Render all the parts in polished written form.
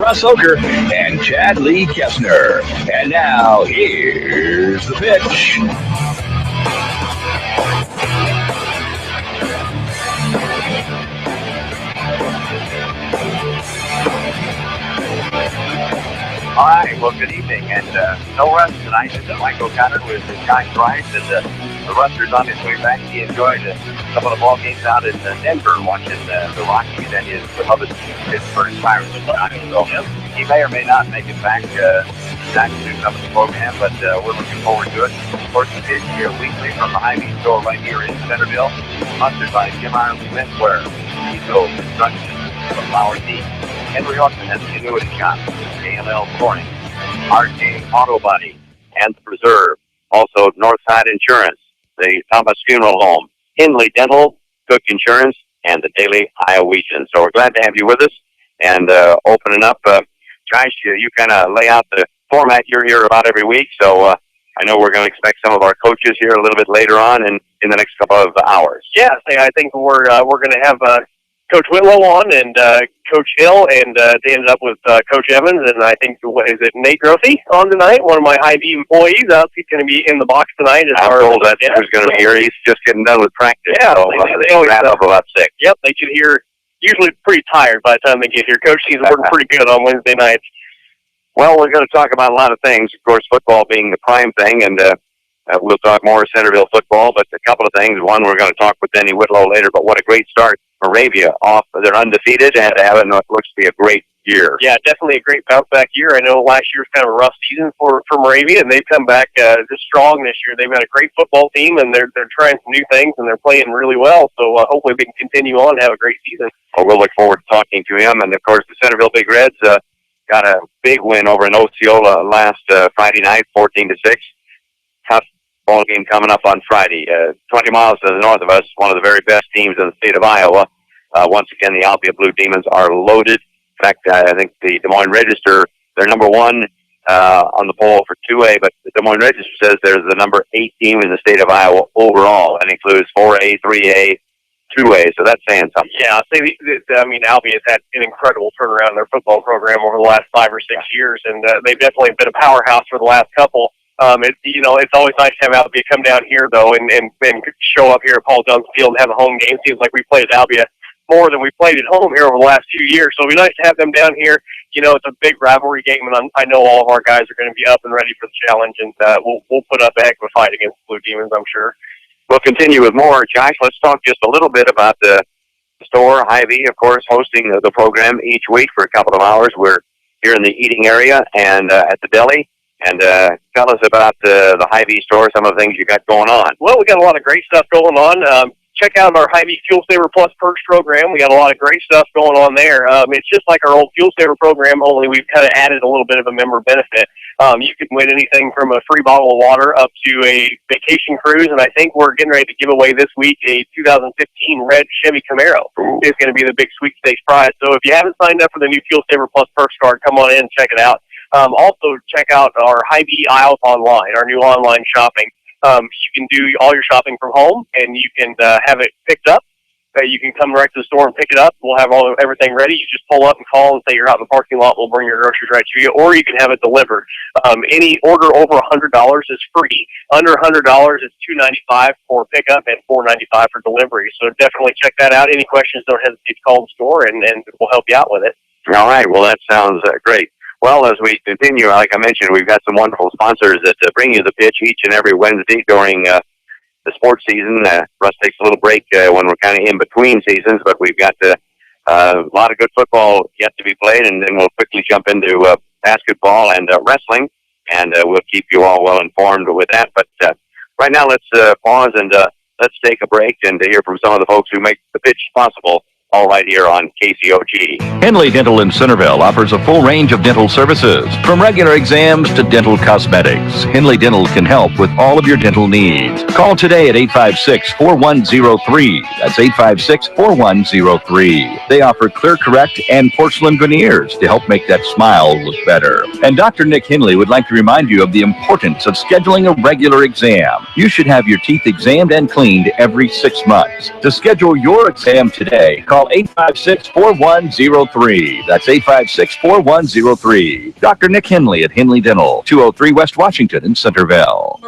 Russ Ocker and Chad Lee Koestner. And now, here's the pitch. All right, well, good evening, and no rest tonight. It's Michael Koestner with Guy Price, and the Rusters on his way back. He enjoyed some of the ball games out in Denver, watching the Rockies and his beloved Pittsburgh Pirates. So he may or may not make it back to do some of the program, but we're looking forward to it. Of course, the pitch here weekly from the Hy-Vee store right here in Centerville, sponsored by Jim Ireland Menswear, Eco Construction, the Flower Tea. Henry Austin has the annuity shop, AML Flooring, RJ Auto Body, and the Preserve. Also, Northside Insurance, the Thomas Funeral Home, Henley Dental, Cook Insurance, and the Daily Iowegian. So we're glad to have you with us. And opening up, Josh, you kind of lay out the format you're here about every week. So I know we're going to expect some of our coaches here a little bit later on in the next couple of hours. Yeah, I think we're going to have Coach Whitlow on and Coach Hill, and they ended up with Coach Evans, and I think, Nate Grothy on tonight, one of my Hy-Vee employees. He's going to be in the box tonight. I'm told that's who's going to be here. He's just getting done with practice. Yeah, so they always wrap up about 6. Yep, they get here usually pretty tired by the time they get here. Coach seems working pretty good on Wednesday nights. Well, we're going to talk about a lot of things. Of course, football being the prime thing, and we'll talk more Centerville football, but a couple of things. One, we're going to talk with Denny Whitlow later, but what a great start. Moravia off. They're undefeated and having what looks to be a great year. Yeah, definitely a great bounce-back year. I know last year was kind of a rough season for Moravia, and they've come back just strong this year. They've got a great football team, and they're trying some new things, and they're playing really well. So hopefully they can continue on and have a great season. Well, we'll look forward to talking to him. And, of course, the Centerville Big Reds got a big win over in Osceola last Friday night, 14-6. Tough ball game coming up on Friday. 20 miles to the north of us, one of the very best teams in the state of Iowa. Once again, the Albia Blue Demons are loaded. In fact, I think the Des Moines Register, they're number 1 on the poll for 2A, but the Des Moines Register says they're the number 8 team in the state of Iowa overall. That includes 4A, 3A, 2A, so that's saying something. Yeah, Albia's had an incredible turnaround in their football program over the last 5 or 6 years, and they've definitely been a powerhouse for the last couple. It's always nice to have Albia come down here, though, and show up here at Paul Jones Field and have a home game. Seems like we played at Albia more than we played at home here over the last few years. So it'd be nice to have them down here. It's a big rivalry game, and I know all of our guys are going to be up and ready for the challenge, and we'll put up a heck of a fight against the Blue Demons, I'm sure. We'll continue with more. Josh, let's talk just a little bit about the store. Hy-Vee, of course, hosting the program each week for a couple of hours. We're here in the eating area and at the deli. And tell us about the Hy-Vee store, some of the things you got going on. Well, we got a lot of great stuff going on. Check out our Hy-Vee Fuel Saver Plus Perks program. We got a lot of great stuff going on there. It's just like our old Fuel Saver program, only we've kind of added a little bit of a member benefit. You can win anything from a free bottle of water up to a vacation cruise, and I think we're getting ready to give away this week a 2015 red Chevy Camaro. It's going to be the big sweepstakes prize. So if you haven't signed up for the new Fuel Saver Plus Perks card, come on in and check it out. Also, check out our Hy-Vee aisles online, our new online shopping. You can do all your shopping from home, and you can have it picked up. You can come right to the store and pick it up. We'll have everything ready. You just pull up and call and say you're out in the parking lot. We'll bring your groceries right to you, or you can have it delivered. Any order over $100 is free. Under $100 is $295 for pickup and $495 for delivery. So definitely check that out. Any questions, don't hesitate to call the store, and we'll help you out with it. All right. Well, that sounds great. Well, as we continue, like I mentioned, we've got some wonderful sponsors that bring you the pitch each and every Wednesday during the sports season. Russ takes a little break when we're kind of in between seasons, but we've got a lot of good football yet to be played, and then we'll quickly jump into basketball and wrestling, and we'll keep you all well informed with that. But right now, let's pause and let's take a break and hear from some of the folks who make the pitch possible. All right here on KCOG. Henley Dental in Centerville offers a full range of dental services, from regular exams to dental cosmetics. Henley Dental can help with all of your dental needs. Call today at 856-4103. That's 856-4103. They offer Clear Correct and porcelain veneers to help make that smile look better. And Dr. Nick Henley would like to remind you of the importance of scheduling a regular exam. You should have your teeth examined and cleaned every 6 months. To schedule your exam today, call Call 856-4103. That's 856-4103. Dr. Nick Henley at Henley Dental, 203 West Washington in Centerville.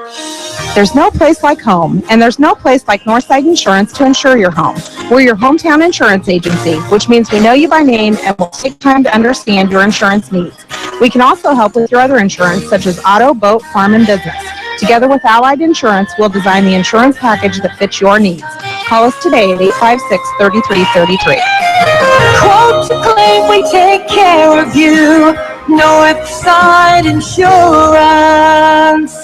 There's no place like home, and there's no place like Northside Insurance to insure your home. We're your hometown insurance agency, which means we know you by name and will take time to understand your insurance needs. We can also help with your other insurance, such as auto, boat, farm, and business. Together with Allied Insurance, we'll design the insurance package that fits your needs. Call us today at 856-3333. Quote to claim, we take care of you. Northside Insurance.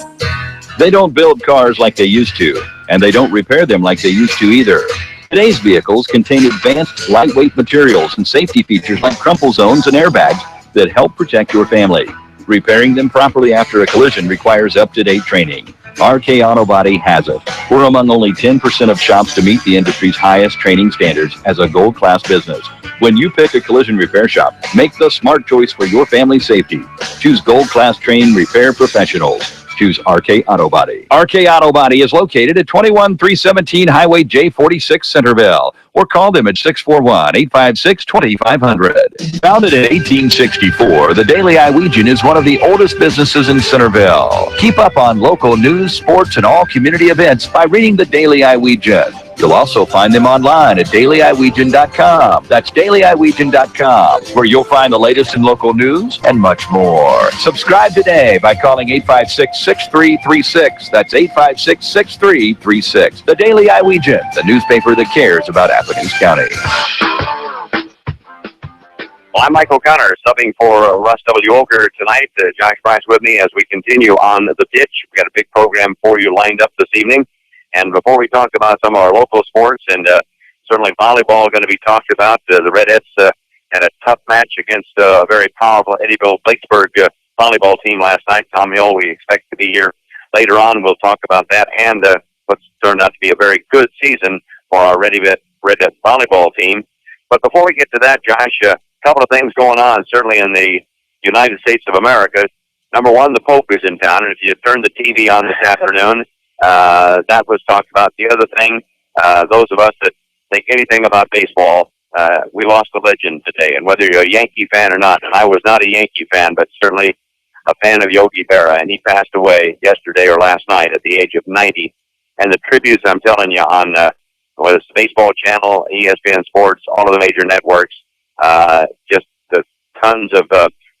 They don't build cars like they used to, and they don't repair them like they used to either. Today's vehicles contain advanced, lightweight materials and safety features like crumple zones and airbags that help protect your family. Repairing them properly after a collision requires up-to-date training. RK Auto Body has it. We're among only 10% of shops to meet the industry's highest training standards as a gold-class business. When you pick a collision repair shop, make the smart choice for your family's safety. Choose gold-class trained repair professionals. Choose RK Auto Body. RK Auto Body is located at 21317 Highway J46 Centerville, or call them at 641-856-2500. Founded in 1864, the Daily Iowegian is one of the oldest businesses in Centerville. Keep up on local news, sports, and all community events by reading the Daily Iowegian. You'll also find them online at dailyiwegian.com. That's dailyiwegian.com, where you'll find the latest in local news and much more. Subscribe today by calling 856-6336. That's 856-6336. The Daily Iowegian, the newspaper that cares about Athens County. Well, I'm Michael O'Connor, subbing for Russ W. Ocker tonight. Josh Price with me as we continue on the pitch. We've got a big program for you lined up this evening. And before we talk about some of our local sports, and certainly volleyball going to be talked about, the Redettes had a tough match against a very powerful Eddyville-Bladesburg volleyball team last night. Tom Hill, we expect to be here later on. We'll talk about that and what's turned out to be a very good season for our Redett volleyball team. But before we get to that, Josh, a couple of things going on, certainly in the United States of America. Number one, the Pope is in town, and if you turn the TV on this afternoon, that was talked about. The other thing, those of us that think anything about baseball, we lost a legend today. And whether you're a Yankee fan or not, and I was not a Yankee fan, but certainly a fan of Yogi Berra, and he passed away yesterday or last night at the age of 90. And the tributes, I'm telling you, on whether it's the Baseball Channel, ESPN Sports, all of the major networks, just the tons of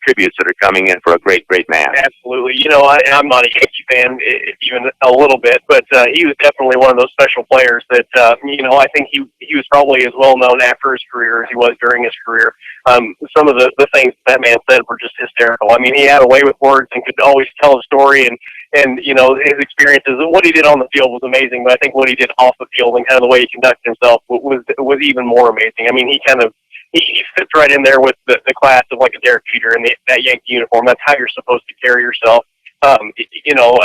tributes that are coming in for a great, great man. Absolutely. You know, I'm not a Yankee fan, even a little bit, but he was definitely one of those special players that, you know, I think he was probably as well known after his career as he was during his career. Some of the things that man said were just hysterical. I mean, he had a way with words and could always tell a story, and you know, his experiences. What he did on the field was amazing, but I think what he did off the field and kind of the way he conducted himself was even more amazing. I mean, he fits right in there with the class of like a Derek Jeter in that Yankee uniform. That's how you're supposed to carry yourself. You know,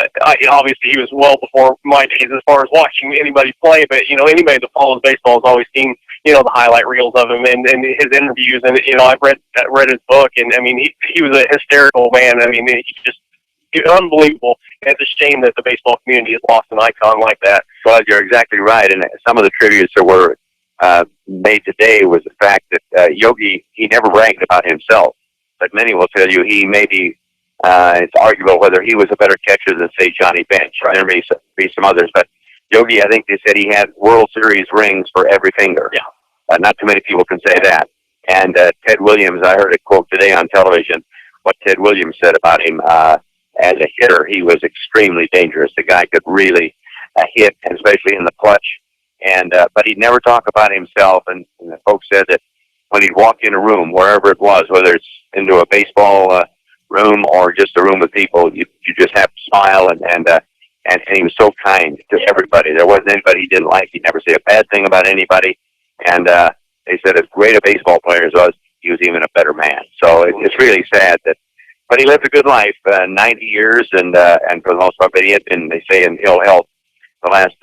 obviously he was well before my days as far as watching anybody play, but, you know, anybody that follows baseball has always seen, you know, the highlight reels of him and his interviews. And, you know, I've read his book, and, I mean, he was a hysterical man. I mean, he's unbelievable. And it's a shame that the baseball community has lost an icon like that. Well, you're exactly right. And some of the tributes that were made today was the fact that Yogi, he never bragged about himself, but many will tell you he maybe it's arguable whether he was a better catcher than, say, Johnny Bench. Right. There may be some others, but Yogi, I think they said he had World Series rings for every finger. Yeah. Not too many people can say that. And Ted Williams, I heard a quote today on television, what Ted Williams said about him as a hitter. He was extremely dangerous. The guy could really hit, especially in the clutch. And but he'd never talk about himself, and the folks said that when he'd walk in a room, wherever it was, whether it's into a baseball room or just a room with people, you just have to smile, and he was so kind to everybody. There wasn't anybody he didn't like. He'd never say a bad thing about anybody. And they said as great a baseball player as was, he was even a better man. So it's really sad that, but he lived a good life, 90 years, and for the most part, but he had been, they say, in ill health the last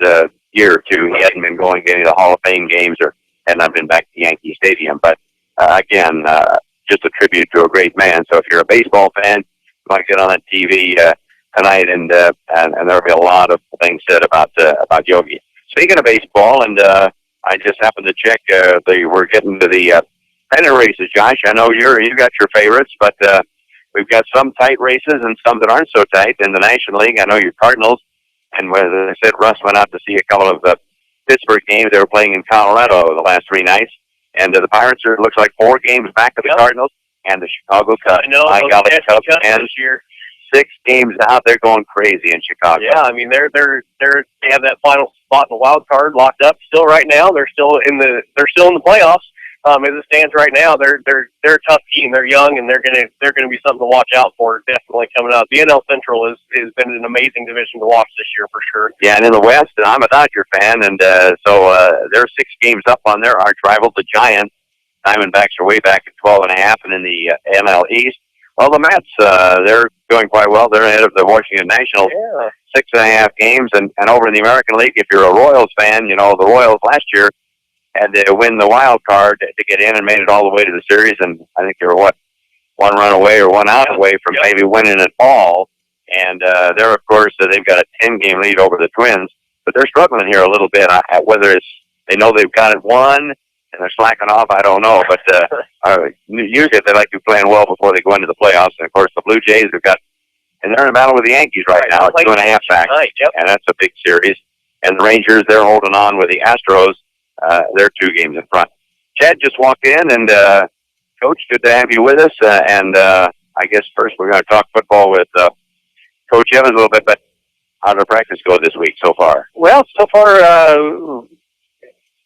year or two. He hadn't been going to any of the Hall of Fame games or had not been back to Yankee Stadium. But again, just a tribute to a great man. So if you're a baseball fan, you want to get on that TV tonight, and there'll be a lot of things said about Yogi. Speaking of baseball, and I just happened to check. We're getting to the pennant races, Josh. I know you got your favorites, but we've got some tight races and some that aren't so tight. In the National League, I know your Cardinals, and as I said, Russ went out to see a couple of Pittsburgh games. They were playing in Colorado the last 3 nights, and the Pirates are, it looks like 4 games back of the Cardinals and the Chicago Cubs. I know, My those golly, Cubs this year. 6 games out. They're going crazy in Chicago. Yeah, I mean they have that final spot in the wild card locked up still right now. They're still in the playoffs. As it stands right now, they're a tough team. They're young, and they're gonna be something to watch out for. Definitely coming up. The NL Central has been an amazing division to watch this year for sure. Yeah, and in the West, I'm a Dodger fan, and so they're 6 games up on their arch rival, the Giants. Diamondbacks are way back at 12.5, and in the NL East, well, the Mets they're doing quite well. They're ahead of the Washington Nationals, 6.5 games, and over in the American League, if you're a Royals fan, you know the Royals last year had to win the wild card to get in and made it all the way to the series, and I think they were, 1 run away or 1 out away from maybe winning it all. And they're, of course, they've got a 10-game lead over the Twins, but they're struggling here a little bit. Whether it's they know they've got it won and they're slacking off, I don't know. But usually they like to be playing well before they go into the playoffs. And, of course, the Blue Jays have got, and they're in a battle with the Yankees right now. It's 2.5 back, and that's a big series. And the Rangers, they're holding on with the Astros. They're 2 games in front. Chad just walked in, and Coach, good to have you with us. I guess first we're going to talk football with Coach Evans a little bit, but how did the practice go this week so far? Well, so far,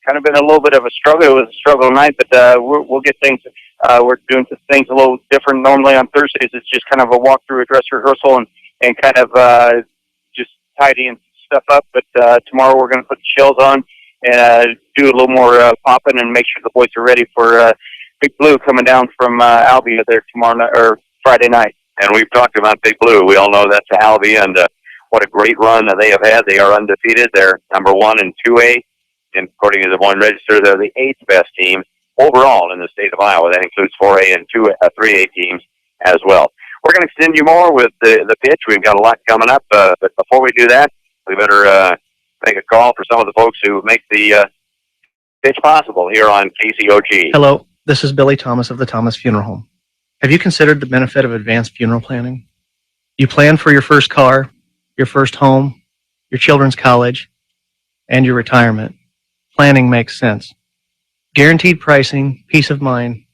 kind of been a little bit of a struggle. It was a struggle tonight, but we'll get things. We're doing things a little different. Normally on Thursdays, it's just kind of a walkthrough, a dress rehearsal, and kind of just tidying stuff up. But tomorrow we're going to put the shells on and do a little more popping and make sure the boys are ready for Big Blue coming down from Albia there tomorrow night, or Friday night. And we've talked about Big Blue. We all know that's Albia, and what a great run that they have had. They are undefeated. They're number 1 in 2A, and according to the one register, they're the 8th best team overall in the state of Iowa. That includes 4A and 3A teams as well. We're going to extend you more with the pitch. We've got a lot coming up, but before we do that, we better make a call for some of the folks who make the pitch possible here on KCOG. Hello, this is Billy Thomas of the Thomas Funeral Home. Have you considered the benefit of advanced funeral planning? You plan for your first car, your first home, your children's college, and your retirement. Planning makes sense. Guaranteed pricing, peace of mind,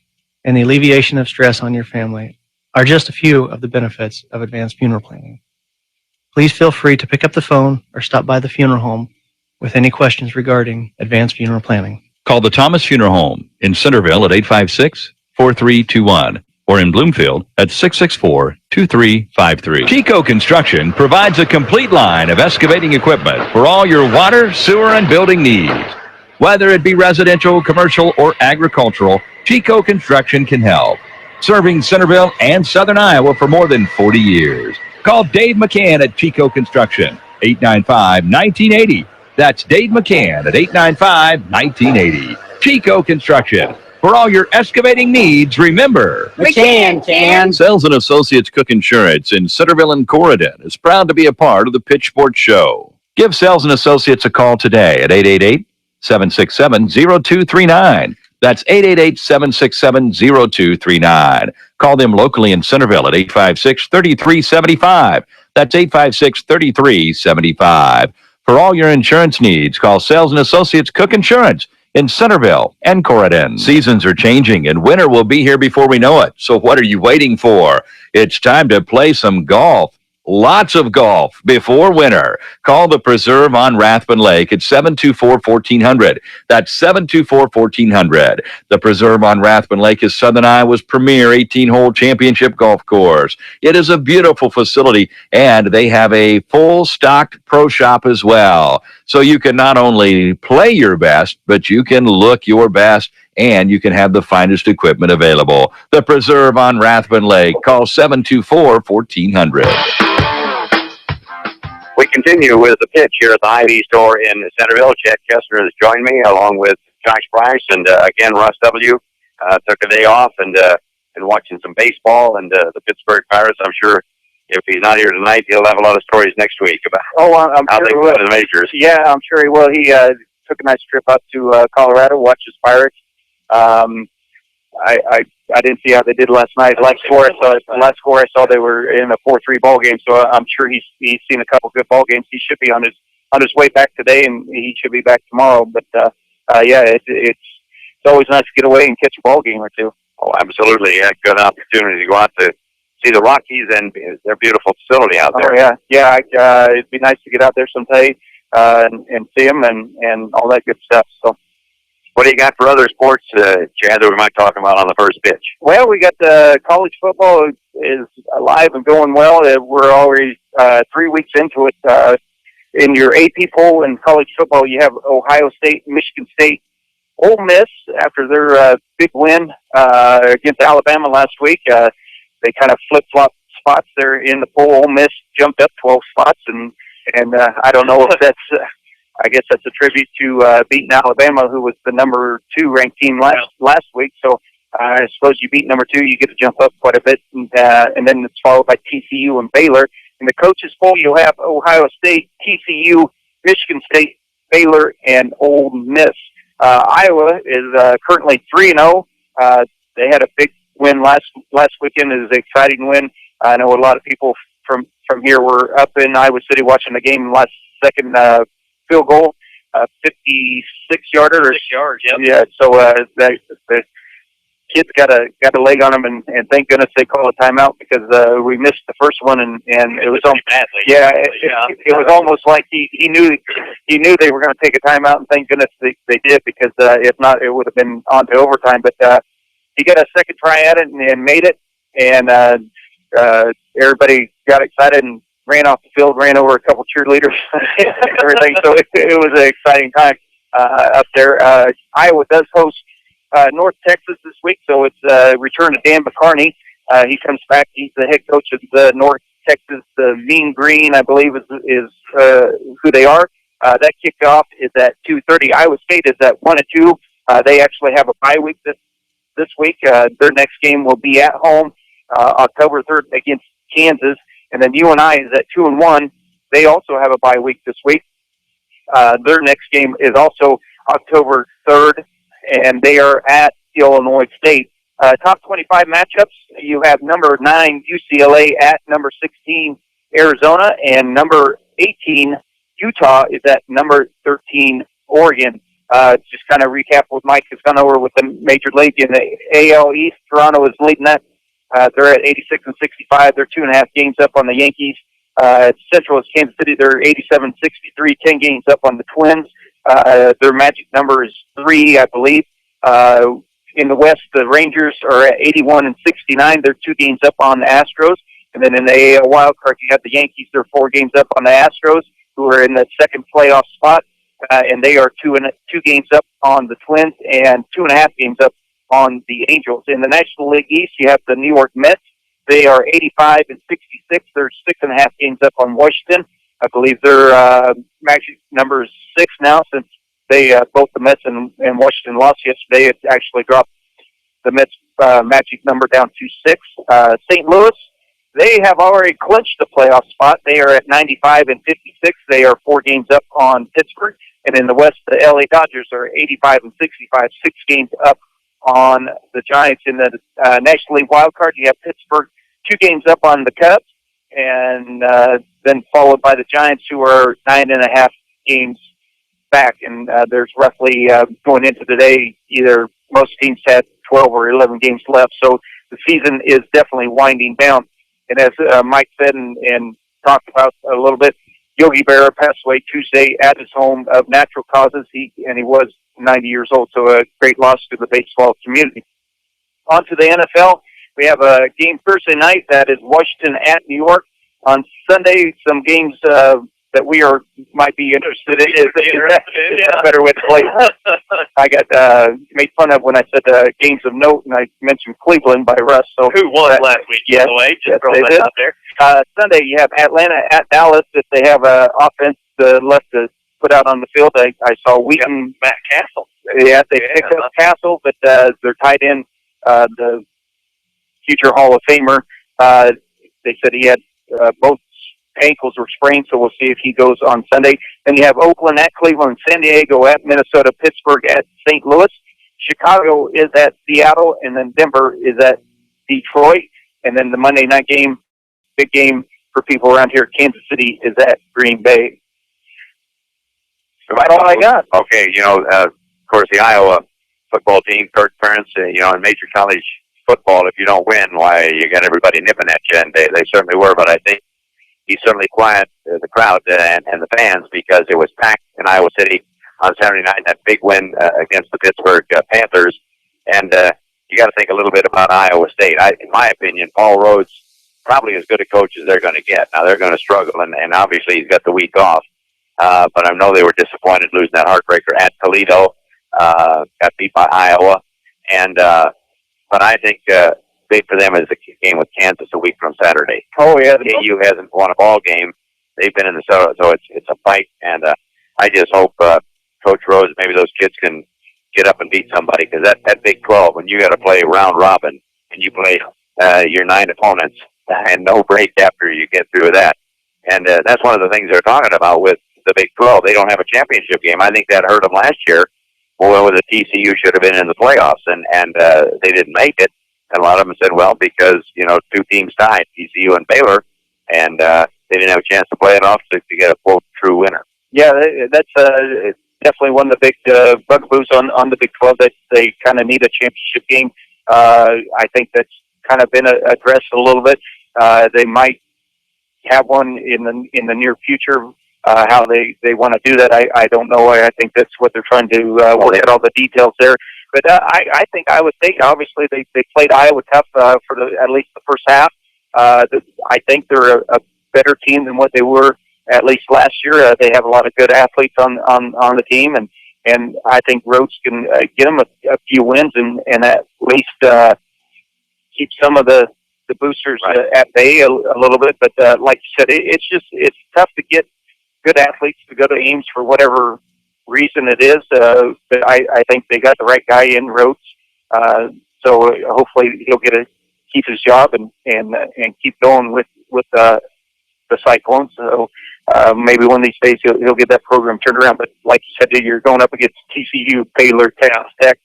and the alleviation of stress on your family are just a few of the benefits of advanced funeral planning. Please feel free to pick up the phone or stop by the funeral home with any questions regarding advanced funeral planning. Call the Thomas Funeral Home in Centerville at 856-4321 or in Bloomfield at 664-2353. Chico Construction provides a complete line of excavating equipment for all your water, sewer, and building needs. Whether it be residential, commercial, or agricultural, Chico Construction can help. Serving Centerville and Southern Iowa for more than 40 years. Call Dave McCann at Chico Construction, 895-1980. That's Dave McCann at 895-1980. Chico Construction. For all your excavating needs, remember, McCann. Sales and Associates Cook Insurance in Centerville and Corridon is proud to be a part of the Pitch Sports Show. Give Sales and Associates a call today at 888-767-0239. That's 888-767-0239. Call them locally in Centerville at 856-3375. That's 856-3375. For all your insurance needs, call Sales and Associates Cook Insurance in Centerville and Corridon. Seasons are changing and winter will be here before we know it. So what are you waiting for? It's time to play some golf. Lots of golf before winter. Call the Preserve on Rathbun Lake at 724-1400. That's 724-1400. The Preserve on Rathbun Lake is Southern Iowa's premier 18-hole championship golf course. It is a beautiful facility, and they have a full-stocked pro shop as well. So you can not only play your best, but you can look your best, and you can have the finest equipment available. The Preserve on Rathbun Lake. Call 724-1400. We continue with the pitch here at the Hy-Vee store in Centerville. Chad Koestner has joined me along with Josh Price, and again, Russ W. Took a day off and watching some baseball, and the Pittsburgh Pirates. I'm sure if he's not here tonight, he'll have a lot of stories next week about I'm how sure they he will. go to the majors. Yeah, I'm sure he will. He took a nice trip up to Colorado, watched his Pirates. I didn't see how they did last night. The last score I saw they were in a 4-3 ball game. So I'm sure he's seen a couple good ball games. He should be on his way back today, and he should be back tomorrow. But yeah, it's always nice to get away and catch a ball game or two. Oh, absolutely. Yeah, good opportunity to go out to see the Rockies and their beautiful facility out there. Oh, yeah. It'd be nice to get out there someday and see them and all that good stuff. So. What do you got for other sports, Chad, that we might talk about on the first pitch? Well, we got the college football is alive and going well. We're already 3 weeks into it. In your AP poll in college football, you have Ohio State, Michigan State, Ole Miss after their big win against Alabama last week. They kind of flip-flopped spots there in the poll. Ole Miss jumped up 12 spots, and I don't know if that's I guess that's a tribute to beating Alabama, who was the number 2 ranked team last week. So I suppose you beat number 2, you get to jump up quite a bit, and then it's followed by TCU and Baylor. In the coaches poll, you'll have Ohio State, TCU, Michigan State, Baylor, and Ole Miss. Iowa is currently 3-0. They had a big win last weekend. It was an exciting win. I know a lot of people from here were up in Iowa City watching the game last second. Field goal, 56-yarder. 6 yards, yep. Yeah. So the kids got a leg on them, and thank goodness they called a timeout because we missed the first one, and it was almost badly. Yeah, it was almost like he knew they were going to take a timeout, and thank goodness they did because if not, it would have been on to overtime. But he got a second try at it and made it, and everybody got excited and ran off the field, ran over a couple cheerleaders, everything. So it was an exciting time up there. Iowa does host North Texas this week, so it's return to Dan McCarney. He comes back. He's the head coach of the North Texas. The Mean Green, I believe, is who they are. That kickoff is at 2:30. Iowa State is at 1-2. They actually have a bye week this week. Their next game will be at home October 3rd against Kansas. And then UNI is at 2-1. They also have a bye week this week. Their next game is also October 3rd, and they are at Illinois State. Top 25 matchups, you have number 9 UCLA at number 16 Arizona, and number 18 Utah is at number 13 Oregon. Just kind of recap what Mike has gone over with the Major League. In the AL East, Toronto is leading that. They're at 86 and 65. They're 2.5 games up on the Yankees. Central is Kansas City. They're 87 63, 10 games up on the Twins. Their magic number is 3, I believe. In the West, the Rangers are at 81 and 69. They're 2 games up on the Astros. And then in the AL wild card, you have the Yankees. They're 4 games up on the Astros, who are in the second playoff spot. And they are 2 games up on the Twins and 2.5 games up on the Angels. In the National League East, you have the New York Mets. They are 85 and 66. They're 6.5 games up on Washington. I believe their magic number is 6 now, since they both the Mets and Washington lost yesterday. It actually dropped the Mets magic number down to 6. St. Louis, they have already clinched the playoff spot. They are at 95 and 56. They are 4 games up on Pittsburgh. And in the West, the LA Dodgers are 85 and 65, 6 games up on the Giants. In the National League wild card, you have Pittsburgh 2 games up on the Cubs, and then followed by the Giants, who are 9.5 games back. And there's roughly going into today, either most teams had 12 or 11 games left. So the season is definitely winding down. And as Mike said and talked about a little bit, Yogi Berra passed away Tuesday at his home of natural causes. He was 90 years old, so a great loss to the baseball community. On to the NFL. We have a game Thursday night that is Washington at New York. On Sunday, some games that we might be interested in. Is a better way to play. I got made fun of when I said games of note, and I mentioned Cleveland by Russ. So who won last week? Yes, by the way, just yes, throw that out there. Sunday, you have Atlanta at Dallas. If they have offense left to put out on the field, I saw Wheaton. Matt Castle. Yeah, they picked up Castle, but they're tied in the future Hall of Famer. They said he had both ankles were sprained, so we'll see if he goes on Sunday. Then you have Oakland at Cleveland, San Diego at Minnesota, Pittsburgh at St. Louis, Chicago is at Seattle, and then Denver is at Detroit. And then the Monday night game, big game for people around here, Kansas City is at Green Bay. So that's all I got. Okay, of course, the Iowa football team, Kirk Ferentz, in major college football, if you don't win, why, you got everybody nipping at you, and they certainly were, but I think he certainly quieted the crowd and the fans, because it was packed in Iowa City on Saturday night, that big win against the Pittsburgh Panthers. And you got to think a little bit about Iowa State. In my opinion, Paul Rhodes probably as good a coach as they're going to get. Now, they're going to struggle, and obviously he's got the week off. But I know they were disappointed losing that heartbreaker at Toledo. Got beat by Iowa. But I think big for them is the game with Kansas a week from Saturday. Oh, yeah. KU hasn't won a ball game. They've been in the so it's a fight, and I just hope Coach Rose, maybe those kids can get up and beat somebody, because that Big 12, when you got to play round robin and you play your 9 opponents and no break after you get through that, and that's one of the things they're talking about with the Big 12. They don't have a championship game. I think that hurt them last year. Well, the TCU should have been in the playoffs, and they didn't make it. And a lot of them said, well, because 2 teams tied, TCU and Baylor, and they didn't have a chance to play it off to get a quote true winner. Yeah, that's definitely one of the big bugaboos on the Big 12, that they kind of need a championship game. I think that's kind of been addressed a little bit. They might have one in the near future. How they want to do that, I don't know. I think that's what they're trying to work out all the details there. But I think Iowa State, obviously, they played Iowa tough for at least the first half. I think they're a better team than what they were at least last year. They have a lot of good athletes on the team, and I think Rhodes can get them a few wins and at least keep some of the boosters at bay a little bit. But like you said, it's tough to get good athletes to go to Ames for whatever reason it is. But I think they got the right guy in Rhodes. So hopefully he'll keep his job and keep going with the Cyclones. So maybe one of these days he'll get that program turned around. But like you said, you're going up against TCU, Baylor, Texas Tech,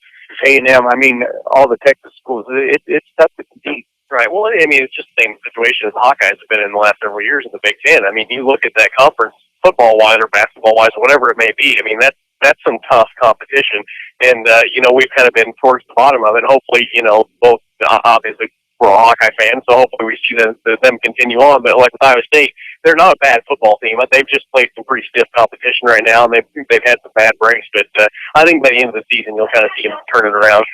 A&M. I mean, all the Texas schools. It's tough to compete. Right. Well, I mean, it's just the same situation as the Hawkeyes have been in the last several years in the Big Ten. I mean, you look at that conference, football-wise or basketball-wise, or whatever it may be. I mean, that's some tough competition. And, we've kind of been towards the bottom of it. Hopefully, both, obviously, we're all Hawkeye fans, so hopefully we see them continue on. But like with Iowa State, they're not a bad football team. They've just played some pretty stiff competition right now, and they've had some bad breaks. But I think by the end of the season, you'll kind of see them turn it around.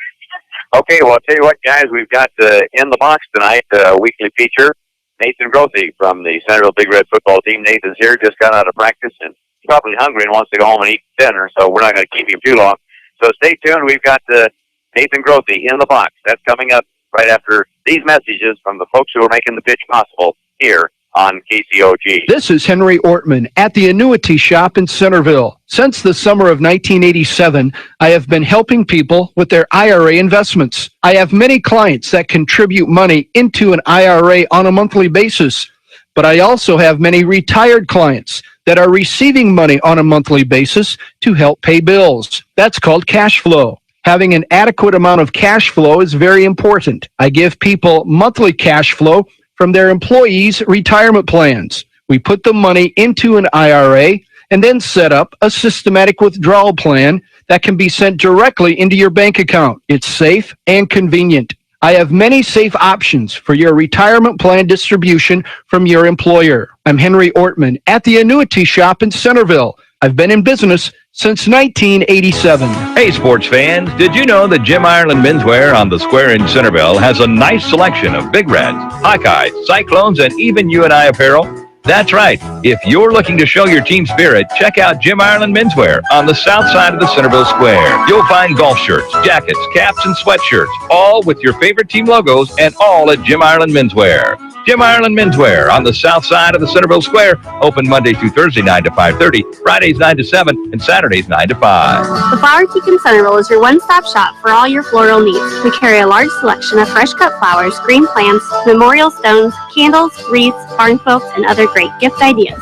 Okay, well, I'll tell you what, guys, we've got In the Box tonight, a weekly feature. Nathan Grothe from the Centerville Big Red football team. Nathan's here, just got out of practice, and he's probably hungry and wants to go home and eat dinner, so we're not going to keep him too long. So stay tuned. We've got Nathan Grothe In the Box. That's coming up right after these messages from the folks who are making the pitch possible here on KCOG. This is Henry Ortman at the Annuity Shop in Centerville. Since the summer of 1987, I have been helping people with their IRA investments. I have many clients that contribute money into an IRA on a monthly basis, but I also have many retired clients that are receiving money on a monthly basis to help pay bills. That's called cash flow. Having an adequate amount of cash flow is very important. I give people monthly cash flow from their employees' retirement plans. We put the money into an IRA and then set up a systematic withdrawal plan that can be sent directly into your bank account. It's safe and convenient. I have many safe options for your retirement plan distribution from your employer. I'm Henry Ortman at the Annuity Shop in Centerville. I've been in business since 1987. Hey, sports fans, did you know that Jim Ireland Menswear on the Square in Centerville has a nice selection of Big Reds, Hawkeyes, Cyclones, and even UNI apparel? That's right. If you're looking to show your team spirit, check out Jim Ireland Menswear on the south side of the Centerville Square. You'll find golf shirts, jackets, caps, and sweatshirts, all with your favorite team logos, and all at Jim Ireland Menswear. Jim Ireland Menswear on the south side of the Centerville Square. Open Monday through Thursday, 9 to 5:30, Fridays, 9 to 7, and Saturdays, 9 to 5. The Flower Teak in Centerville is your one-stop shop for all your floral needs. We carry a large selection of fresh-cut flowers, green plants, memorial stones, candles, wreaths, barn quilts, and other great gift ideas.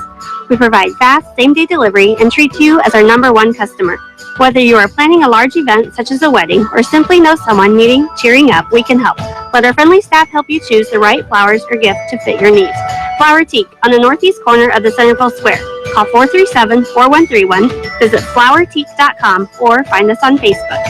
We provide fast, same-day delivery and treat you as our #1 customer. Whether you are planning a large event such as a wedding or simply know someone needing cheering up, we can help. Let our friendly staff help you choose the right flowers or gift to fit your needs. Flower Teak on the northeast corner of the Centerville Square. Call 437-4131, visit flowerteak.com, or find us on Facebook.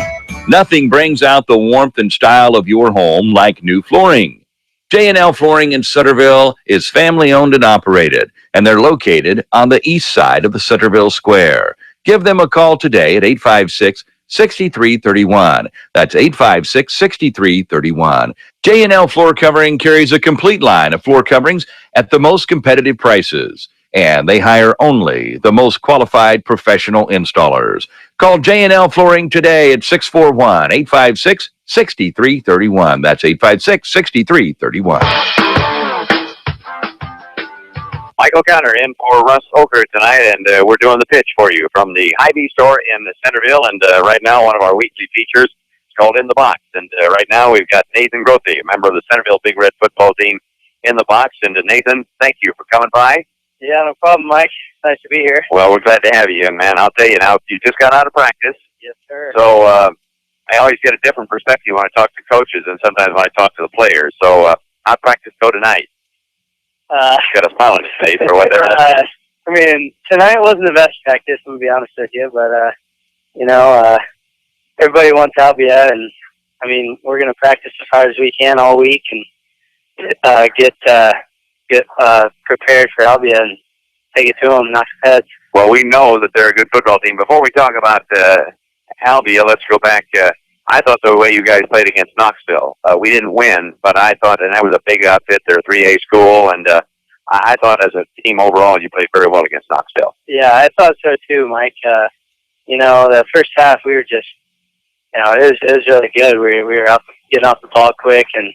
Nothing brings out the warmth and style of your home like new flooring. J&L Flooring in Centerville is family-owned and operated, and they're located on the east side of the Centerville Square. Give them a call today at 856-6331. That's 856-6331. J&L Floor Covering carries a complete line of floor coverings at the most competitive prices, and they hire only the most qualified professional installers. Call J&L Flooring today at 641-856-6331. That's 856-6331. Michael Koestner in for Russ Ocker tonight, and we're doing the pitch for you from the Hy-Vee store in Centerville. And right now, one of our weekly features is called In the Box. And right now, we've got Nathan Grothe, a member of the Centerville Big Red football team, in the box. And Nathan, thank you for coming by. Yeah, no problem, Mike. Nice to be here. Well, we're glad to have you, and man, I'll tell you now, you just got out of practice. Yes, sir. So I always get a different perspective when I talk to coaches and sometimes when I talk to the players. So how'd practice go tonight? Got a smile on his face or whatever. I mean, tonight wasn't the best practice, to be honest with you, but, everybody wants Albia, and, I mean, we're going to practice as hard as we can all week and get prepared for Albia and take it to them, knock their heads. Well, we know that they're a good football team. Before we talk about Albia, let's go back. I thought the way you guys played against Knoxville, we didn't win, but I thought, and that was a big outfit, they're a 3A school, and I thought as a team overall you played very well against Knoxville. Yeah, I thought so too, Mike. The first half we were just, it was really good. We were getting off the ball quick, and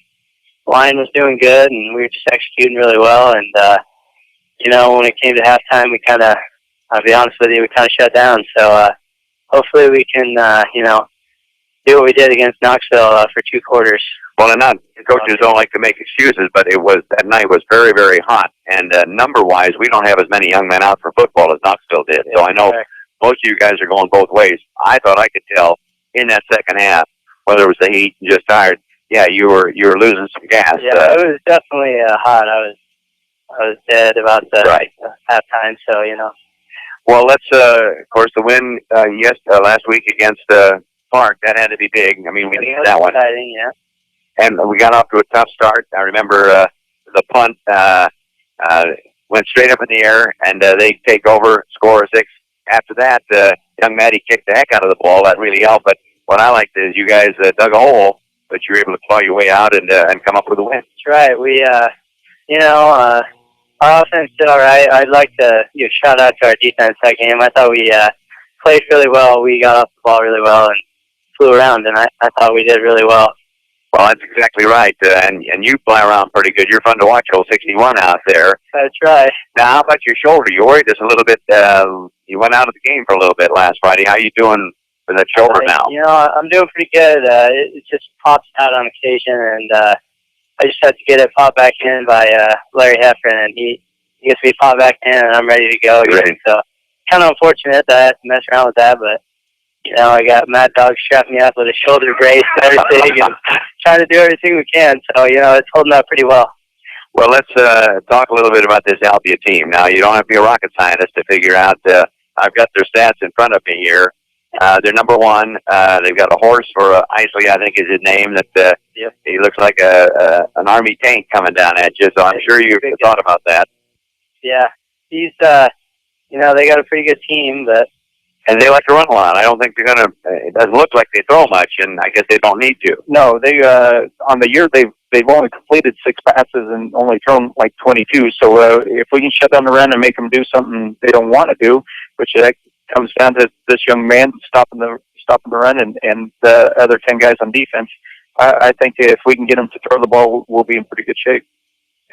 the line was doing good, and we were just executing really well. And, when it came to halftime, we kind of, I'll be honest with you, we kind of shut down. So hopefully we can, do what we did against Knoxville for 2 quarters. Well, and not coaches don't like to make excuses, but that night was very, very hot. And number-wise, we don't have as many young men out for football as Knoxville did. So I know most of you guys are going both ways. I thought I could tell in that second half, whether it was the heat and just tired, yeah, you were losing some gas. Yeah, it was definitely hot. I was dead about the halftime, so, Well, let's, of course, the win last week against Park, that had to be big. I mean, we needed that one. Exciting, yeah. And we got off to a tough start. I remember the punt went straight up in the air, and they take over, score a 6. After that, young Maddie kicked the heck out of the ball. That really helped. But what I liked is you guys dug a hole, but you were able to claw your way out and come up with a win. That's right. We, our offense did all right. I'd like to shout out to our defense that game. I thought we played really well. We got off the ball really well and flew around, and I thought we did really well. Well, that's exactly right. And you fly around pretty good. You're fun to watch, old 61 out there. That's right. Now, how about your shoulder? You worried us a little bit. You went out of the game for a little bit last Friday. How are you doing with that shoulder now? I'm doing pretty good. It just pops out on occasion, and I just had to get it popped back in by Larry Heffron, and he gets me popped back in, and I'm ready to go again. Great. So kind of unfortunate that I had to mess around with that, but I got Mad Dog strapping me up with a shoulder brace and everything, and trying to do everything we can. So it's holding up pretty well. Well, let's talk a little bit about this Albia team. Now, you don't have to be a rocket scientist to figure out. I've got their stats in front of me here. They're number 1. They've got a horse for Isley, I think is his name. That he looks like an army tank coming down at you. So I'm sure you've thought about that. Yeah, he's they got a pretty good team, but. And they like to run a lot. I don't think they're going to. It doesn't look like they throw much, and I guess they don't need to. No, they on the year they've only completed 6 passes and only thrown like 22. So if we can shut down the run and make them do something they don't want to do, which comes down to this young man stopping the run and the other 10 guys on defense, I think if we can get them to throw the ball, we'll be in pretty good shape.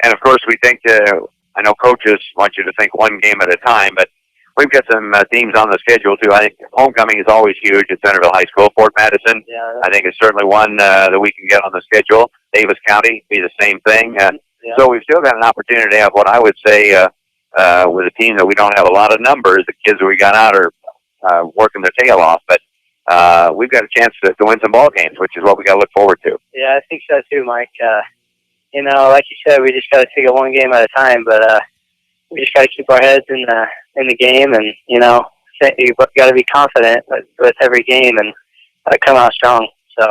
And of course, we think, I know coaches want you to think one game at a time, but we've got some teams on the schedule too. I think homecoming is always huge at Centerville High School. Fort Madison, I think, is certainly one that we can get on the schedule. Davis County be the same thing. So we've still got an opportunity to have what I would say with a team that we don't have a lot of numbers. The kids that we got out are working their tail off, but we've got a chance to win some ball games, which is what we got to look forward to. Yeah, I think so too, Mike. You know, like you said, we just got to take it one game at a time, but we just got to keep our heads in the game, and you know, you got to be confident with every game and come out strong. So.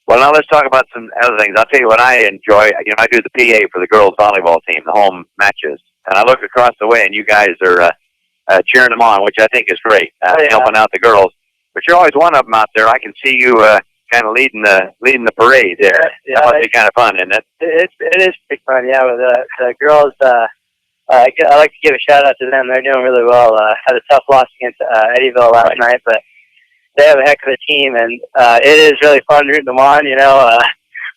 Well, now let's talk about some other things. I'll tell you what I enjoy. You know, I do the PA for the girls volleyball team, the home matches, and I look across the way, and you guys are cheering them on, which I think is great, helping out the girls. But you're always one of them out there. I can see you kind of leading the parade there. That must be kind of fun, isn't it? It is pretty fun, yeah. With the girls, I like to give a shout out to them. They're doing really well. Had a tough loss against Eddyville last night, but they have a heck of a team, and it is really fun rooting them on. You know,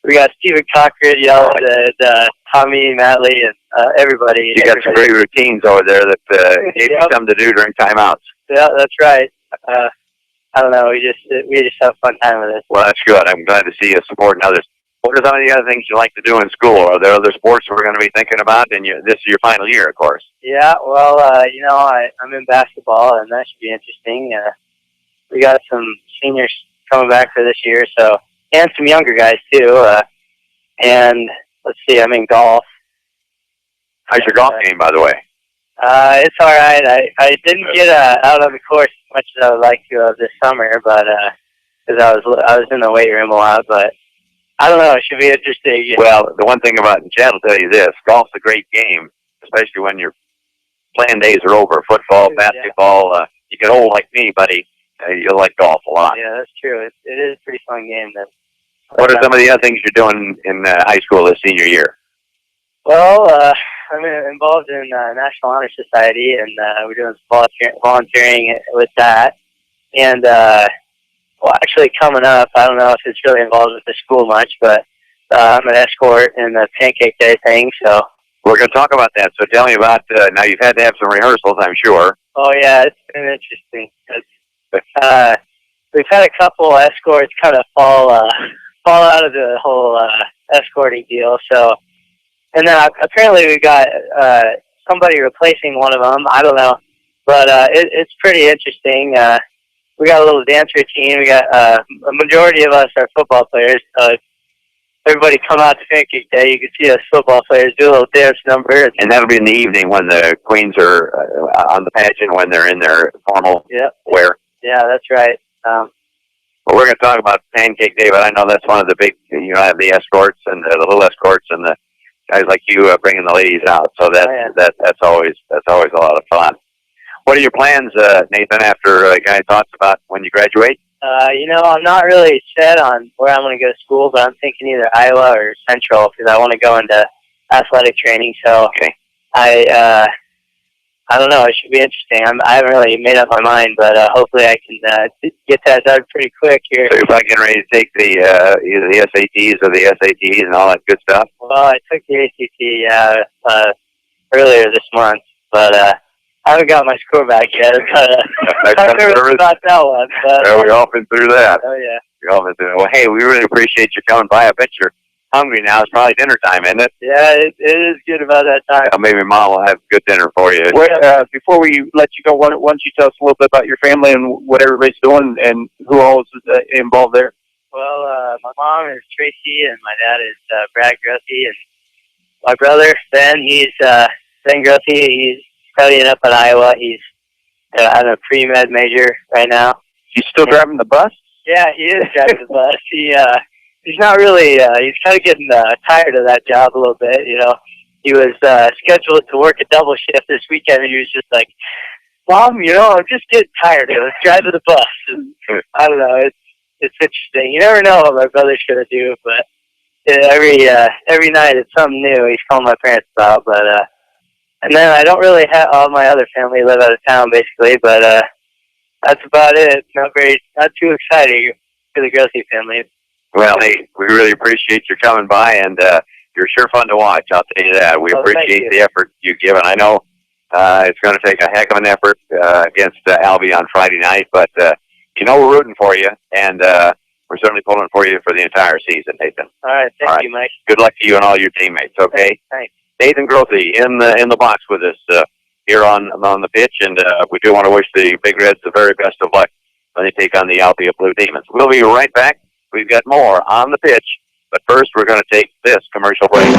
we got Stephen Cochran, and Tommy Matley, and everybody. You got some great routines over there that gave you something to do during timeouts. Yeah, that's right. I don't know. We just have a fun time with it. Well, that's good. I'm glad to see you supporting others. What are some of the other things you like to do in school? Are there other sports we're going to be thinking about? And this is your final year, of course. Yeah. Well, you know, I'm in basketball, and that should be interesting. We got some seniors coming back for this year, and some younger guys too. And let's see, I'm in golf. How's your golf game, by the way? It's all right. I didn't get out on the course as much as I would like to this summer, but because I was in the weight room a lot. But I don't know. It should be interesting. Well, the one thing about, and Chad will tell you this: golf's a great game, especially when your playing days are over. Football, basketball. You get old like me, buddy. You'll like golf a lot. Yeah, that's true. It is a pretty fun game. What are some of the other things you're doing in high school this senior year? Well, I'm involved in National Honor Society, and we're doing volunteering with that. And, well, actually coming up, I don't know if it's really involved with the school much, but I'm an escort in the Pancake Day thing, so. We're going to talk about that. So tell me about, now you've had to have some rehearsals, I'm sure. Oh, yeah, it's been interesting. We've had a couple escorts kind of fall out of the whole escorting deal. So, and then apparently we got somebody replacing one of them. I don't know, but it's pretty interesting. We got a little dance routine. We got a majority of us are football players. Everybody come out to Pancake Day. You can see us football players do a little dance number. And that'll be in the evening when the queens are on the pageant, when they're in their formal wear. Yeah, that's right. Well, we're going to talk about Pancake Day, but I know that's one of the big, you know, have the escorts and the little escorts and the guys like you bringing the ladies out. So that's always a lot of fun. What are your plans, Nathan, after any thoughts about when you graduate? You know, I'm not really set on where I'm going to go to school, but I'm thinking either Iowa or Central because I want to go into athletic training. So I don't know. It should be interesting. I haven't really made up my mind, but hopefully I can get that done pretty quick here. So you're getting ready to take the either the SATs or the SATs and all that good stuff? Well, I took the ACT earlier this month, but I haven't got my score back yet. I'm nervous about that one. We've all been through that. Oh, yeah. We've all been through that. Well, hey, we really appreciate you coming by. I bet you're hungry now. It's probably dinner time, isn't it? Yeah, it is good about that time. Maybe Mom will have good dinner for you. Before we let you go, why don't you tell us a little bit about your family and what everybody's doing and who all is involved there? Well, my mom is Tracy, and my dad is Brad Grothy, and my brother Ben. Ben Grothy. He's studying up in Iowa. He's on a pre-med major right now. He's still driving the bus? Yeah, he is driving the bus. He's not really, he's kind of getting tired of that job a little bit, you know. He was scheduled to work a double shift this weekend, and he was just like, Mom, you know, I'm just getting tired of driving the bus. And I don't know, it's interesting. You never know what my brother's going to do, but every night it's something new he's calling my parents about. But and then I don't really have all my other family live out of town, basically, but that's about it. Not too exciting for the Grothy family. Well, hey, we really appreciate your coming by, and You're sure fun to watch, I'll tell you that. We appreciate the effort you give, and I know it's going to take a heck of an effort against Albie on Friday night, but you know we're rooting for you, and we're certainly pulling for you for the entire season, Nathan. All right, thank you, Mike. Good luck to you and all your teammates, okay? Thanks. Nathan Grothe in the box with us here on the pitch, and we do want to wish the Big Reds the very best of luck when they take on the Althea Blue Demons. We'll be right back. We've got more on the pitch, but first we're going to take this commercial break.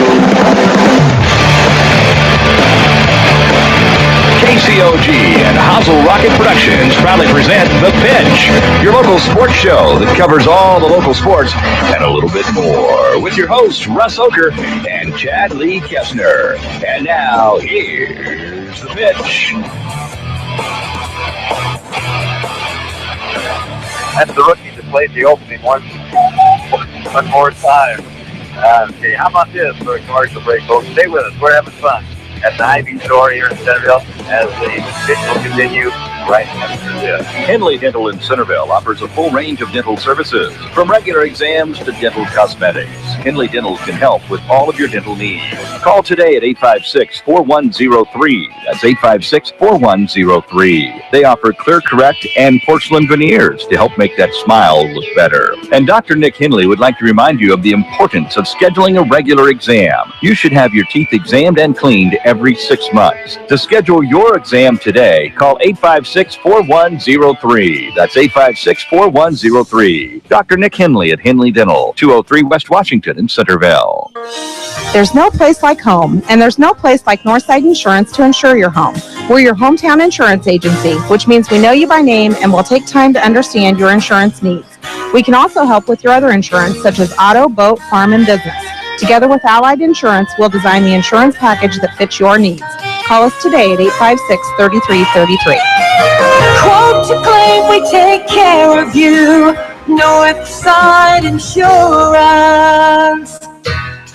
KCOG and Hazel Rocket Productions proudly present The Pitch, your local sports show that covers all the local sports and a little bit more, with your hosts Russ Ocker and Chad Lee Koestner. And now, here's The Pitch. That's the rookie that played the opening one more time. Okay, how about this for a commercial break, folks? Stay with us. We're having fun at the Hy-Vee store here in Centerville as the pitch will continue right after this. Henley Dental in Centerville offers a full range of dental services, from regular exams to dental cosmetics. Henley Dental can help with all of your dental needs. Call today at 856-4103. That's 856-4103. They offer Clear Correct and porcelain veneers to help make that smile look better. And Dr. Nick Henley would like to remind you of the importance of scheduling a regular exam. You should have your teeth examined and cleaned every 6 months. To schedule your exam today, call 856-4103. That's 856-4103. Dr. Nick Henley at Henley Dental, 203 West Washington in Centerville. There's no place like home, and there's no place like Northside Insurance to insure your home. We're your hometown insurance agency, which means we know you by name and will take time to understand your insurance needs. We can also help with your other insurance, such as auto, boat, farm, and business. Together with Allied Insurance, we'll design the insurance package that fits your needs. Call us today at 856-3333. Quote to claim, we take care of you. Northside Insurance.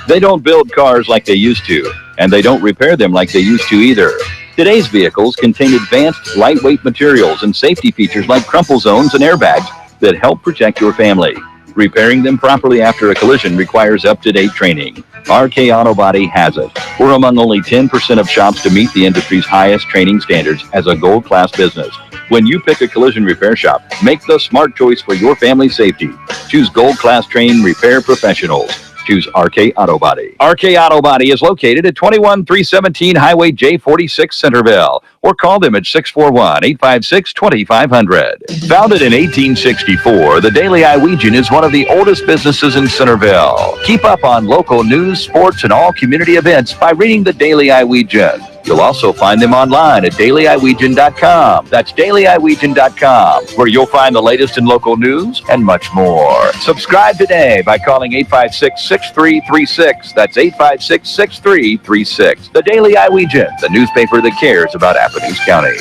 They don't build cars like they used to, and they don't repair them like they used to either. Today's vehicles contain advanced, lightweight materials and safety features like crumple zones and airbags that help protect your family. Repairing them properly after a collision requires up-to-date training. RK Auto Body has it. We're among only 10% of shops to meet the industry's highest training standards as a gold-class business. When you pick a collision repair shop, make the smart choice for your family's safety. Choose gold-class trained repair professionals. Choose RK Auto Body. RK Auto Body is located at 21317 Highway J46 Centerville, or call them at 641-856-2500. Founded in 1864, the Daily Iowegian is one of the oldest businesses in Centerville. Keep up on local news, sports, and all community events by reading the Daily Iowegian. You'll also find them online at dailyiwegian.com. That's dailyiwegian.com, where you'll find the latest in local news and much more. Subscribe today by calling 856-6336. That's 856-6336. The Daily Iowegian, the newspaper that cares about Appomattox County.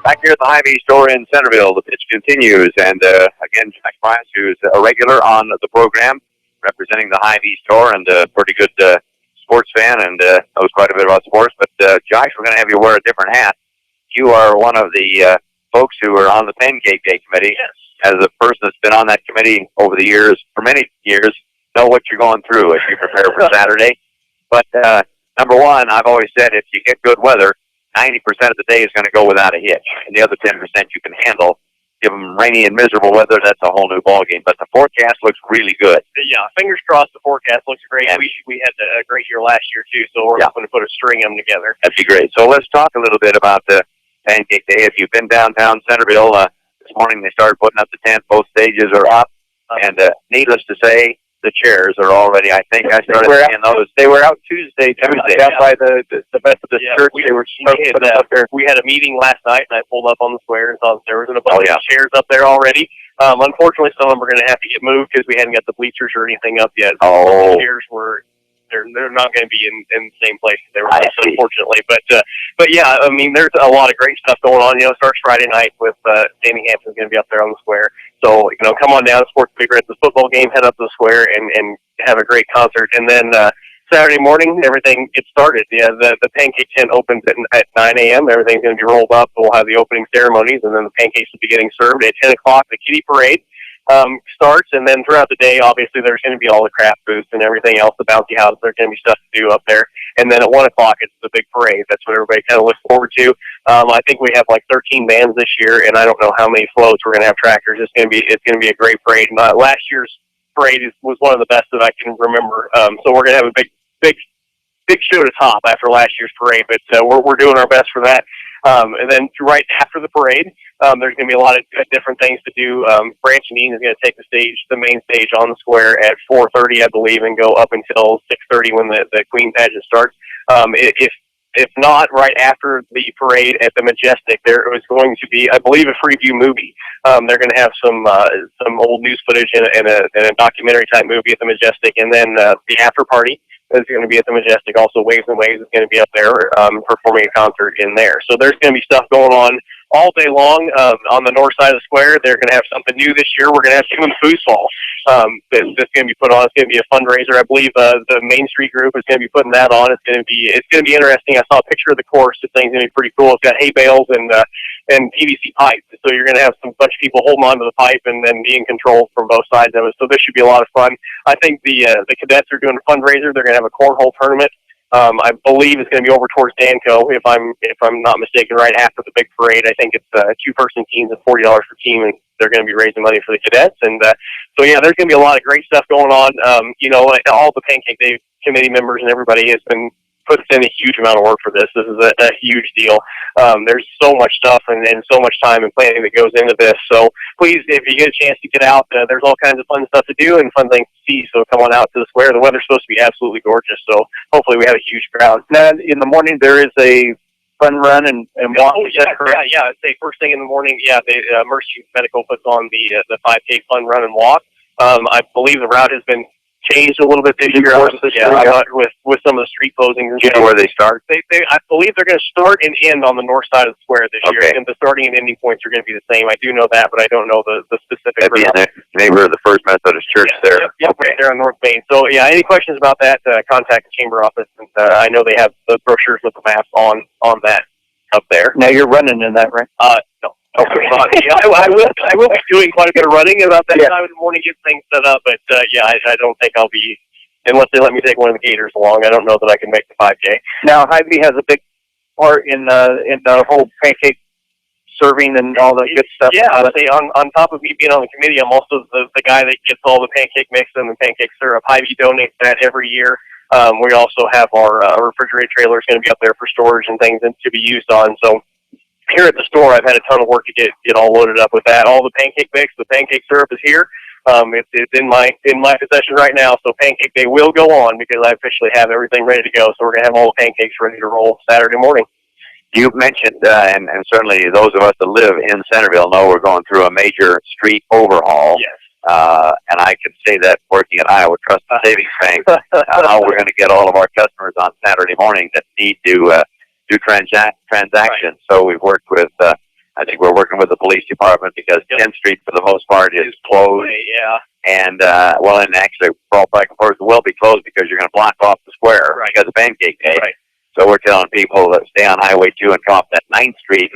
Back here at the Hy-Vee store in Centerville, the pitch continues. And again, Jack Price, who's a regular on the program, representing the Hy-Vee store, and a pretty good sports fan and knows quite a bit about sports. But Josh, we're going to have you wear a different hat. You are one of the folks who are on the Pancake Day Committee. Yes. As a person that's been on that committee over the years, for many years, know what you're going through as you prepare for Saturday. But number one, I've always said if you get good weather, 90% of the day is going to go without a hitch. And the other 10% you can handle. Give them rainy and miserable weather, that's a whole new ballgame. But the forecast looks really good. Yeah, fingers crossed the forecast looks great. Yeah. We had a great year last year, too, so we're hoping to put a string of them together. That'd be great. So let's talk a little bit about the Pancake Day. If you've been downtown Centerville, this morning they started putting up the tent. Both stages are up. And needless to say, the chairs are already, I think I started seeing those. They were out Tuesday down by the Methodist church. We had a meeting last night, and I pulled up on the square and saw that there was a bunch of chairs up there already. Unfortunately, some of them are going to have to get moved because we hadn't got the bleachers or anything up yet. Oh. The chairs they're not going to be in the same place they were, unfortunately. But yeah, I mean, there's a lot of great stuff going on. You know, it starts Friday night with Danny Hampton's going to be up there on the square. So, you know, come on down to Sports Big Reds, the football game, head up to the square and have a great concert. And then Saturday morning, everything gets started. Yeah, the pancake tent opens at 9 a.m. Everything's going to be rolled up. We'll have the opening ceremonies, and then the pancakes will be getting served at 10 o'clock. The kiddie parade. starts, and then throughout the day, obviously, there's going to be all the craft booths and everything else, the bouncy houses. There's going to be stuff to do up there. And then at 1 o'clock, it's the big parade. That's what everybody kind of looks forward to. I think we have like 13 bands this year, and I don't know how many floats we're going to have tractors. It's going to be a great parade. Last year's parade was one of the best that I can remember. So we're going to have a big show to top after last year's parade, but we're doing our best for that. And then right after the parade, there's going to be a lot of different things to do. Branch and Dean is going to take the main stage on the square at 4:30, I believe, and go up until 6:30 when the Queen pageant starts. If not, right after the parade at the Majestic, there was going to be, I believe, a free view movie. They're going to have some old news footage and a documentary type movie at the Majestic, and then the after party is going to be at the Majestic. Also, Waves and Waves is going to be up there performing a concert in there. So there's going to be stuff going on all day long on the north side of the square. They're going to have something new this year. We're going to have human foosball that's going to be put on. It's going to be a fundraiser. I believe the Main Street group is going to be putting that on. It's going to be interesting. I saw a picture of the course. The thing's going to be pretty cool. It's got hay bales and PVC pipes. So you're going to have some bunch of people holding onto the pipe and then being controlled from both sides of it. So this should be a lot of fun. I think the cadets are doing a fundraiser. They're going to have a cornhole tournament. I believe it's going to be over towards Danco, if I'm not mistaken, right after the big parade. I think it's 2-person teams at $40 per team, and they're going to be raising money for the cadets. And so yeah, there's going to be a lot of great stuff going on. All the Pancake Day committee members and everybody has been puts in a huge amount of work for this. This is a huge deal. There's so much stuff and so much time and planning that goes into this. So please, if you get a chance to get out, there's all kinds of fun stuff to do and fun things to see. So come on out to the square. The weather's supposed to be absolutely gorgeous. So hopefully we have a huge crowd. Now, in the morning, there is a fun run and walk. Oh, yeah. I'd say first thing in the morning, Mercy Medical puts on the 5K fun run and walk. I believe the route has been changed a little bit this year. With some of the street closings. Do you know where they start? I believe they're going to start and end on the north side of the square this year, and the starting and ending points are going to be the same. I do know that, but I don't know the specific. That'd be in the neighborhood of the First Methodist Church there. Yep, right there on North Main. So yeah, any questions about that? Contact the chamber office. And, I know they have the brochures with the maps on that up there. Now you're running in that, right? No. Okay. I will be doing quite a bit of running about that time in the morning, get things set up. But I don't think I'll be, unless they let me take one of the gators along. I don't know that I can make the 5K. Now Hy-Vee has a big part in the whole pancake serving and all the good stuff. Yeah, I say on top of me being on the committee, I'm also the guy that gets all the pancake mix and the pancake syrup. Hy-Vee donates that every year. We also have our refrigerated trailer is going to be up there for storage and things to be used on. So here at the store, I've had a ton of work to get all loaded up with that. All the pancake mix, the pancake syrup is here. It's in my possession right now. So Pancake Day will go on because I officially have everything ready to go. So we're gonna have all the pancakes ready to roll Saturday morning. You mentioned, and certainly those of us that live in Centerville know we're going through a major street overhaul. Yes. And I can say that working at Iowa Trust and Savings Bank, how we're going to get all of our customers on Saturday morning that need to do transactions. Right. So we've worked with, I think we're working with the police department because 10th Street for the most part is closed. Yeah. And, and actually, for all back and forth, it will be closed because you're going to block off the square because of Pancake Day. Right. So we're telling people that stay on Highway 2 and come up that 9th Street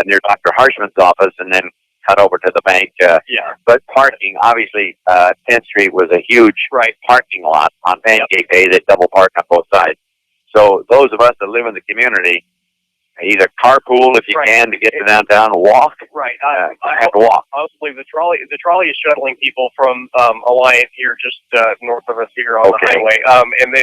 near Dr. Harshman's office and then cut over to the bank. But parking, obviously, 10th Street was a huge parking lot on Pancake Day that double park on both sides. So those of us that live in the community, either carpool if you can to get to downtown, walk. Right. I have to walk. I also believe the trolley is shuttling people from Alliance here, just north of us here on the highway. And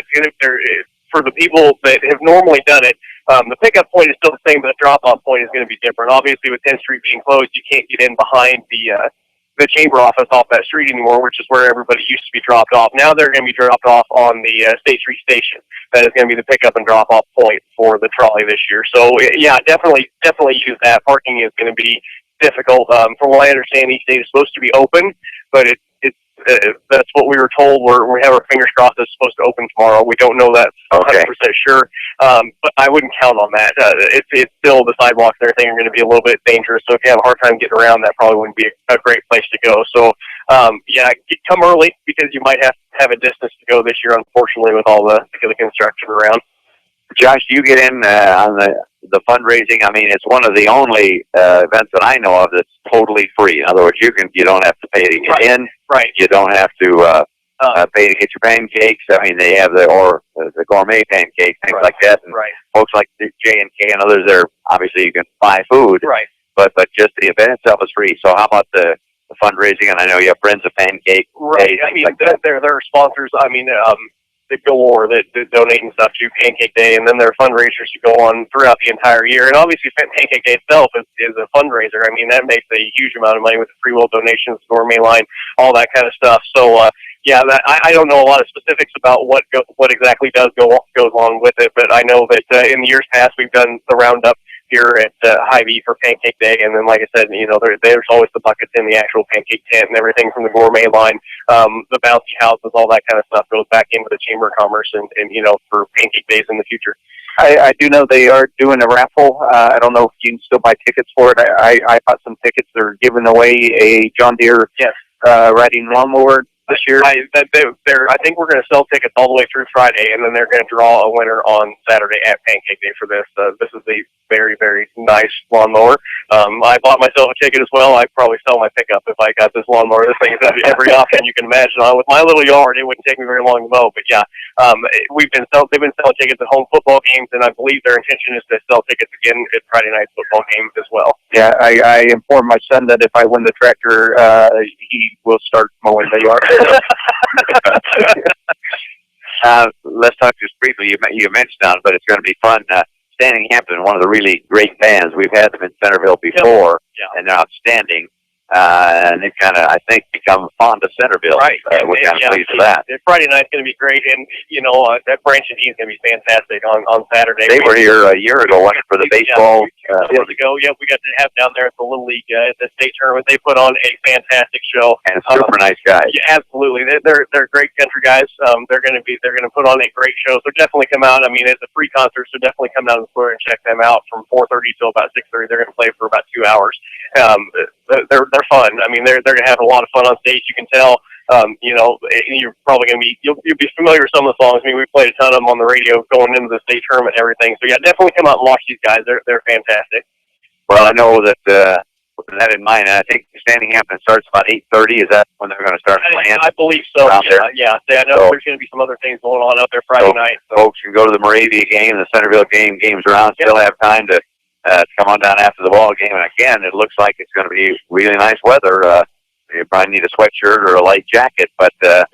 for the people that have normally done it, the pickup point is still the same, but the drop-off point is going to be different. Obviously, with 10th Street being closed, you can't get in behind the chamber office off that street anymore, which is where everybody used to be dropped off. Now they're going to be dropped off on the State Street station. That is going to be the pickup and drop-off point for the trolley this year. So, yeah, definitely use that. Parking is going to be difficult. From what I understand, each day is supposed to be open, but that's what we were told. We have our fingers crossed it's supposed to open tomorrow. We don't know that 100% sure, but I wouldn't count on that. It's still the sidewalks and everything are going to be a little bit dangerous. So if you have a hard time getting around, that probably wouldn't be a great place to go. So come early because you might have a distance to go this year, unfortunately, with all the construction around. Josh, do you get in on the fundraising, I mean, it's one of the only events that I know of that's totally free. In other words, you don't have to pay to get in. Right. You don't have to pay to get your pancakes. I mean, they have the gourmet pancakes, things like that. And folks like J and K and others, there obviously you can buy food. Right. But just the event itself is free. So how about the fundraising? And I know you have Friends of Pancake. Right. I mean, they're sponsors. I mean, they galore that donate and stuff to Pancake Day, and then their fundraisers to go on throughout the entire year. And obviously, Pancake Day itself is a fundraiser. I mean, that makes a huge amount of money with the free will donations, gourmet line, all that kind of stuff. So, yeah, I don't know a lot of specifics about what exactly goes on with it, but I know that in the years past we've done the roundup here at Hy-Vee for Pancake Day, and then, like I said, you know, there's always the buckets in the actual pancake tent and everything from the gourmet line, the bouncy houses, all that kind of stuff goes back into the Chamber of Commerce and you know, for Pancake Days in the future. I do know they are doing a raffle. I don't know if you can still buy tickets for it. I bought some tickets. They're giving away a John Deere riding lawnmower this year. I think we're going to sell tickets all the way through Friday, and then they're going to draw a winner on Saturday at Pancake Day for this. This is a very, very nice lawnmower. I bought myself a ticket as well. I'd probably sell my pickup if I got this lawnmower. This thing is every option you can imagine. With my little yard, it wouldn't take me very long to mow. But yeah, they've been selling tickets at home football games, and I believe their intention is to sell tickets again at Friday night football games as well. Yeah, I informed my son that if I win the tractor, he will start mowing the yard. Let's talk just briefly. You mentioned on it, but it's going to be fun. Standing Hampton, one of the really great bands. We've had them in Centerville before, and they're outstanding. And they've kind of, I think, become fond of Centerville. Right. We're kind of pleased with that. Friday night's going to be great, and, you know, that Branch and Dean's going to be fantastic on Saturday. They were here a year ago, wasn't it, for the baseball? Years ago, yeah, we got to have down there at the Little League, at the state tournament. They put on a fantastic show. And super nice guys. Yeah, absolutely. They're great country guys. They're going to put on a great show. So definitely come out. I mean, it's a free concert, so definitely come down to the square and check them out from 4:30 till about 6:30. They're going to play for about 2 hours. They're fun. I mean, they're going to have a lot of fun on stage. You can tell. You know, you're probably going to be, you'll be familiar with some of the songs. I mean, we played a ton of them on the radio going into the state tournament and everything. So yeah, definitely come out and watch these guys. They're fantastic. Well, I know that, with that in mind, I think Standing Hampton starts about 8:30. Is that when they're going to start playing? I believe so. Yeah. I know So, there's going to be some other things going on out there Friday night. So. Folks can go to the Moravia game, the Centerville games around, still have time to come on down after the ball game. And again, it looks like it's going to be really nice weather. You probably need a sweatshirt or a light jacket, but a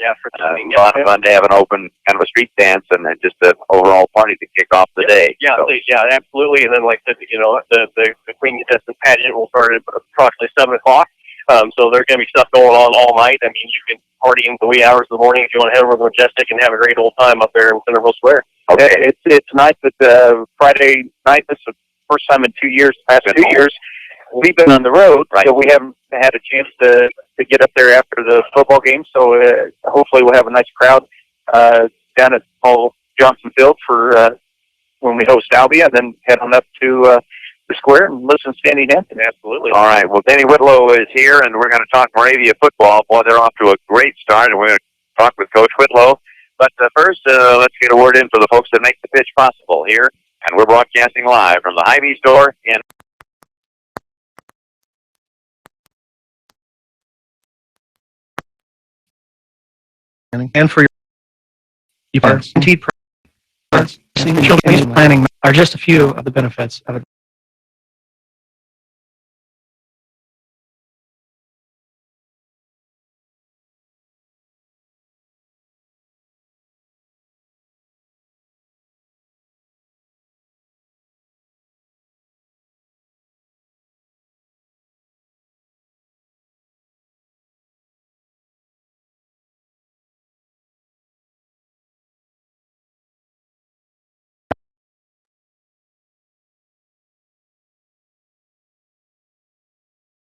lot of fun to have an open kind of a street dance and just an overall party to kick off the day. Yeah, so. Yeah, absolutely. And then, like I said, you know, the Queen Contestant pageant will start at approximately 7 o'clock. So there's going to be stuff going on all night. I mean, you can party in the wee hours of the morning if you want to head over to Majestic and have a great old time up there in Centerville Square. Okay. It's nice that Friday night, this is the first time in 2 years, past 2 years, we've been on the road, so we haven't had a chance to get up there after the football game. So hopefully we'll have a nice crowd down at Paul Johnson Field for when we host Albia, and then head on up to the square and listen to Standing Hampton. Absolutely. All right. Well, Danny Whitlow is here, and we're going to talk Moravia football. Boy, they're off to a great start, and we're going to talk with Coach Whitlow. But first, let's get a word in for the folks that make the pitch possible here. And we're broadcasting live from the Hy-Vee store in and for your guaranteed children's planning are just a few of the benefits of it.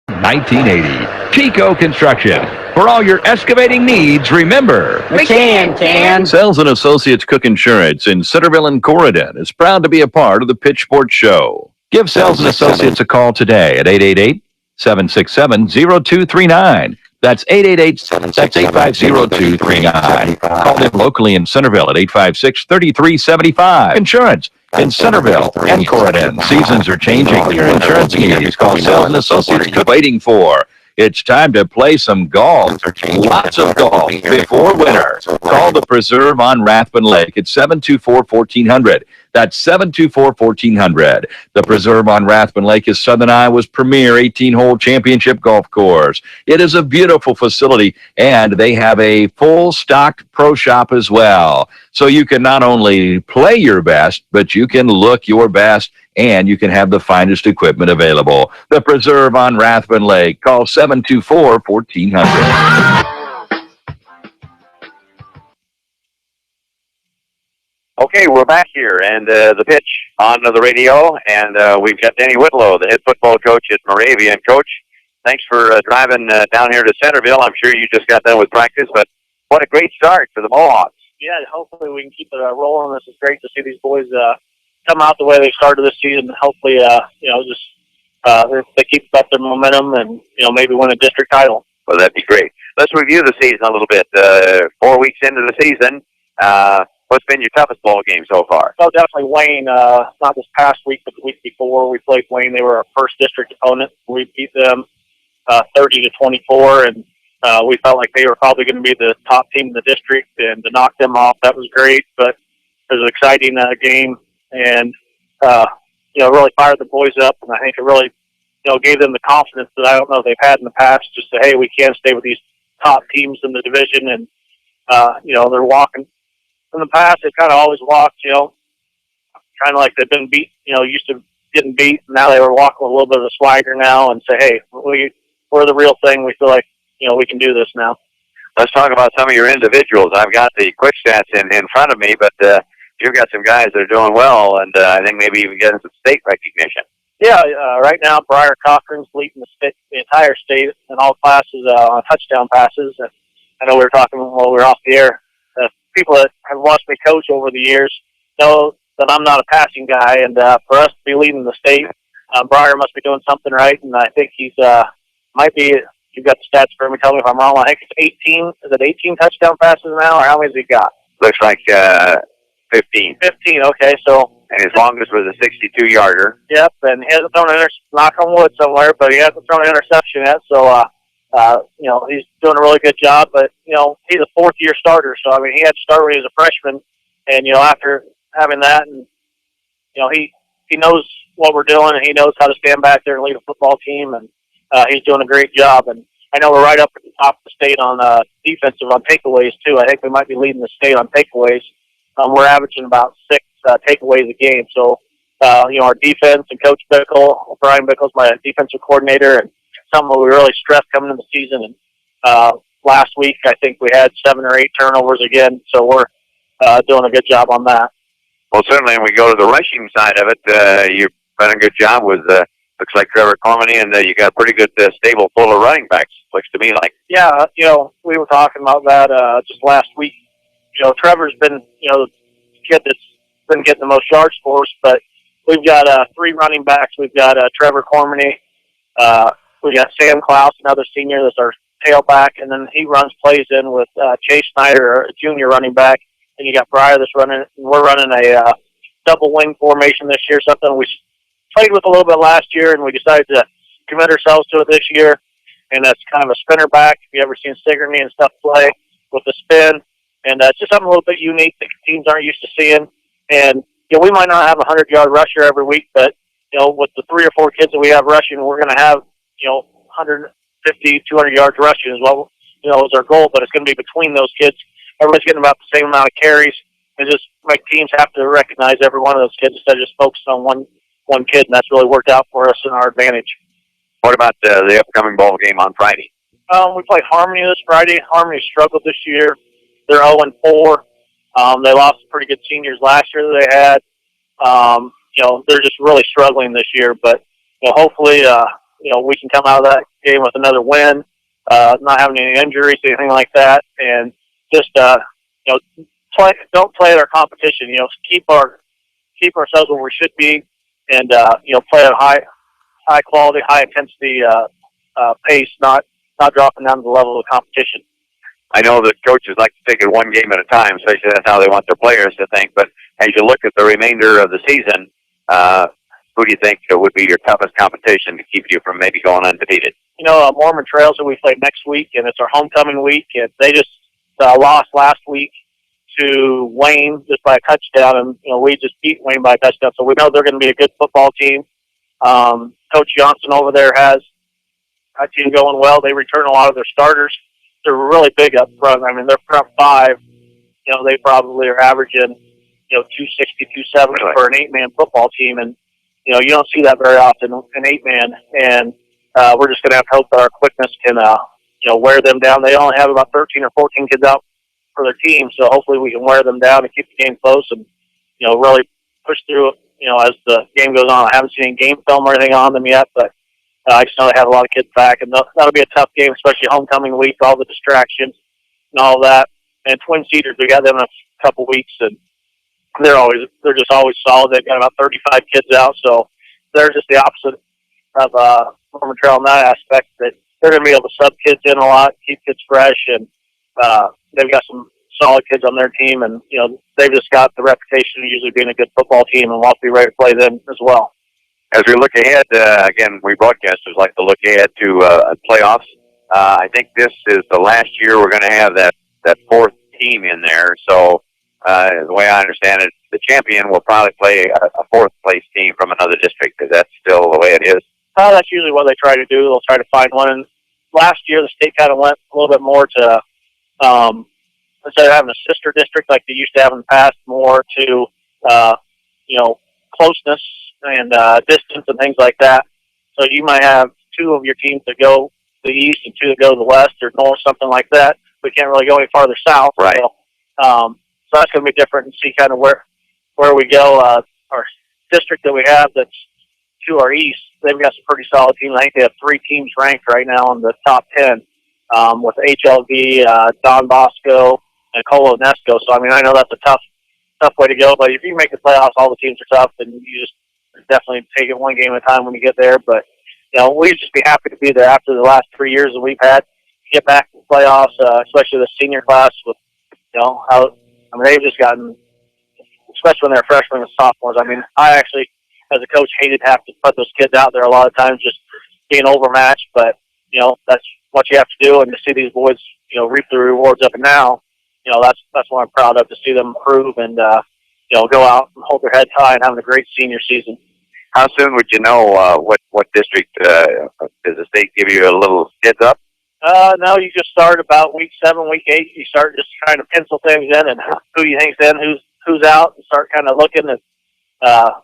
$19.80. Chico Construction. For all your excavating needs, remember, McCann. Sells and Associates Cook Insurance in Centerville and Corridon is proud to be a part of the Pitch Sports Show. Give Sells and Associates a call today at 888-767-0239. That's 888-768-0239. Call them locally in Centerville at 856-3375. Insurance. in Centerville and Corydon. Seasons are changing. Your insurance needs. Call Sales & Associates. Waiting for. It's time to play some golf. Lots of golf before winter. Call the Preserve on Rathbun Lake at 724-1400. That's 724-1400. The Preserve on Rathbun Lake is Southern Iowa's premier 18-hole championship golf course. It is a beautiful facility, and they have a full-stocked pro shop as well. So you can not only play your best, but you can look your best, and you can have the finest equipment available. The Preserve on Rathbun Lake. Call 724-1400. Okay, we're back here, and the pitch on the radio, and we've got Danny Whitlow, the head football coach at Moravian. Coach, thanks for driving down here to Centerville. I'm sure you just got done with practice, but what a great start for the Mohawks. Yeah, hopefully we can keep it rolling. This is great to see these boys come out the way they started this season. Hopefully, they keep up their momentum and, maybe win a district title. Well, that'd be great. Let's review the season a little bit. 4 weeks into the season, what's been your toughest ball game so far? Well, definitely Wayne. Not this past week, but the week before we played Wayne. They were our first district opponent. We beat them 30-24, and we felt like they were probably going to be the top team in the district, and to knock them off, that was great. But it was an exciting game, and really fired the boys up, and I think it really gave them the confidence that I don't know they've had in the past. Just say, hey, we can stay with these top teams in the division, and they're walking. In the past, they've kind of always walked, kind of like they've been beat, used to getting beat. Now they were walking with a little bit of a swagger now and say, hey, we're the real thing. We feel like, we can do this now. Let's talk about some of your individuals. I've got the quick stats in front of me, but you've got some guys that are doing well, and I think maybe even getting some state recognition. Yeah, right now, Briar Cochran's leading the entire state in all classes on touchdown passes. And I know we were talking while we were off the air. People that have watched me coach over the years know that I'm not a passing guy, and for us to be leading the state, Briar must be doing something right, and I think he's might be. You've got the stats for me. Tell me if I'm wrong. I think it's 18. Is it 18 touchdown passes now, or how many has he got? Looks like 15. 15. Okay, so. And his longest was a 62-yarder. Yep, and he hasn't thrown an knock on wood somewhere, but he hasn't thrown an interception yet. So, he's doing a really good job. But he's a fourth-year starter, so I mean, he had to start when he was a freshman, and after having that, and he knows what we're doing, and he knows how to stand back there and lead a football team, and he's doing a great job. And I know we're right up at the top of the state on defensive on takeaways too. I think we might be leading the state on takeaways. We're averaging about 6 takeaways a game. So, our defense and Coach Bickle, Brian Bickle's my defensive coordinator, and something we really stressed coming into the season. And last week, I think we had 7 or 8 turnovers again. So we're doing a good job on that. Well, certainly, when we go to the rushing side of it, you've done a good job with looks like Trevor Cormany, and you got a pretty good stable full of running backs. Looks to me like. Yeah, we were talking about that just last week. Trevor's been the kid that's been getting the most yards for us, but we've got 3 running backs. We've got Trevor Cormany. We've got Sam Klaus, another senior that's our tailback, and then he runs plays in with Chase Snyder, a junior running back, and you got Briar that's running. We're running a double wing formation this year, something we played with a little bit last year, and we decided to commit ourselves to it this year, and that's kind of a spinner back. If you ever seen Sigourney and stuff play with the spin, and it's just something a little bit unique that teams aren't used to seeing. And we might not have a 100-yard rusher every week, but with the 3 or 4 kids that we have rushing, we're going to have 150, 200 yards rushing is what is our goal. But it's going to be between those kids. Everybody's getting about the same amount of carries, and just make teams have to recognize every one of those kids instead of just focusing on one kid. And that's really worked out for us in our advantage. What about the upcoming ball game on Friday? We play Harmony this Friday. Harmony struggled this year. They're 0-4. They lost some pretty good seniors last year that they had. They're just really struggling this year. But hopefully, we can come out of that game with another win, not having any injuries, anything like that, and just don't play at our competition. Keep ourselves where we should be, and play at a high quality, high intensity pace, not dropping down to the level of competition. I know that coaches like to take it one game at a time, especially that's how they want their players to think. But as you look at the remainder of the season, who do you think would be your toughest competition to keep you from maybe going undefeated? Mormon Trails that we play next week, and it's our homecoming week. And they just lost last week to Wayne just by a touchdown, and we just beat Wayne by a touchdown. So we know they're going to be a good football team. Coach Johnson over there has that team going well. They return a lot of their starters. They're really big up front. I mean, their front five, they probably are averaging, 260, 270 for an 8-man football team. And, you don't see that very often, an 8-man. And we're just going to have to hope that our quickness can, wear them down. They only have about 13 or 14 kids out for their team. So hopefully we can wear them down and keep the game close and, really push through it, as the game goes on. I haven't seen any game film or anything on them yet, but I just know they have a lot of kids back, and that'll be a tough game, especially homecoming week, all the distractions and all that. And Twin Cedars, we got them in a couple weeks, and they're just always solid. They've got about 35 kids out, so they're just the opposite of Mormon Trail in that aspect, that they're going to be able to sub kids in a lot, keep kids fresh, and they've got some solid kids on their team, and they've just got the reputation of usually being a good football team, and we'll have to be ready to play them as well. As we look ahead, again, we broadcasters like to look ahead to playoffs. I think this is the last year we're going to have that fourth team in there. So the way I understand it, the champion will probably play a fourth-place team from another district. Is that still the way it is? That's usually what they try to do. They'll try to find one. And last year, the state kind of went a little bit more to, instead of having a sister district like they used to have in the past, more to, closeness and distance and things like that. So you might have two of your teams that go to the east and two that go to the west or north, something like that. We can't really go any farther south. Right. So that's going to be different and see kind of where we go. Our district that we have that's to our east, they've got some pretty solid teams. I think they have 3 teams ranked right now in the top 10 with HLV, Don Bosco, and Colo Nesco. So, I mean, I know that's a tough way to go, but if you make the playoffs, all the teams are tough, and you just definitely take it one game at a time when you get there. But, we'd just be happy to be there after the last 3 years that we've had to get back to the playoffs, especially the senior class with, they've just gotten, especially when they're freshmen and sophomores. I mean, I actually, as a coach, hated to have to put those kids out there a lot of times just being overmatched, but, that's what you have to do, and to see these boys, reap the rewards of it now, that's what I'm proud of, to see them improve and, go out and hold their head high and having a great senior season. How soon would you know what district does the state give you a little heads up? No, you just start about week 7, week 8. You start just trying to pencil things in and who you think's in, who's out, and start kind of looking and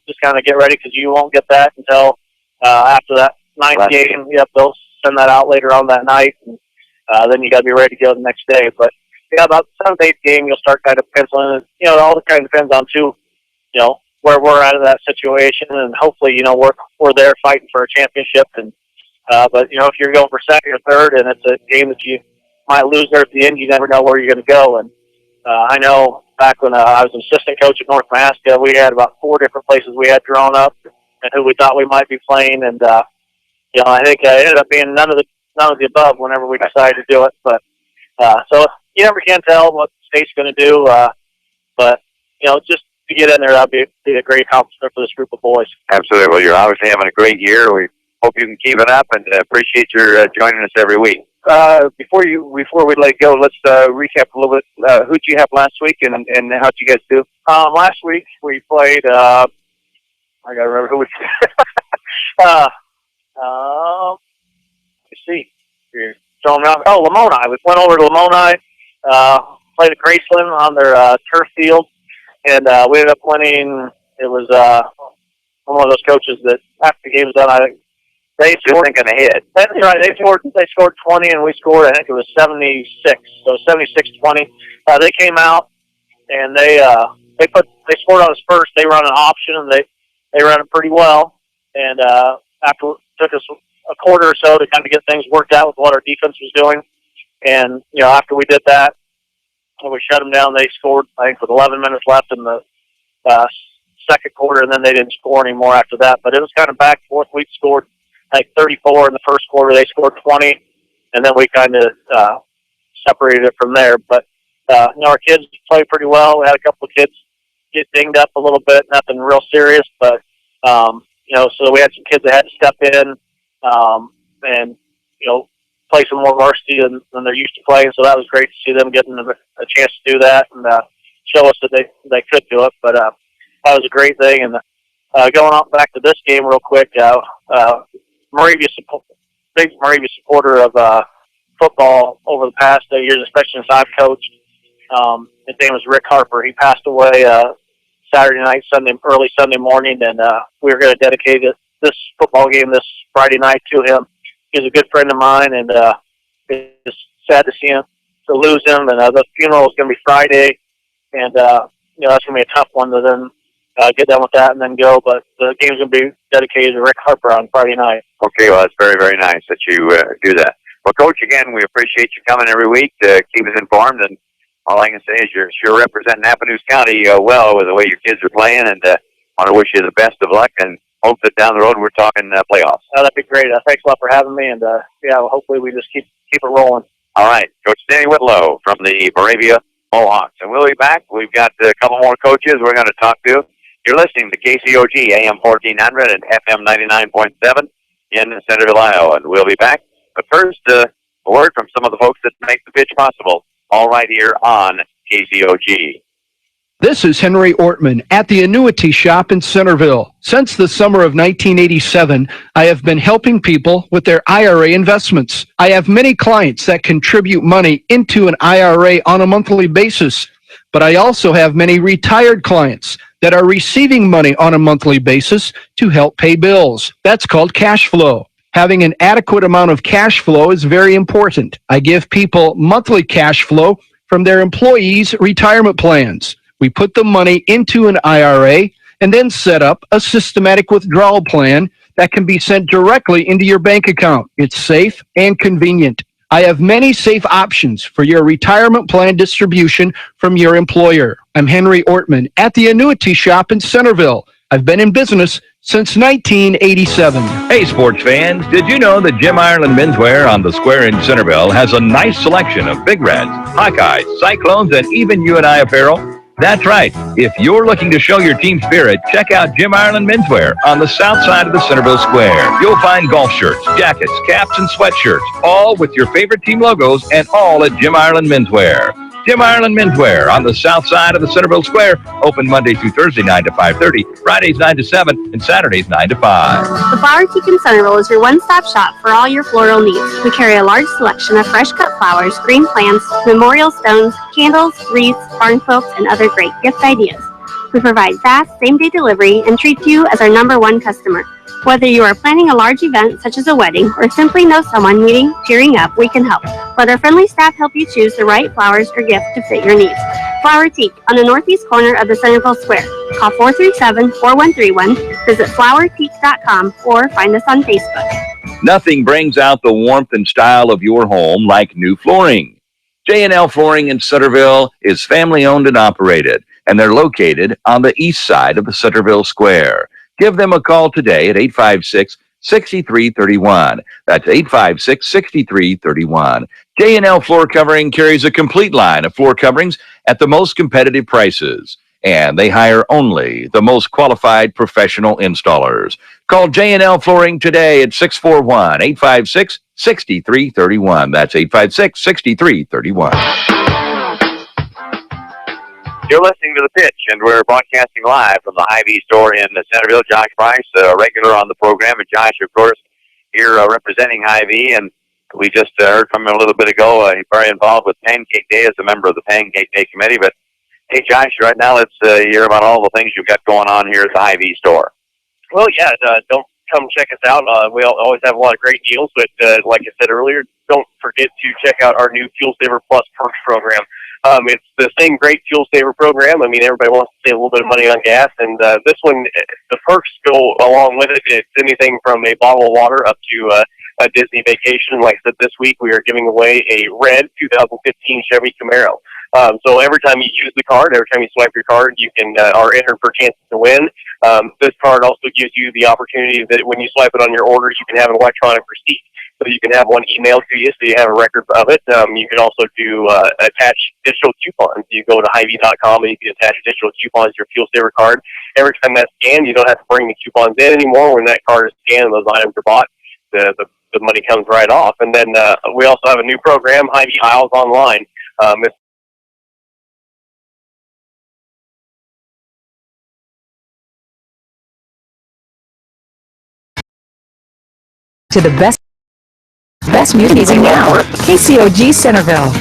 just kind of get ready, because you won't get that until after that 9th game. Yep, they'll send that out later on that night, and then you got to be ready to go the next day. But about the 7th, 8th game, you'll start kind of penciling it. It all kind of depends on too, where we're out of that situation, and hopefully, we're there fighting for a championship. And but if you're going for 2nd or 3rd, and it's a game that you might lose there at the end, you never know where you're going to go. And I know back when I was an assistant coach at North Maska, we had about 4 different places we had drawn up and who we thought we might be playing. And I think it ended up being none of the above whenever we decided to do it. But so you never can tell what the state's going to do. But just to get in there, that'd be a great accomplishment for this group of boys. Absolutely. Well, you're obviously having a great year. We hope you can keep it up, and appreciate your joining us every week. Before we let go, let's recap a little bit. Who'd you have last week, and how'd you guys do? Last week we played. I gotta remember who we. Let's see. Lamoni. We went over to Lamoni. Played at Graceland on their turf field, and we ended up winning. It was one of those coaches that after the game was done, I think they scored. Thinking ahead. Right, they scored 20, and we scored, I think it was 76. So 76-20. They came out and they scored on us first. They run an option, and they ran it pretty well. And after it took us a quarter or so to kind of get things worked out with what our defense was doing. And after we did that, we shut them down. They scored, I think, with 11 minutes left in the second quarter, and then they didn't score anymore after that. But it was kind of back and forth. We scored, I think, 34 in the first quarter. They scored 20, and then we kind of separated it from there. But our kids play pretty well. We had a couple of kids get dinged up a little bit, nothing real serious, but so we had some kids that had to step in and play some more varsity than they're used to playing. So that was great to see them getting a chance to do that and show us that they could do it. But that was a great thing. And going on back to this game real quick, big Moravia supporter of football over the past years, especially since I've coached. His name was Rick Harper. He passed away Saturday night, early Sunday morning, and we were going to dedicate this football game this Friday night to him. He's a good friend of mine, and it's sad to see him, to lose him. And the funeral is going to be Friday, and that's going to be a tough one to then get done with that and then go. But the game's going to be dedicated to Rick Harper on Friday night. Okay, well, that's very, very nice that you do that. Well, Coach, again, we appreciate you coming every week to keep us informed, and all I can say is you're sure representing Appanoose County well with the way your kids are playing, and want to wish you the best of luck and hope that down the road we're talking playoffs. Oh, that'd be great. Thanks a lot for having me, and hopefully we just keep it rolling. All right, Coach Danny Whitlow from the Moravia Mohawks, and we'll be back. We've got a couple more coaches we're going to talk to. You're listening to KCOG AM 1400 and FM 99.7 in Centerville, Iowa, and we'll be back. But first, a word from some of the folks that make the pitch possible, all right here on KCOG. This is Henry Ortman at the Annuity Shop in Centerville. Since the summer of 1987, I have been helping people with their IRA investments. I have many clients that contribute money into an IRA on a monthly basis, but I also have many retired clients that are receiving money on a monthly basis to help pay bills. That's called cash flow. Having an adequate amount of cash flow is very important. I give people monthly cash flow from their employees' retirement plans. We put the money into an IRA and then set up a systematic withdrawal plan that can be sent directly into your bank account. It's safe and convenient. I have many safe options for your retirement plan distribution from your employer. I'm Henry Ortman at the Annuity Shop in Centerville. I've been in business since 1987. Hey, sports fans, did you know that Jim Ireland Menswear on the square in Centerville has a nice selection of Big Reds, Hawkeyes, Cyclones, and even UNI apparel? That's right. If you're looking to show your team spirit, check out Jim Ireland Menswear on the south side of the Centerville Square. You'll find golf shirts, jackets, caps, and sweatshirts, all with your favorite team logos, and all at Jim Ireland Menswear. Jim Ireland Menswear on the south side of the Centerville Square, open Monday through Thursday 9 to 5:30, Fridays 9 to 7, and Saturdays 9 to 5. The Flower Teak in Centerville is your one-stop shop for all your floral needs. We carry a large selection of fresh-cut flowers, green plants, memorial stones, candles, wreaths, barn quilts, and other great gift ideas. We provide fast, same-day delivery and treat you as our #1 customer. Whether you are planning a large event such as a wedding or simply know someone needing cheering up, we can help. Let our friendly staff help you choose the right flowers or gift to fit your needs. Flower Teak on the northeast corner of the Centerville Square. Call 437-4131, visit flowerteak.com, or find us on Facebook. Nothing brings out the warmth and style of your home like new flooring. J&L Flooring in Centerville is family-owned and operated, and they're located on the east side of the Centerville Square. Give them a call today at 856-6331. That's 856-6331. J&L Floor Covering carries a complete line of floor coverings at the most competitive prices, and they hire only the most qualified professional installers. Call J&L Flooring today at 641-856-6331. That's 856-6331. You're listening to The Pitch, and we're broadcasting live from the Hy-Vee store in Centerville. Josh Price, regular on the program, and Josh, of course, here representing Hy-Vee, and we just heard from him a little bit ago. He's very involved with Pancake Day as a member of the Pancake Day committee. But, hey, Josh, right now let's hear about all the things you've got going on here at the Hy-Vee store. Well, yeah, don't come check us out. We always have a lot of great deals, but like I said earlier, don't forget to check out our new Fuel Saver Plus Perks program. It's the same great Fuel Saver program. I mean, everybody wants to save a little bit of money on gas, and this one, the perks go along with it. It's anything from a bottle of water up to a Disney vacation. Like I said, this week we are giving away a red 2015 Chevy Camaro. So every time you use the card, every time you swipe your card, you can are entered for chances to win. This card also gives you the opportunity that when you swipe it on your order, you can have an electronic receipt. so you can have one emailed to you so you have a record of it. You can also do attach digital coupons. You go to Hy-Vee.com and you can attach digital coupons to your Fuel Saver card. Every time that's scanned, you don't have to bring the coupons in anymore. When that card is scanned and those items are bought, the money comes right off. And then we also have a new program, Hy-Vee Aisles Online. It's to the best music now. KCOG Centerville.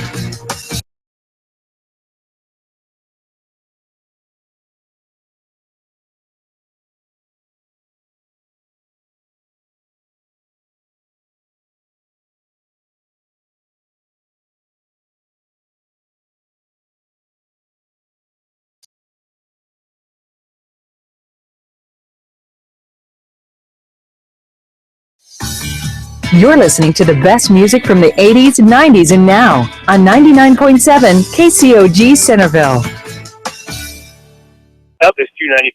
You're listening to the best music from the 80s, 90s, and now on 99.7 KCOG Centerville. Up is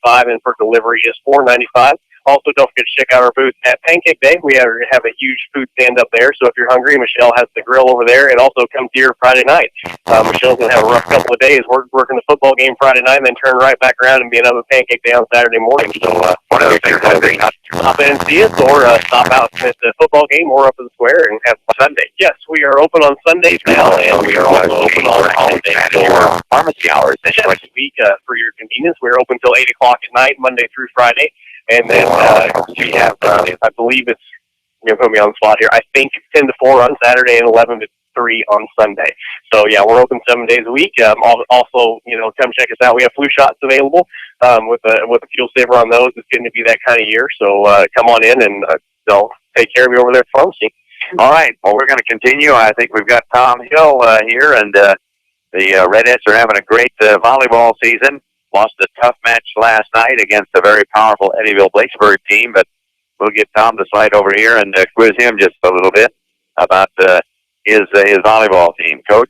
$2.95 and for delivery is $4.95. Also, don't forget to check out our booth at Pancake Day. We have a huge food stand up there, so if you're hungry, Michelle has the grill over there. And also come here Friday night. Michelle's going to have a rough couple of days working the football game Friday night and then turn right back around and be another Pancake Day on Saturday morning. So one of those things, stop in and see us, or stop out at the football game or up in the square and have Sunday. Yes, we are open on Sundays now, and we are also open on holidays for pharmacy hours. This week, for your convenience, we're open till 8 o'clock at night, Monday through Friday. And then we have, I believe it's, you're putting me on the spot here, I think 10 to 4 on Saturday and 11 to 3 on Sunday. So, yeah, we're open 7 days a week. Also, come check us out. We have flu shots available with a Fuel Saver on those. It's going to be that kind of year. So come on in and they'll take care of you over there at the pharmacy. All right. Well, we're going to continue. I think we've got Tom Hill here, and the Redheads are having a great volleyball season. Lost a tough match last night against a very powerful Eddyville-Bladesburg team, but we'll get Tom to slide over here and quiz him just a little bit about his volleyball team. Coach,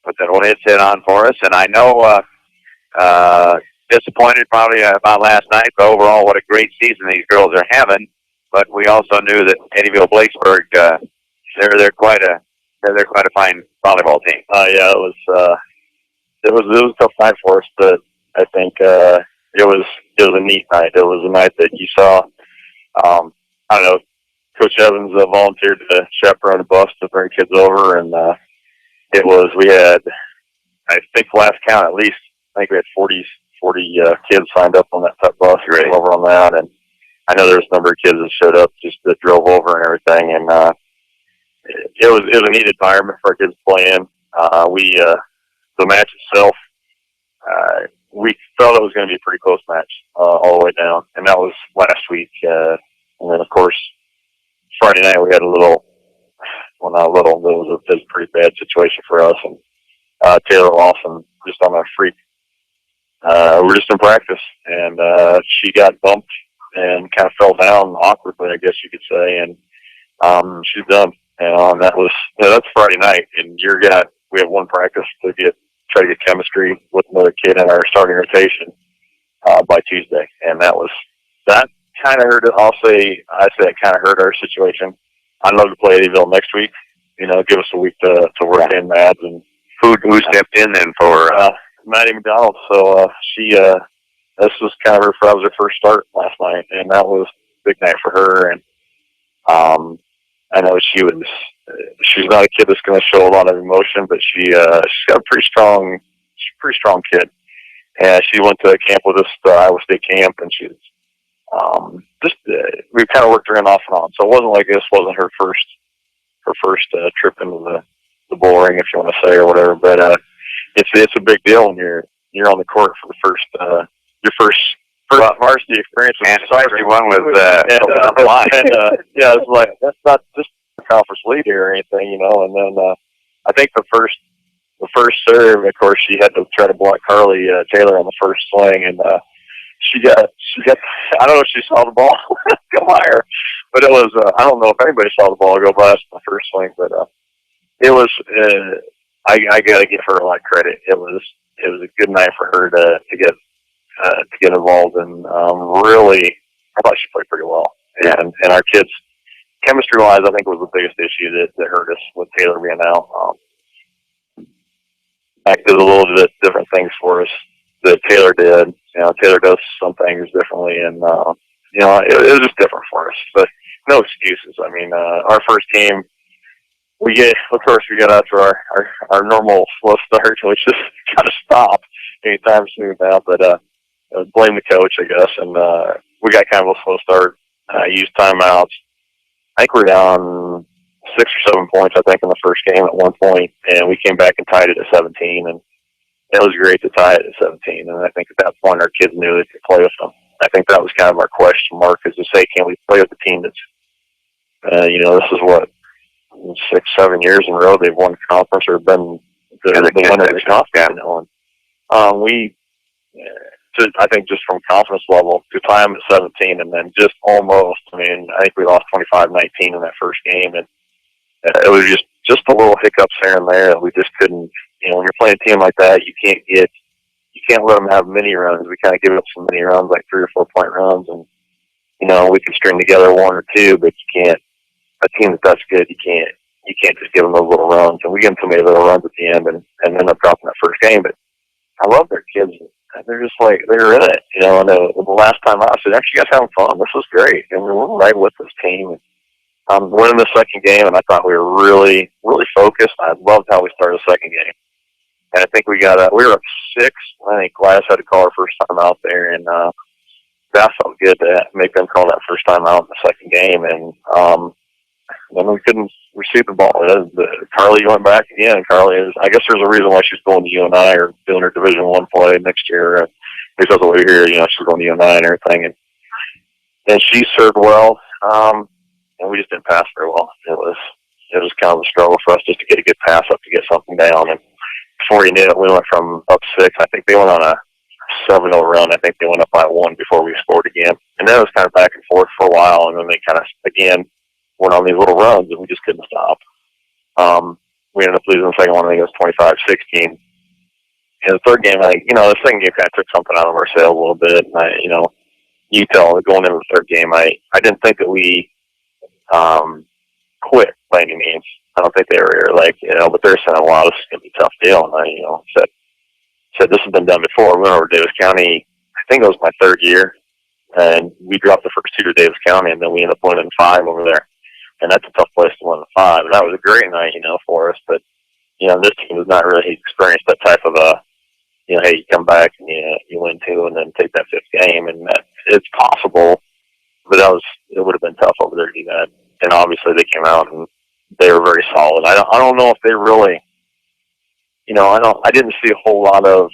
put that old headset on for us, and I know disappointed probably about last night, but overall what a great season these girls are having. But we also knew that Eddyville-Bladesburg, they're quite a fine volleyball team. Yeah, it was a tough night for us, but I think it was a neat night. It was a night that you saw. I don't know. Coach Evans volunteered to chaperone a bus to bring kids over, and we had, I think last count at least, I think we had 40 kids signed up on that bus. Great. Over on that, and I know there's a number of kids that showed up just that drove over and everything, and it was a neat environment for our kids to play in. The match itself, we felt it was going to be a pretty close match all the way down, and that was last week. And then, of course, Friday night we had it was a pretty bad situation for us. And Taylor Lawson, just on a freak, we're just in practice, and she got bumped and kind of fell down awkwardly, I guess you could say, and she's done. And that's Friday night, and we have one practice to try to get chemistry with another kid in our starting rotation by Tuesday, and that kind of hurt it. I'd say it kind of hurt our situation. I'd love to play Eddyville next week. Give us a week to work in Mads, and who stepped in then for Maddie McDonald. So this was kind of that was her first start last night, and that was a big night for her. And I know she's not a kid that's going to show a lot of emotion, but she's got a pretty strong kid. And she went to camp with us, the Iowa State camp, and she's we kind of worked her in off and on. So it wasn't like this wasn't her first trip into the bull ring, if you want to say, or whatever. But it's a big deal when you're on the court for your first varsity experience, and especially one with on the line. And it's like that's not just a conference lead here or anything, And then I think the first serve, of course, she had to try to block Carly Taylor on the first swing, and she got. I don't know if she saw the ball go by her, but it was. I don't know if anybody saw the ball go by us in the first swing, but it was. I got to give her a lot of credit. It was a good night for her to get involved, and really, I thought she played pretty well. And our kids chemistry-wise, I think was the biggest issue that hurt us with Taylor being out. Mac did a little bit different things for us that Taylor did. Taylor does some things differently, and it was just different for us. But no excuses. I mean, our first game, we got out to our normal slow start, which just kind of stopped anytime soon now. But blame the coach, I guess, and we got kind of a slow start. Used timeouts. I think we're down 6 or 7 points, I think, in the first game at one point, and we came back and tied it at 17, and it was great to tie it at 17, and I think at that point our kids knew they could play with them. I think that was kind of our question mark, is to say, can we play with a team that's, this is what, 6, 7 years in a row they've won conference or been the winner of the conference. I think just from confidence level, to tie them at 17 and then just almost, I think we lost 25-19 in that first game, and it was just a little hiccups here and there that we just couldn't, when you're playing a team like that, you can't let them have mini runs. We kind of give up some mini runs, like 3 or 4 point runs, and, we can string together 1 or 2, but you can't, a team that's good, you can't just give them those little runs. And we give them so many little runs at the end and end up dropping that first game. But I love their kids. They're just like, they're in it. And the last time I said, actually, you guys having fun. This was great. And we were right with this team. Winning the second game, and I thought we were really, really focused. I loved how we started the second game. And I think we were up 6. I think Glass had to call our first time out there, and that felt good to make them call that first time out in the second game. And then we couldn't receive the ball. Carly went back again. Carly I guess there's a reason why she's going to UNI or doing her Division I play next year. Because that's what we hear, she's going to UNI and everything. And she served well. And we just didn't pass very well. It was kind of a struggle for us just to get a good pass up to get something down. And before you knew it, we went from up 6. I think they went on a 7-0 run. I think they went up by 1 before we scored again. And then it was kind of back and forth for a while. And then they kind of, again, went on these little runs, and we just couldn't stop. We ended up losing the second one. I think it was 25-16. And the third game, the second game kind of took something out of our sails a little bit. And you tell going into the third game, I didn't think that we quit by any means. I don't think they were but they're saying, wow, this is going to be a tough deal. And I, said this has been done before. We went over to Davis County, I think it was my 3rd year, and we dropped the first 2 to Davis County, and then we ended up winning 5 over there. And that's a tough place to win the 5. And that was a great night, for us. But, this team has not really experienced that type of hey, you come back and you win 2 and then take that 5th game. And it's possible, but it would have been tough over there to do that. And obviously they came out and they were very solid. I don't know if they really, I didn't see a whole lot of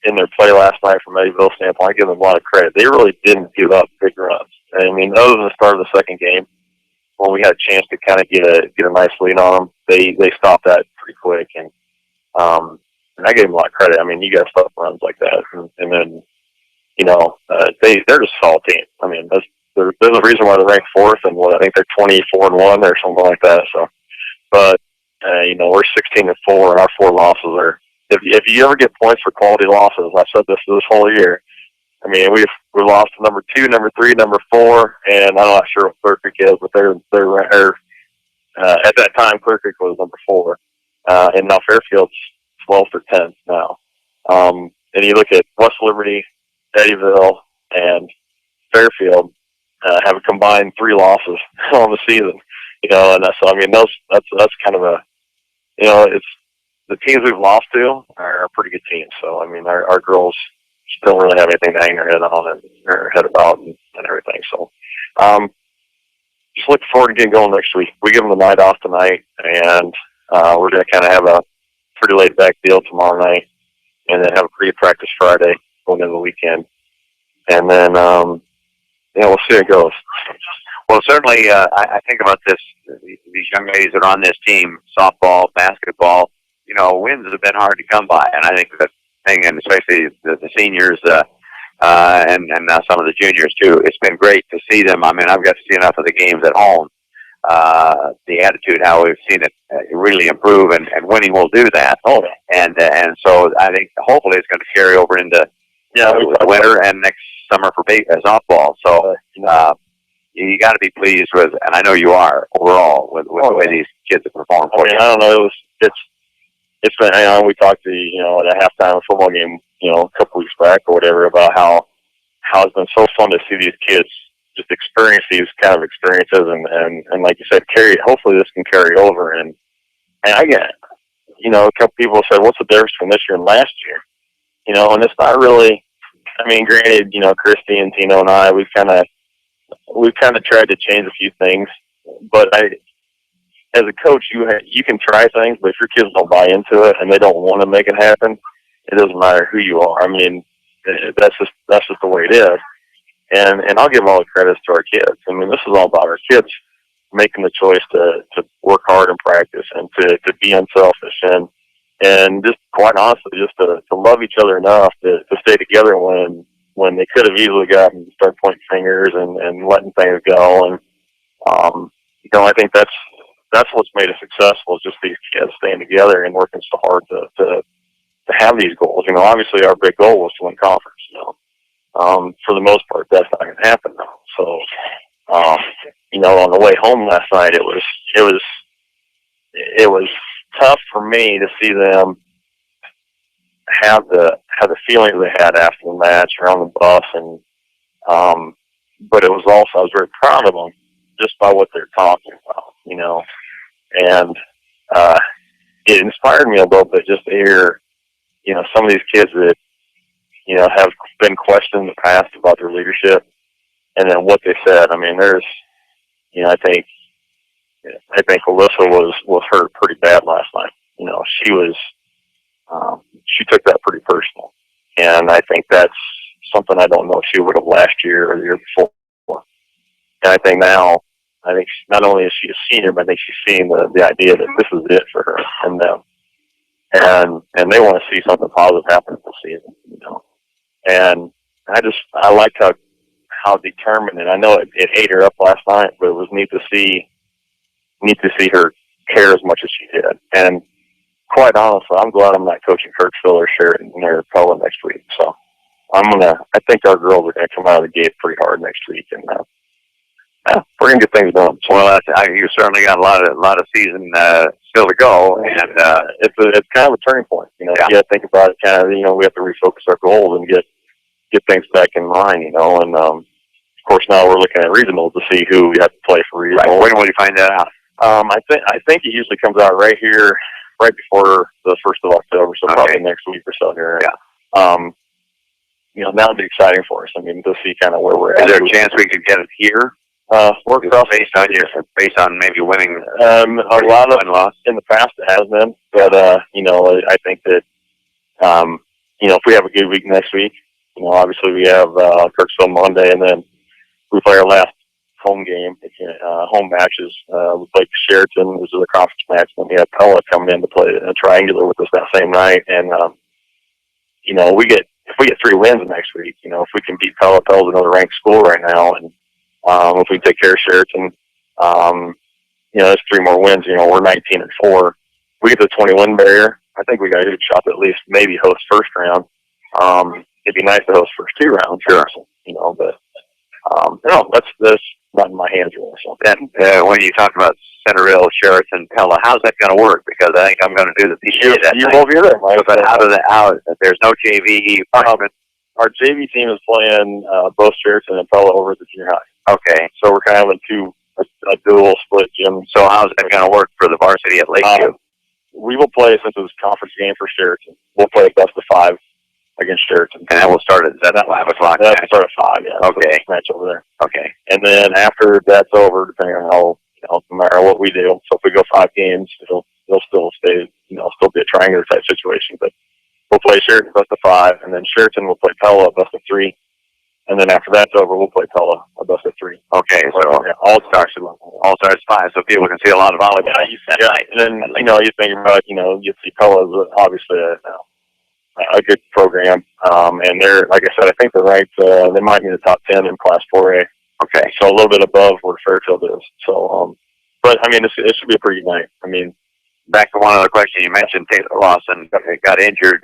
in their play last night from Eddyville's standpoint. I give them a lot of credit. They really didn't give up big runs. Other than the start of the second game, when we had a chance to kind of get a nice lead on them, they stopped that pretty quick. And I gave them a lot of credit. You got stop runs like that, and then they're just a solid team. There's a reason why they're ranked 4th, and I think they're 24-1 or something like that. So, but we're 16-4, and our 4 losses are. If you ever get points for quality losses, I've said this whole year. We've lost to number 2, number 3, number 4, and I'm not sure what Clear Creek is, but they're at that time Clear Creek was number 4, and now Fairfield's 12th or 10th now. And you look at West Liberty, Eddyville, and Fairfield have a combined 3 losses on the season. And that's kind of it's the teams we've lost to are pretty good teams. So our girls don't really have anything to hang their head on and their head about and everything. So just looking forward to getting going next week. We give them the night off tonight, and we're going to kind of have a pretty laid back deal tomorrow night, and then have a pre-practice Friday going into the weekend, and then we'll see how it goes. Well, certainly, I think about this. These young ladies that are on this team, softball, basketball. Wins have been hard to come by, and I think that thing, and especially the seniors and now some of the juniors too. It's been great to see them. I've got to see enough of the games at home. The attitude, how we've seen it really improve, and winning will do that. And so I think hopefully it's going to carry over into the winter and next summer for softball. So you got to be pleased with, and I know you are overall with the way these kids have performed for you. I don't know. It's been. We talked to at a halftime football game a couple weeks back or whatever about how it's been so fun to see these kids just experience these kind of experiences and like you said, hopefully this can carry over and I get a couple people said, what's the difference between this year and last year? And it's not really. I mean, granted, Christy and Tino and I, we've kind of tried to change a few things, but as a coach, you can try things, but if your kids don't buy into it and they don't want to make it happen, it doesn't matter who you are. I mean, that's just the way it is. And I'll give all the credits to our kids. I mean, this is all about our kids making the choice to work hard and practice and to be unselfish and just quite honestly, just to love each other enough to stay together when they could have easily gotten start pointing fingers and letting things go. And I think that's what's made us successful is just these kids staying together and working so hard to have these goals. Obviously our big goal was to win conference. For the most part, that's not going to happen now. So, on the way home last night, it was tough for me to see them have the feelings they had after the match or on the bus, and but it was also I was very proud of them just by what they're talking about, and it inspired me a little bit just to hear some of these kids that have been questioned in the past about their leadership, and then what they said. I mean, there's I think Alyssa was hurt pretty bad last night. She was she took that pretty personal, and I think that's something I don't know if she would have last year or the year before. And I think now, not only is she a senior, but I think she's seeing the idea that this is it for her and them, and they want to see something positive happen this season. And I liked how determined, and I know it ate her up last night, but it was neat to see her care as much as she did. And quite honestly, I'm glad I'm not coaching Kirksville or Sheridan or Pella next week. So I think our girls are gonna come out of the gate pretty hard next week, and we're gonna get things done. Well, you certainly got a lot of season still to go, and it's kind of a turning point. You gotta think about it. Kind of, we have to refocus our goals and get things back in line. And of course now we're looking at regionals to see who we have to play for regionals. Right. When will you find that out? I think it usually comes out right before the 1st of October, so probably next week or so here. Yeah. Now it'd be exciting for us. I mean, to see kind of where we're at. Is there a chance we could get it here? We're based on maybe winning. A lot of loss in the past it has been, but I think that if we have a good week next week, obviously we have Kirksville Monday, and then we play our last home game, home matches. We play Sheraton, which is a conference match, and then we have Pella coming in to play a triangular with us that same night. And if we get 3 wins next week, if we can beat Pella's another ranked school right now, and if we take care of Sheraton, that's 3 more wins. We're 19-4. We get the 20-win barrier. I think we got a good shot to at least maybe host first round. It'd be nice to host first 2 rounds, sure. But that's not in my hands really. So. And when you talk about Centerville, Sheraton, Pella, how's that going to work? Because I think I'm going to do the PGA that you night. won't be there, Mike. But there's no JV. Our JV team is playing both Sheraton and Pella over at the junior high. Okay. So we're kind of in a dual split gym. So how's that going to work for the varsity at Lakeview? We will play, since it was a conference game for Sheraton, we'll play a best of 5 against Sheraton. And that will start at 5 o'clock. That'll start at 5, yeah. Okay. So match over there. Okay. And then after that's over, depending on how, no matter what we do, so if we go 5 games, they'll still stay, still be a triangular type situation. But we'll play Sheraton best of 5, and then Sheraton will play Pella best of 3. And then after that's over, we'll play Pella a best of 3. Okay, so yeah, all starts 5, so people can see a lot of volleyball. Yeah, and then you think about you see Pella is obviously a good program, and they're, like I said, I think they're ranked. They might be in the top 10 in Class 4A. Okay, so a little bit above where Fairfield is. So, but I mean, it should be a pretty good night. I mean. Back to one other question. You mentioned Taylor Lawson got injured.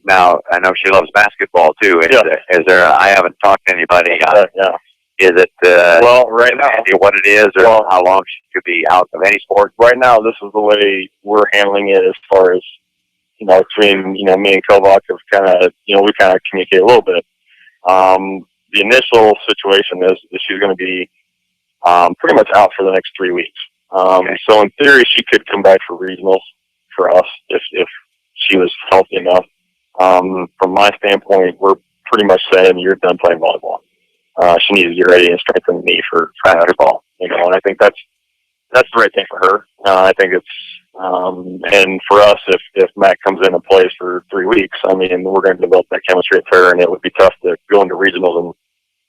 Now I know she loves basketball too. Is there? I haven't talked to anybody. Yeah. Is it well, right now, what it is, or how long she could be out of any sport? Right now, this is the way we're handling it as far as, between, me and Kovac have we kind of communicate a little bit. The initial situation is that she's going to be pretty much out for the next 3 weeks. So in theory, she could come back for regionals for us if she was healthy enough. From my standpoint, we're pretty much saying you're done playing volleyball. She needs to get ready and strengthen the knee for basketball, and I think that's the right thing for her. I think it's, and for us, if Matt comes in and plays for 3 weeks, we're going to develop that chemistry with her, and it would be tough to go into regionals and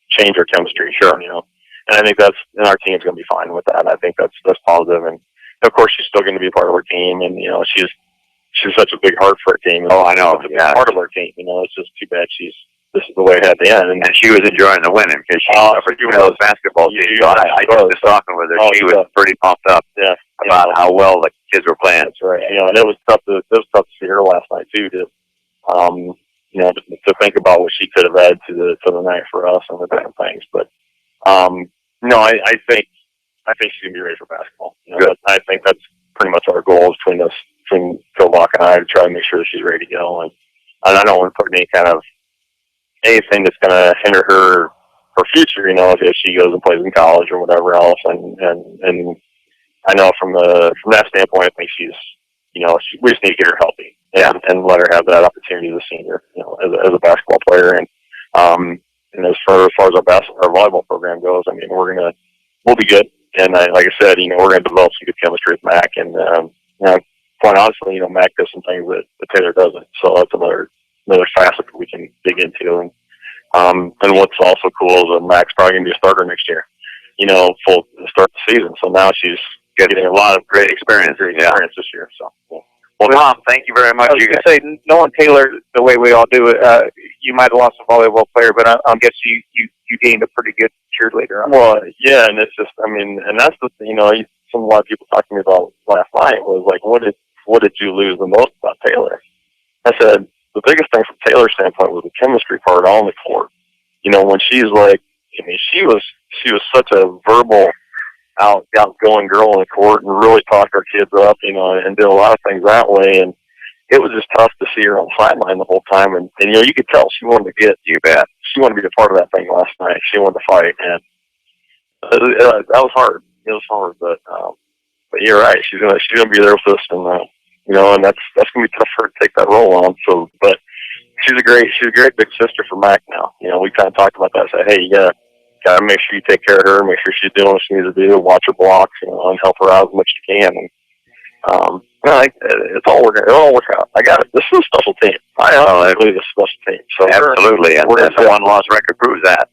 change her chemistry. Sure, and I think and our team's going to be fine with that. I think that's positive, and of course she's still going to be a part of our team, and she's such a big heart for our team. Oh, I know. Yeah, part of our team. It's just too bad this is the way it had to end. And she was enjoying the winning because she for those basketball teams. So I was talking with her. She was pretty pumped up about how well the kids were playing. That's right. And it was tough to see her last night too. To think about what she could have added to the night for us and the different things. But I think she's gonna be ready for basketball. Good. I think that's pretty much our goal between Kovac and I, to try to make sure that she's ready to go. And I don't want to put any kind of anything that's going to hinder her future, if she goes and plays in college or whatever else. And I know from that standpoint, I think she's, we just need to get her healthy and let her have that opportunity as a senior, as a basketball player. And as far as our volleyball program goes, we'll be good. And like I said, we're going to develop some good chemistry with Mac. And quite honestly, Mac does some things that Taylor doesn't. So that's another facet that we can dig into. And what's also cool is that Mac's probably going to be a starter next year, full start the season. So now she's getting a lot of great experience this year. So, well, Tom, thank you very much. I was going to say, knowing Taylor the way we all do it, you might have lost a volleyball player, but I guess you gained a pretty good cheerleader. Well, yeah, and it's just, and that's the thing, a lot of people talked to me about last night was like, what did you lose the most about Taylor? I said, the biggest thing from Taylor's standpoint was the chemistry part on the court. When she's like, she was such a verbal, outgoing girl on the court and really talked our kids up, and did a lot of things that way. And it was just tough to see her on the sideline the whole time. And you could tell she wanted to she wanted to be a part of that thing last night. She wanted to fight, and that was hard. It was hard, but you're right. She's gonna be there with us, and and that's gonna be tough for her to take that role on. So, but she's a great big sister for Mac now. We kind of talked about that. Said, hey, you gotta make sure you take care of her, make sure she's doing what she needs to do, watch her blocks, and help her out as much as you can. And it'll all work out. I got it. This is a special team. I believe it's a special team. So absolutely, and the one-loss record proves that.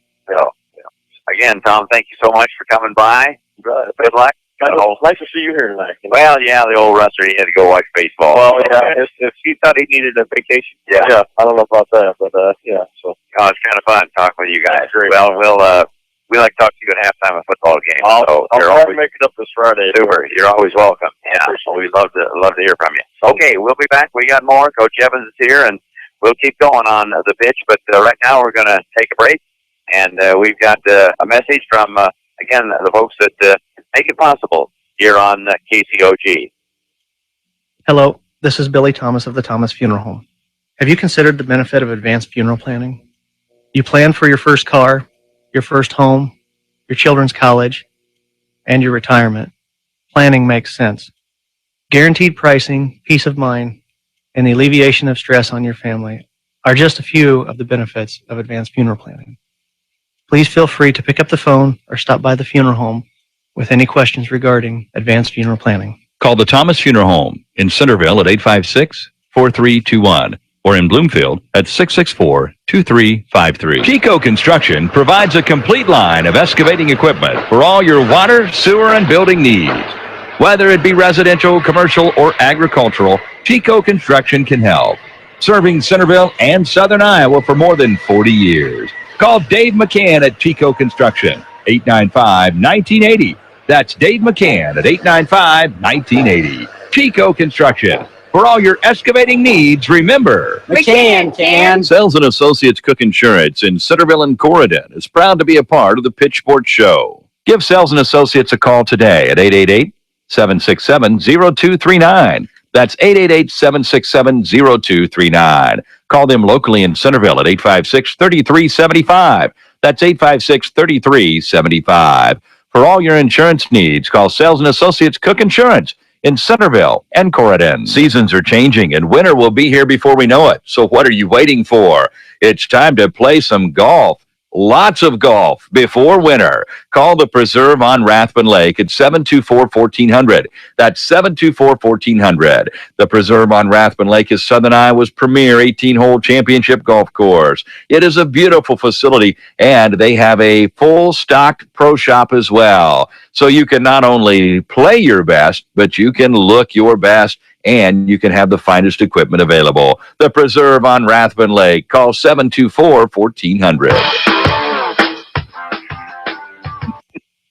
Again, Tom, thank you so much for coming by. Good luck. It's nice to see you here tonight. Well, yeah, the old Russer, he had to go watch baseball. Well, yeah, if he thought he needed a vacation. Yeah, I don't know about that, but yeah. So, it's kind of fun talking with you guys. Well, we like to talk to you at halftime of football games. I'll try to make it up this Friday. Super. You're always welcome. Yeah, we'd love to hear from you. Okay, we'll be back. We got more. Coach Evans is here, and we'll keep going on the pitch. But right now, we're going to take a break, and we've got a message from again the folks that make it possible here on KCOG. Hello, this is Billy Thomas of the Thomas Funeral Home. Have you considered the benefit of advanced funeral planning? You plan for your first car, your first home, your children's college, and your retirement. Planning makes sense. Guaranteed pricing, peace of mind, and the alleviation of stress on your family are just a few of the benefits of advanced funeral planning. Please feel free to pick up the phone or stop by the funeral home with any questions regarding advanced funeral planning. Call the Thomas Funeral Home in Centerville at 856-4321 or in Bloomfield at 664-2353. Chico Construction provides a complete line of excavating equipment for all your water, sewer, and building needs. Whether it be residential, commercial, or agricultural, Chico Construction can help. Serving Centerville and Southern Iowa for more than 40 years. Call Dave McCann at Chico Construction, 895-1980. That's Dave McCann at 895-1980. Chico Construction, For all your excavating needs, remember, can. Sales and Associates Cook Insurance in Centerville and Corridon is proud to be a part of the Pitch Sports Show. Give Sales and Associates a call today at 888-767-0239. That's 888-767-0239. Call them locally in Centerville at 856-3375. That's 856-3375. For all your insurance needs, call Sales and Associates Cook Insurance in Centerville and Corridon. Seasons are changing and winter will be here before we know it. So what are you waiting for? It's time to play some golf. Lots of golf before winter. Call the Preserve on Rathbun Lake at 724-1400. That's 724-1400. The Preserve on Rathbun Lake is Southern Iowa's premier 18-hole championship golf course. It is a beautiful facility, and they have a full-stocked pro shop as well. So you can not only play your best, but you can look your best, and you can have the finest equipment available. The Preserve on Rathbun Lake. Call 724-1400.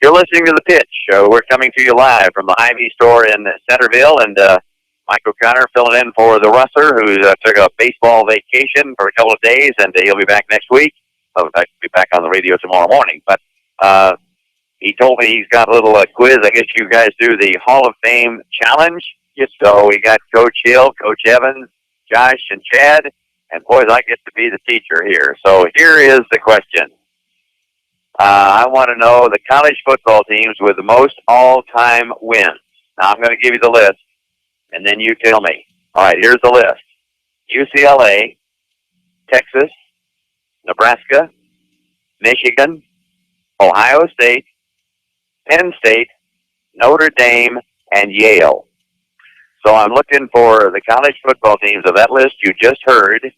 You're listening to The Pitch Show. We're coming to you live from the Hy-Vee store in Centerville, and Mike O'Connor filling in for the Russer, who took a baseball vacation for a couple of days, and he'll be back next week. Oh, in fact, he'll be back on the radio tomorrow morning. But he told me he's got a little quiz. I guess you guys do the Hall of Fame Challenge. Yes. So we got Coach Hill, Coach Evans, Josh, and Chad, and boys, I get to be the teacher here. So here is the question. I want to know the college football teams with the most all-time wins. Now, I'm going to give you the list, and then you tell me. All right, here's the list. UCLA, Texas, Nebraska, Michigan, Ohio State, Penn State, Notre Dame, and Yale. So I'm looking for the college football teams of that list you just heard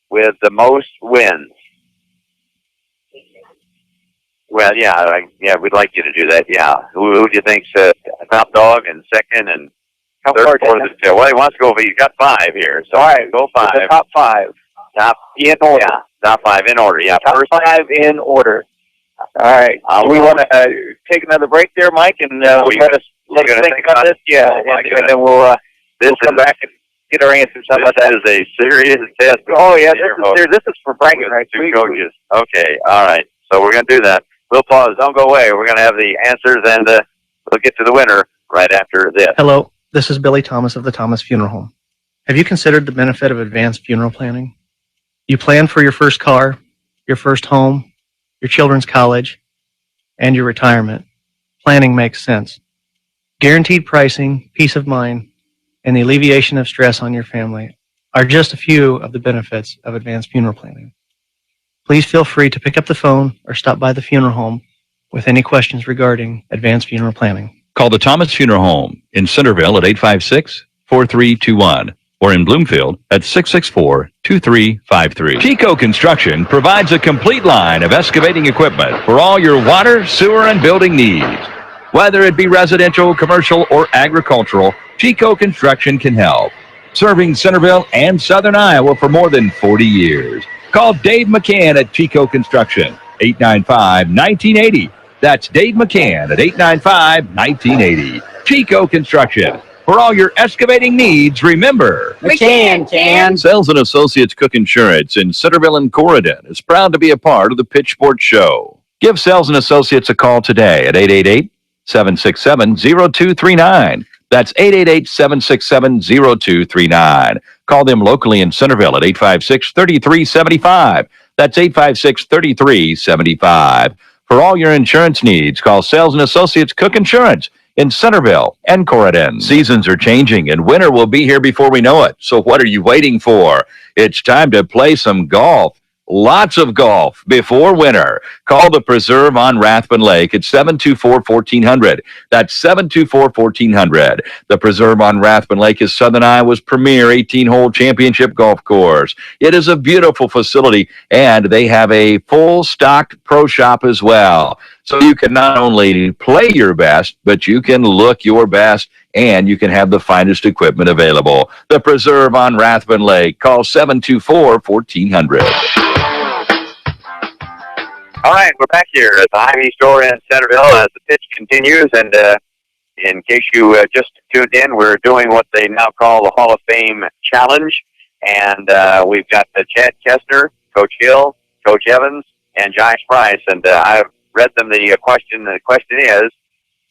with the most wins. Well, yeah, we'd like you to do that. Yeah, who do you think's top dog and second and third, fourth? Well, he wants to go. He's got five here. So all right, go five. The top five. Top in order. Yeah, top five in order. Yeah, top first five in order. All right. We want to take another break there, Mike, and let us think about this. Yeah, and then we'll come back and get our answers. How about that? This is a serious test. Oh yeah, this is for bragging rights. Two coaches. Okay, all right. So we're going to do that. We'll pause. Don't go away. We're going to have the answers, and we'll get to the winner right after this. Hello, this is Billy Thomas of the Thomas Funeral Home. Have you considered the benefit of advanced funeral planning? You plan for your first car, your first home, your children's college, and your retirement. Planning makes sense. Guaranteed pricing, peace of mind, and the alleviation of stress on your family are just a few of the benefits of advanced funeral planning. Please feel free to pick up the phone or stop by the funeral home with any questions regarding advanced funeral planning. Call the Thomas Funeral Home in Centerville at 856-4321 or in Bloomfield at 664-2353. Chico Construction provides a complete line of excavating equipment for all your water, sewer, and building needs. Whether it be residential, commercial, or agricultural, Chico Construction can help. Serving Centerville and Southern Iowa for more than 40 years. Call Dave McCann at Chico Construction, 895-1980. That's Dave McCann at 895-1980. Chico Construction. For all your excavating needs, remember, can. Sales and Associates Cook Insurance in Centerville and Corridon is proud to be a part of the Pitch Sports Show. Give Sales and Associates a call today at 888-767-0239. That's 888-767-0239. Call them locally in Centerville at 856-3375. That's 856-3375. For all your insurance needs, call Sales and Associates Cook Insurance in Centerville and Corridon. Seasons are changing and winter will be here before we know it. So what are you waiting for? It's time to play some golf. Lots of golf before winter. Call the Preserve on Rathbun Lake at 724-1400. That's 724-1400. The Preserve on Rathbun Lake is Southern Iowa's premier 18-hole championship golf course. It is a beautiful facility, and they have a full-stocked pro shop as well. So you can not only play your best, but you can look your best, and you can have the finest equipment available. The Preserve on Rathbun Lake. Call 724-1400. All right, we're back here at the Hy-Vee store in Centerville as the pitch continues, and In case you just tuned in, we're doing what they now call the Hall of Fame Challenge. And we've got Chad Koestner, Coach Hill, Coach Evans, and Josh Price. And I've read them the question. The question is,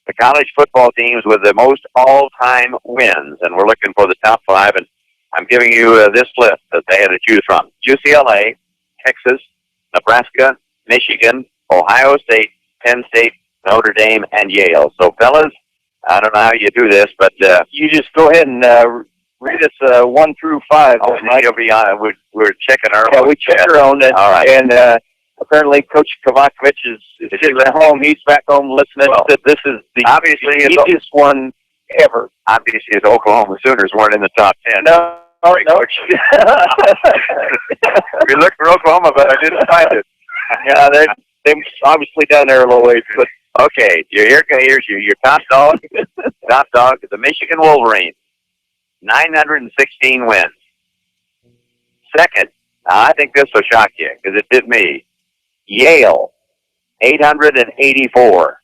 the college football teams with the most all-time wins. And we're looking for the top 5. And I'm giving you this list that they had to choose from. UCLA, Texas, Nebraska, Michigan, Ohio State, Penn State, Notre Dame, and Yale. So, fellas, I don't know how you do this, but you just go ahead and read us 1 through 5. Oh, you'll be on. We're checking our own. Yeah, we check our own. All right. And apparently, Coach Kovacevic is sitting at home. He's back home listening. Well, This is the obviously easiest one ever. Obviously, it's Oklahoma Sooners weren't in the top 10. No. Coach. We looked for Oklahoma, but I didn't find it. Yeah, they're obviously down there a little ways. But okay, here's your top dog. Top dog, the Michigan Wolverines, 916 wins. Second, I think this will shock you because it did me. Yale, 884.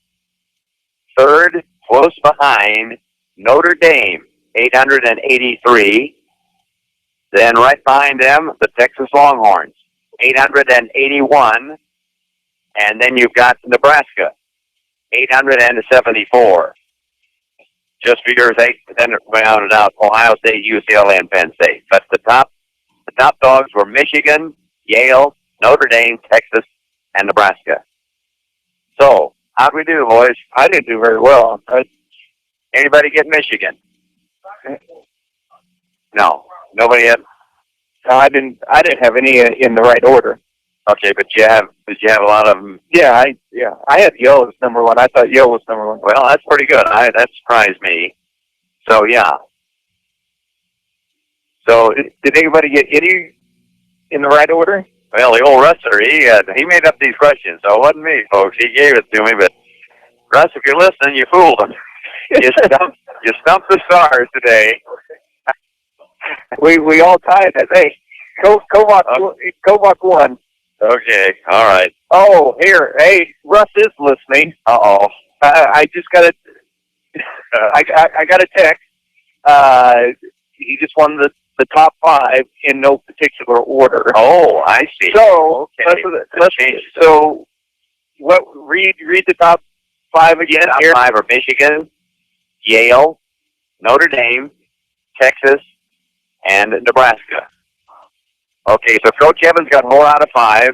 Third, close behind, Notre Dame, 883. Then right behind them, the Texas Longhorns, 881. And then you've got Nebraska, 874. Just for your sake, then it rounded out Ohio State, UCLA, and Penn State. But the top dogs were Michigan, Yale, Notre Dame, Texas, and Nebraska. So, how'd we do, boys? I didn't do very well. Anybody get Michigan? No, nobody had. No, I didn't have any in the right order. Okay, but did you have a lot of them? Yeah, I had Yale as number 1. I thought Yale was number 1. Well, that's pretty good. That surprised me. So yeah. So did anybody get any in the right order? Well, the old Russer, he made up these questions, so it wasn't me, folks. He gave it to me, but Russ, if you're listening, you fooled him. You stumped the Stars today. We all tied it. Hey, Kovac won. Okay, all right. Oh, here. Hey, Russ is listening. Uh-oh. I just got a I got a text. He just won the top 5 in no particular order. Oh, I see. So okay. So read the top 5 again. Top here. 5 are Michigan, Yale, Notre Dame, Texas, and Nebraska. Okay, so Coach Evans got 4 out of 5.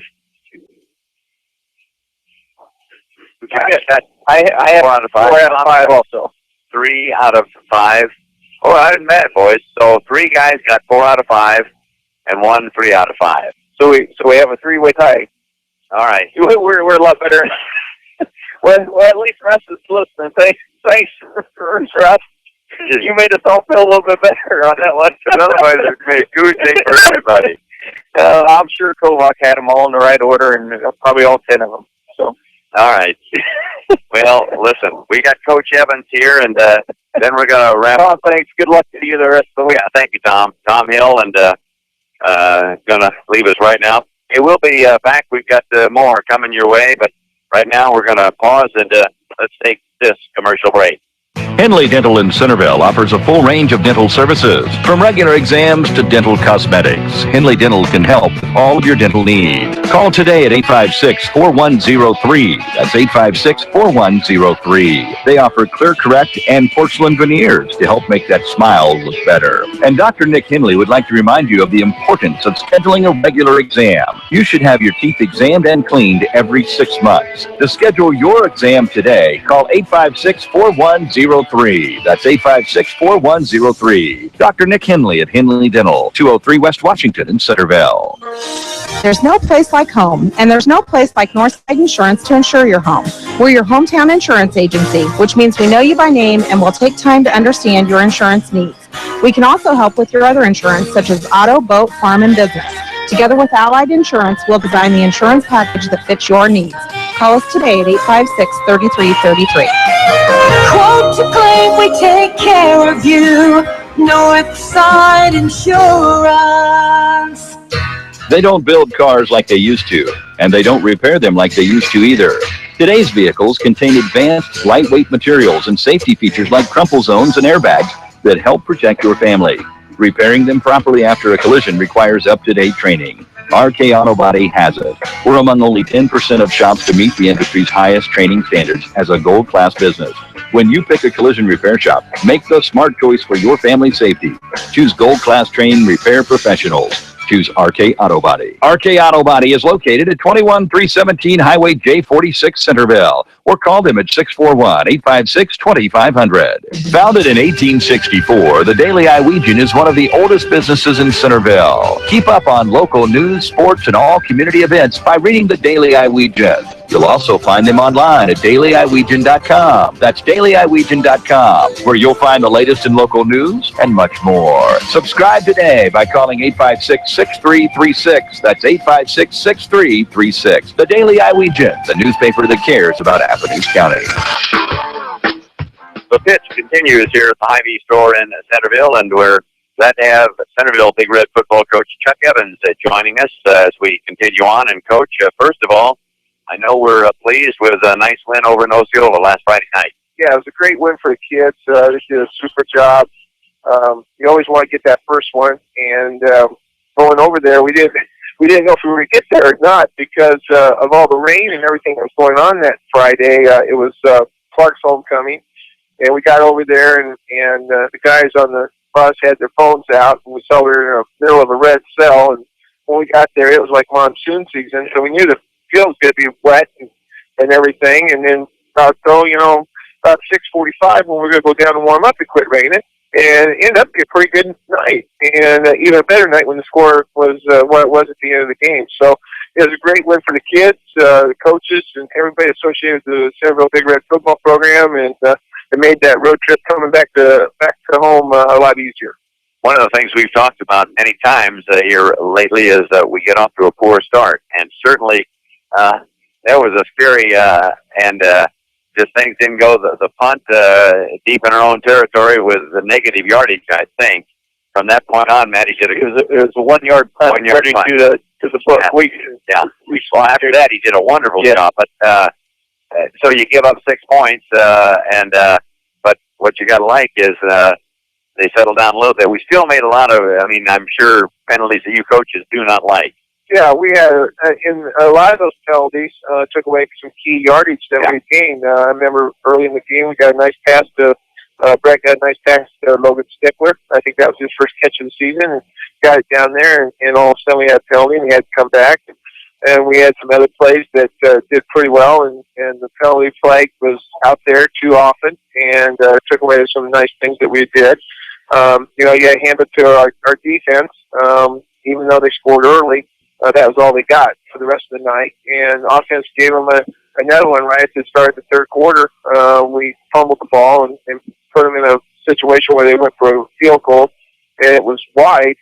I have 4 out of 5. 4 out of 5 also. 3 out of 5. Oh, I didn't mad, boys. So 3 guys got 4 out of 5, and 1 3 out of 5. So we have a 3-way tie. All right. We're a lot better. well, at least Russ is listening. Thanks, Russ. You made us all feel a little bit better on that one. Otherwise, it would be a good day for everybody. I'm sure Kovac had them all in the right order, and probably all 10 of them. So, all right. Well, listen, we got Coach Evans here, and then we're going to wrap up. Thanks. Good luck to you the rest of the week. Yeah, thank you, Tom. Tom Hill, and going to leave us right now. It will be back. We've got more coming your way, but right now we're going to pause, and let's take this commercial break. Henley Dental in Centerville offers a full range of dental services, from regular exams to dental cosmetics. Henley Dental can help with all of your dental needs. Call today at 856-4103. That's 856-4103. They offer Clear Correct and porcelain veneers to help make that smile look better. And Dr. Nick Henley would like to remind you of the importance of scheduling a regular exam. You should have your teeth examined and cleaned every 6 months. To schedule your exam today, call 856-4103. That's 856-4103. Dr. Nick Henley at Henley Dental, 203 West Washington in Centerville. There's no place like home, and there's no place like Northside Insurance to insure your home. We're your hometown insurance agency, which means we know you by name and will take time to understand your insurance needs. We can also help with your other insurance, such as auto, boat, farm, and business. Together with Allied Insurance, we'll design the insurance package that fits your needs. Call us today at 856-3333. Quote to claim, we take care of you. Northside Insurance. They don't build cars like they used to, and they don't repair them like they used to either. Today's vehicles contain advanced, lightweight materials and safety features like crumple zones and airbags that help protect your family. Repairing them properly after a collision requires up-to-date training. RK Auto Body has it. We're among only 10% of shops to meet the industry's highest training standards as a gold class business. When you pick a collision repair shop, make the smart choice for your family's safety. Choose gold class trained repair professionals. Choose RK Auto Body. RK Auto Body is located at 21317 Highway J46 Centerville, or call them at 641-856-2500. Founded in 1864, the Daily Iowegian is one of the oldest businesses in Centerville. Keep up on local news, sports, and all community events by reading the Daily Iowegian. You'll also find them online at dailyiowegian.com. That's dailyiowegian.com, where you'll find the latest in local news and much more. Subscribe today by calling 856-6336. That's 856-6336. The Daily Iowegian, the newspaper that cares about Athens County. The pitch continues here at the Hy-Vee store in Centerville, and we're glad to have Centerville Big Red football coach Chuck Evans joining us as we continue on. And, Coach, first of all, I know we're pleased with a nice win over in Osceola last Friday night. Yeah, it was a great win for the kids. They did a super job. You always want to get that first one, and going over there, we didn't know if we were going to get there or not because of all the rain and everything that was going on that Friday. It was Clark's homecoming, and we got over there, and the guys on the bus had their phones out, and we saw we were in the middle of a red cell, and when we got there, it was like monsoon season, so we knew the field was going to be wet and everything, and then about 6:45 when we were going to go down and warm up, it quit raining, and it ended up being a pretty good night, and even a better night when the score was what it was at the end of the game. So it was a great win for the kids, the coaches, and everybody associated with the Centerville Big Red football program, and it made that road trip coming back to home a lot easier. One of the things we've talked about many times here lately is that we get off to a poor start, and certainly that was a scary and just things didn't go. The punt deep in our own territory with the negative yardage, I think. From that point on, Matty did it was a 1 yard punt, 1 yard punt to the foot. Yeah. Well, after that, he did a wonderful job. But so you give up 6 points, but what you got to like is they settled down a little bit. We still made a lot of. I mean, I'm sure penalties that you coaches do not like. Yeah, we had in a lot of those penalties took away some key yardage that we gained. I remember early in the game we got a nice pass to Brett got a nice pass to Logan Stickler. I think that was his first catch of the season, and got it down there, and all of a sudden we had a penalty, and he had to come back. And we had some other plays that did pretty well, and the penalty flag was out there too often, and took away some nice things that we did. You got to hand it to our defense. Even though they scored early, that was all they got for the rest of the night. And offense gave them another one right at the start of the third quarter. We fumbled the ball and put them in a situation where they went for a field goal, and it was wide.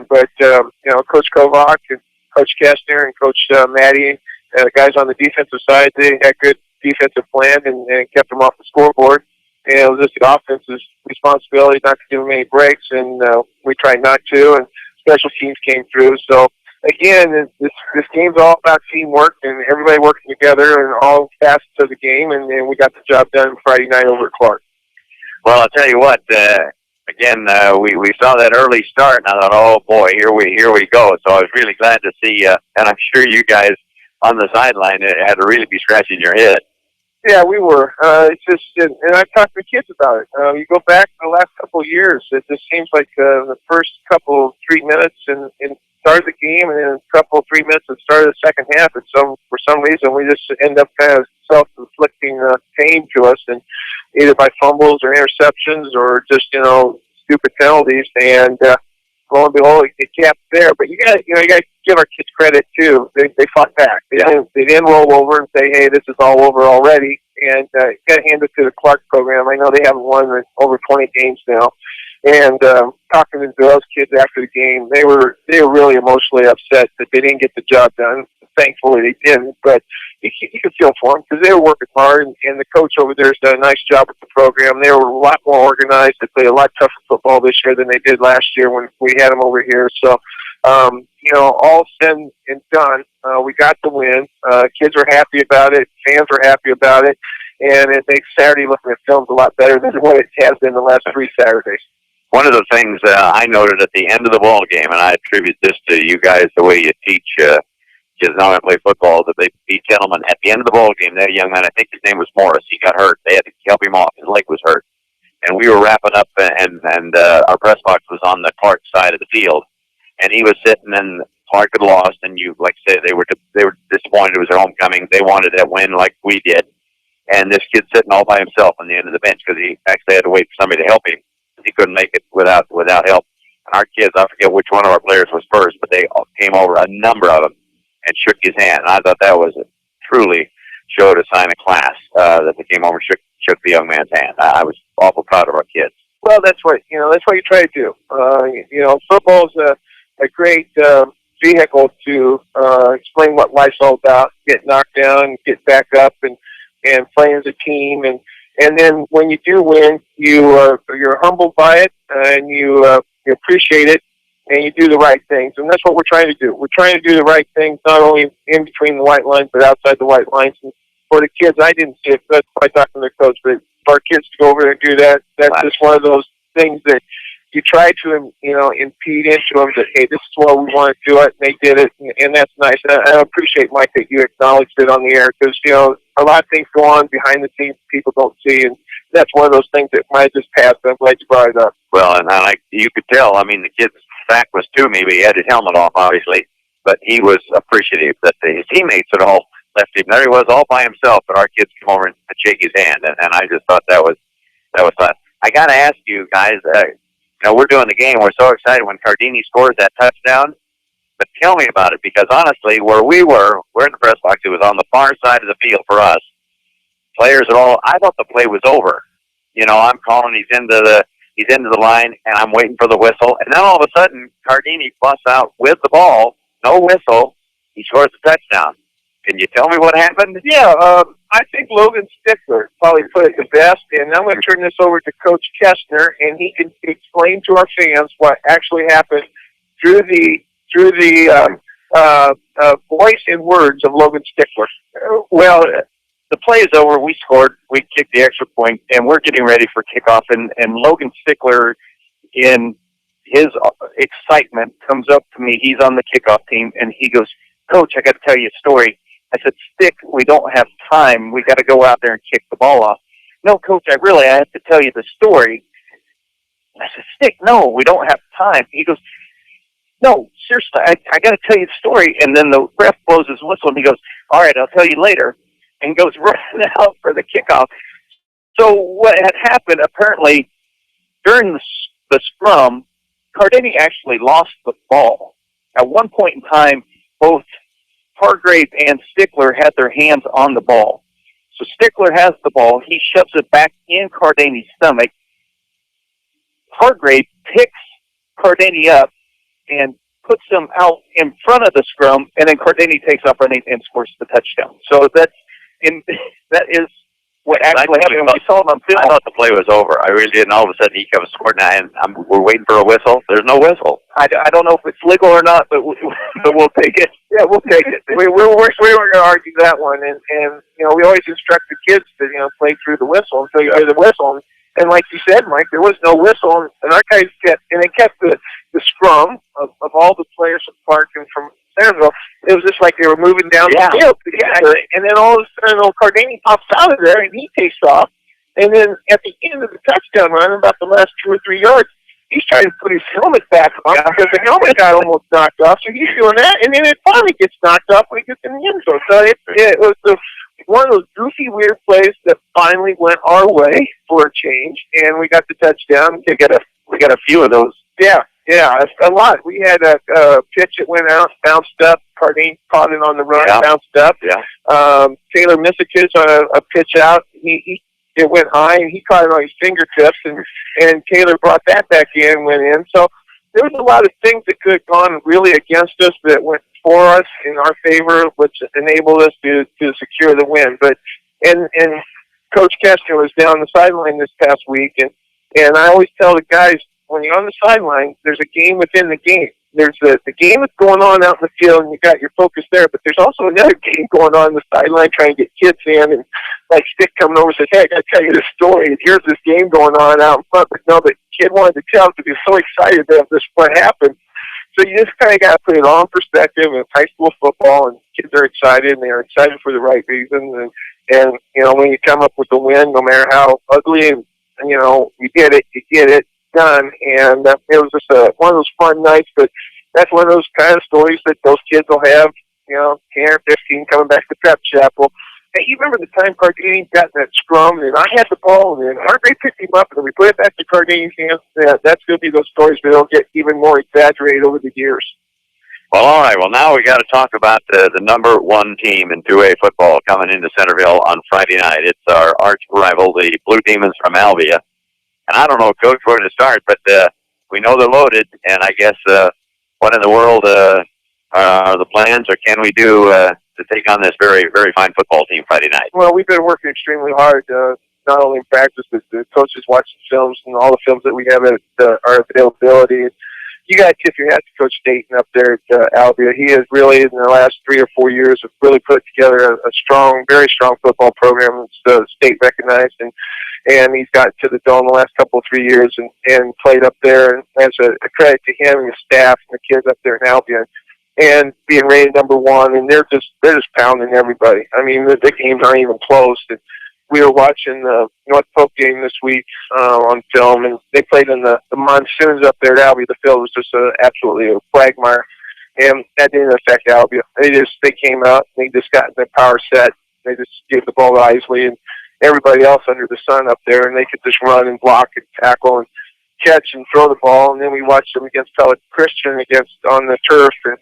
But Coach Kovac and Coach Koestner and Coach Matty, the guys on the defensive side, they had good defensive plan and kept them off the scoreboard. And it was just the offense's responsibility not to give them any breaks, and we tried not to, and special teams came through. So, again, this game's all about teamwork and everybody working together and all facets of the game, and we got the job done Friday night over at Clark. Well, I'll tell you what, again, we saw that early start, and I thought, oh boy, here we go. So I was really glad to see, and I'm sure you guys on the sideline had to really be scratching your head. Yeah, we were. It's just, and I've talked to the kids about it. You go back the last couple of years, it just seems like the first 3 minutes and start of the game, and then a couple 3 minutes at the start of the second half. And for some reason, we just end up kind of self-inflicting pain to us, and either by fumbles or interceptions or just stupid penalties. And lo and behold, it capped there. But you got to give our kids credit too. They fought back. They didn't roll over and say, "Hey, this is all over already." And you got to hand it to the Clark program. I know they haven't won in over 20 games now. And talking to those kids after the game, they were really emotionally upset that they didn't get the job done. Thankfully, they didn't. But you could feel for them because they were working hard, and the coach over there has done a nice job with the program. They were a lot more organized. They played a lot tougher football this year than they did last year when we had them over here. So all said and done, we got the win. Kids are happy about it. Fans are happy about it. And it makes Saturday looking at films a lot better than what it has been the last 3 Saturdays. One of the things I noted at the end of the ball game, and I attribute this to you guys, the way you teach kids now to play football, that these gentlemen, at the end of the ball game, that young man, I think his name was Morris, he got hurt. They had to help him off. His leg was hurt. And we were wrapping up, and our press box was on the Clark side of the field. And he was sitting, and Clark had lost, and like I said, they were disappointed. It was their homecoming. They wanted that win like we did. And this kid's sitting all by himself on the end of the bench because he actually had to wait for somebody to help him. He couldn't make it without help. And our kids, I forget which one of our players was first, but they came over, a number of them, and shook his hand. And I thought that was truly showed a sign of class that they came over and shook the young man's hand. I was awful proud of our kids. Well, that's what you try to do. Football's a great vehicle to explain what life's all about. Get knocked down, get back up, and play as a team. And then when you do win, you're humbled by it, and you appreciate it, and you do the right things. And that's what we're trying to do. We're trying to do the right things, not only in between the white lines, but outside the white lines. And for the kids, I didn't see it. That's by talking to their coach, but for our kids to go over there and do that, that's just one of those things that you try to, impede into them that, hey, this is what we want to do it, and they did it, and that's nice. And I appreciate, Mike, that you acknowledged it on the air, because, a lot of things go on behind the scenes people don't see, and that's one of those things that might just pass. I'm glad you brought it up. Well, and you could tell, the kid's back was to me, but he had his helmet off, obviously, but he was appreciative that his teammates had all left him. There he was all by himself, but our kids came over and shake his hand, and I just thought that was fun. I got to ask you guys, we're doing the game. We're so excited when Cardini scored that touchdown. But tell me about it, because honestly, where we're in the press box. It was on the far side of the field for us. Players at all. I thought the play was over. I'm calling. He's into the line, and I'm waiting for the whistle. And then all of a sudden, Cardini busts out with the ball, no whistle. He scores the touchdown. Can you tell me what happened? Yeah, I think Logan Stickler probably put it the best, and I'm going to turn this over to Coach Koestner, and he can explain to our fans what actually happened through the voice and words of Logan Stickler. Well, the play is over. We scored. We kicked the extra point, and we're getting ready for kickoff. And Logan Stickler, in his excitement, comes up to me. He's on the kickoff team, and he goes, "Coach, I got to tell you a story." I said, "Stick, we don't have time. We got to go out there and kick the ball off." "No, Coach, I have to tell you the story." I said, "Stick, no, we don't have time." He goes, "No, seriously, I got to tell you the story." And then the ref blows his whistle, and he goes, "All right, I'll tell you later," and goes running out for the kickoff. So what had happened, apparently, during the scrum, Cardini actually lost the ball. At one point in time, both Hargrave and Stickler had their hands on the ball. So Stickler has the ball. He shoves it back in Cardini's stomach. Hargrave picks Cardini up and puts him out in front of the scrum, and then Cardini takes off running and scores the touchdown. So that is what actually happened. We saw it on film. I thought the play was over. I really did. And all of a sudden, he comes scored now, and we're waiting for a whistle. There's no whistle. I don't know if it's legal or not, but we'll take it. Yeah, we'll take it. We weren't going to argue that one, and we always instruct the kids to play through the whistle until you hear the whistle. And like you said, Mike, there was no whistle, and our guys kept the scrum of all the players from Clark and from Centerville. It was just like they were moving down the field together, and then all of a sudden, Cardini pops out of there, and he takes off. And then at the end of the touchdown run, about the last 2 or 3 yards, he's trying to put his helmet back on because the helmet got almost knocked off. So he's doing that, and then it finally gets knocked off when he gets in the end zone. So it was one of those goofy, weird plays that finally went our way for a change, and we got the touchdown. We got a few of those. Yeah, a lot. We had a pitch that went out, bounced up. Cardini caught it on the run, bounced up. Yeah. Taylor Misicus on a pitch out. It went high, and he caught it on his fingertips, and Taylor brought that back in, went in. So there was a lot of things that could have gone really against us that went for us in our favor, which enabled us to secure the win. But and Coach Koestner was down the sideline this past week, and I always tell the guys, when you're on the sideline, there's a game within the game. there's the game that's going on out in the field, and you got your focus there, but there's also another game going on the sideline trying to get kids in, and like Stick coming over and says, hey, I got to tell you this story, and here's this game going on out in front, but no, the kid wanted to tell because he was so excited that this what happened. So you just kind of got to put it all in perspective. It's high school football, and kids are excited, and they're excited for the right reasons, and you know, when you come up with a win, no matter how ugly, and you know, you get it done, and it was just one of those fun nights, but that's one of those kind of stories that those kids will have, you know, 10 or 15 coming back to prep chapel. Hey, you remember the time Cardini got that scrum, and I had the ball, and Andre picked him up, and we put it back to Cardini's hands? Yeah, that's going to be those stories, but they'll get even more exaggerated over the years. Well, all right. Well, now we got to talk about the number one team in 2A football coming into Centerville on Friday night. It's our arch rival, the Blue Demons from Alvia. And I don't know, Coach, where to start, but we know they're loaded, and I guess what in the world are the plans, or can we do to take on this very, very fine football team Friday night? Well, we've been working extremely hard, not only in practice, but the coaches watch the films and all the films that we have at our availability. You got to tip your hat to Coach Dayton up there at Alvia. He has really, in the last 3 or 4 years, have really put together a strong, very strong football program that's state recognized, and he's got to the Dome the last couple of 3 years and played up there. And that's a credit to him and the staff and the kids up there in Alvia, and being rated number one. And they're just pounding everybody. I mean, the games aren't even close. And we were watching the North Polk game this week on film, and they played in the monsoons up there at Alvia. The field was just absolutely a quagmire, and that didn't affect Alvia. They came out, and they just got in their power set. They just gave the ball to Isley and everybody else under the sun up there, and they could just run and block and tackle and catch and throw the ball. And then we watched them against Pelican Christian on the turf, and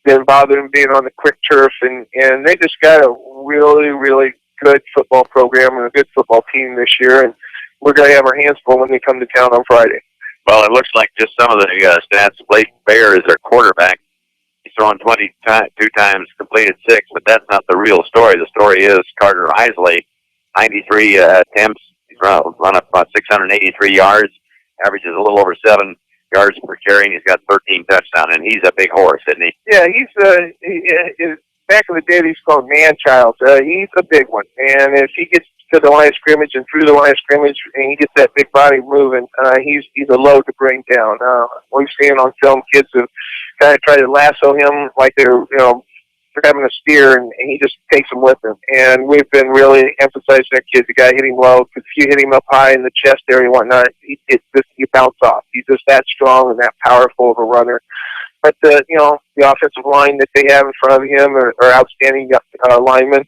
didn't bother them being on the quick turf, and they just got a really, really good football program and a good football team this year, and we're going to have our hands full when they come to town on Friday. Well, it looks like just some of the stats. Blake Bayer is their quarterback. He's thrown 22 times, completed 6, but that's not the real story. The story is Carter Isley, 93 attempts. He's run up about 683 yards, averages a little over 7 yards per carry, and he's got 13 touchdowns, and he's a big horse, isn't he? Yeah, he's back in the day, he's called man-child. He's a big one. And if he gets to the line of scrimmage and through the line of scrimmage and he gets that big body moving, he's a load to bring down. We've seen on film kids who kind of try to lasso him like they're grabbing a steer, and he just takes them with him. And we've been really emphasizing that kids. You got to hit him low, because if you hit him up high in the chest area and whatnot, you bounce off. He's just that strong and that powerful of a runner. But the offensive line that they have in front of him are outstanding linemen,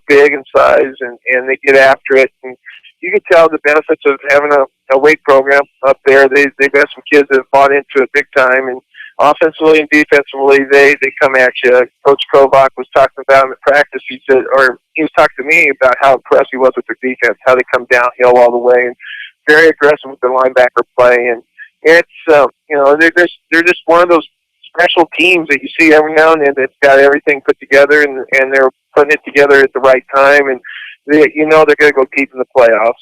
big in size, and they get after it. And you can tell the benefits of having a weight program up there. They've got some kids that have bought into it big time, and offensively and defensively, they come at you. Coach Kovac was talking about him at practice. He was talking to me about how impressed he was with their defense, how they come downhill all the way, and very aggressive with their linebacker play. And it's they're just one of those special teams that you see every now and then that's got everything put together, and they're putting it together at the right time, and they're going to go deep in the playoffs.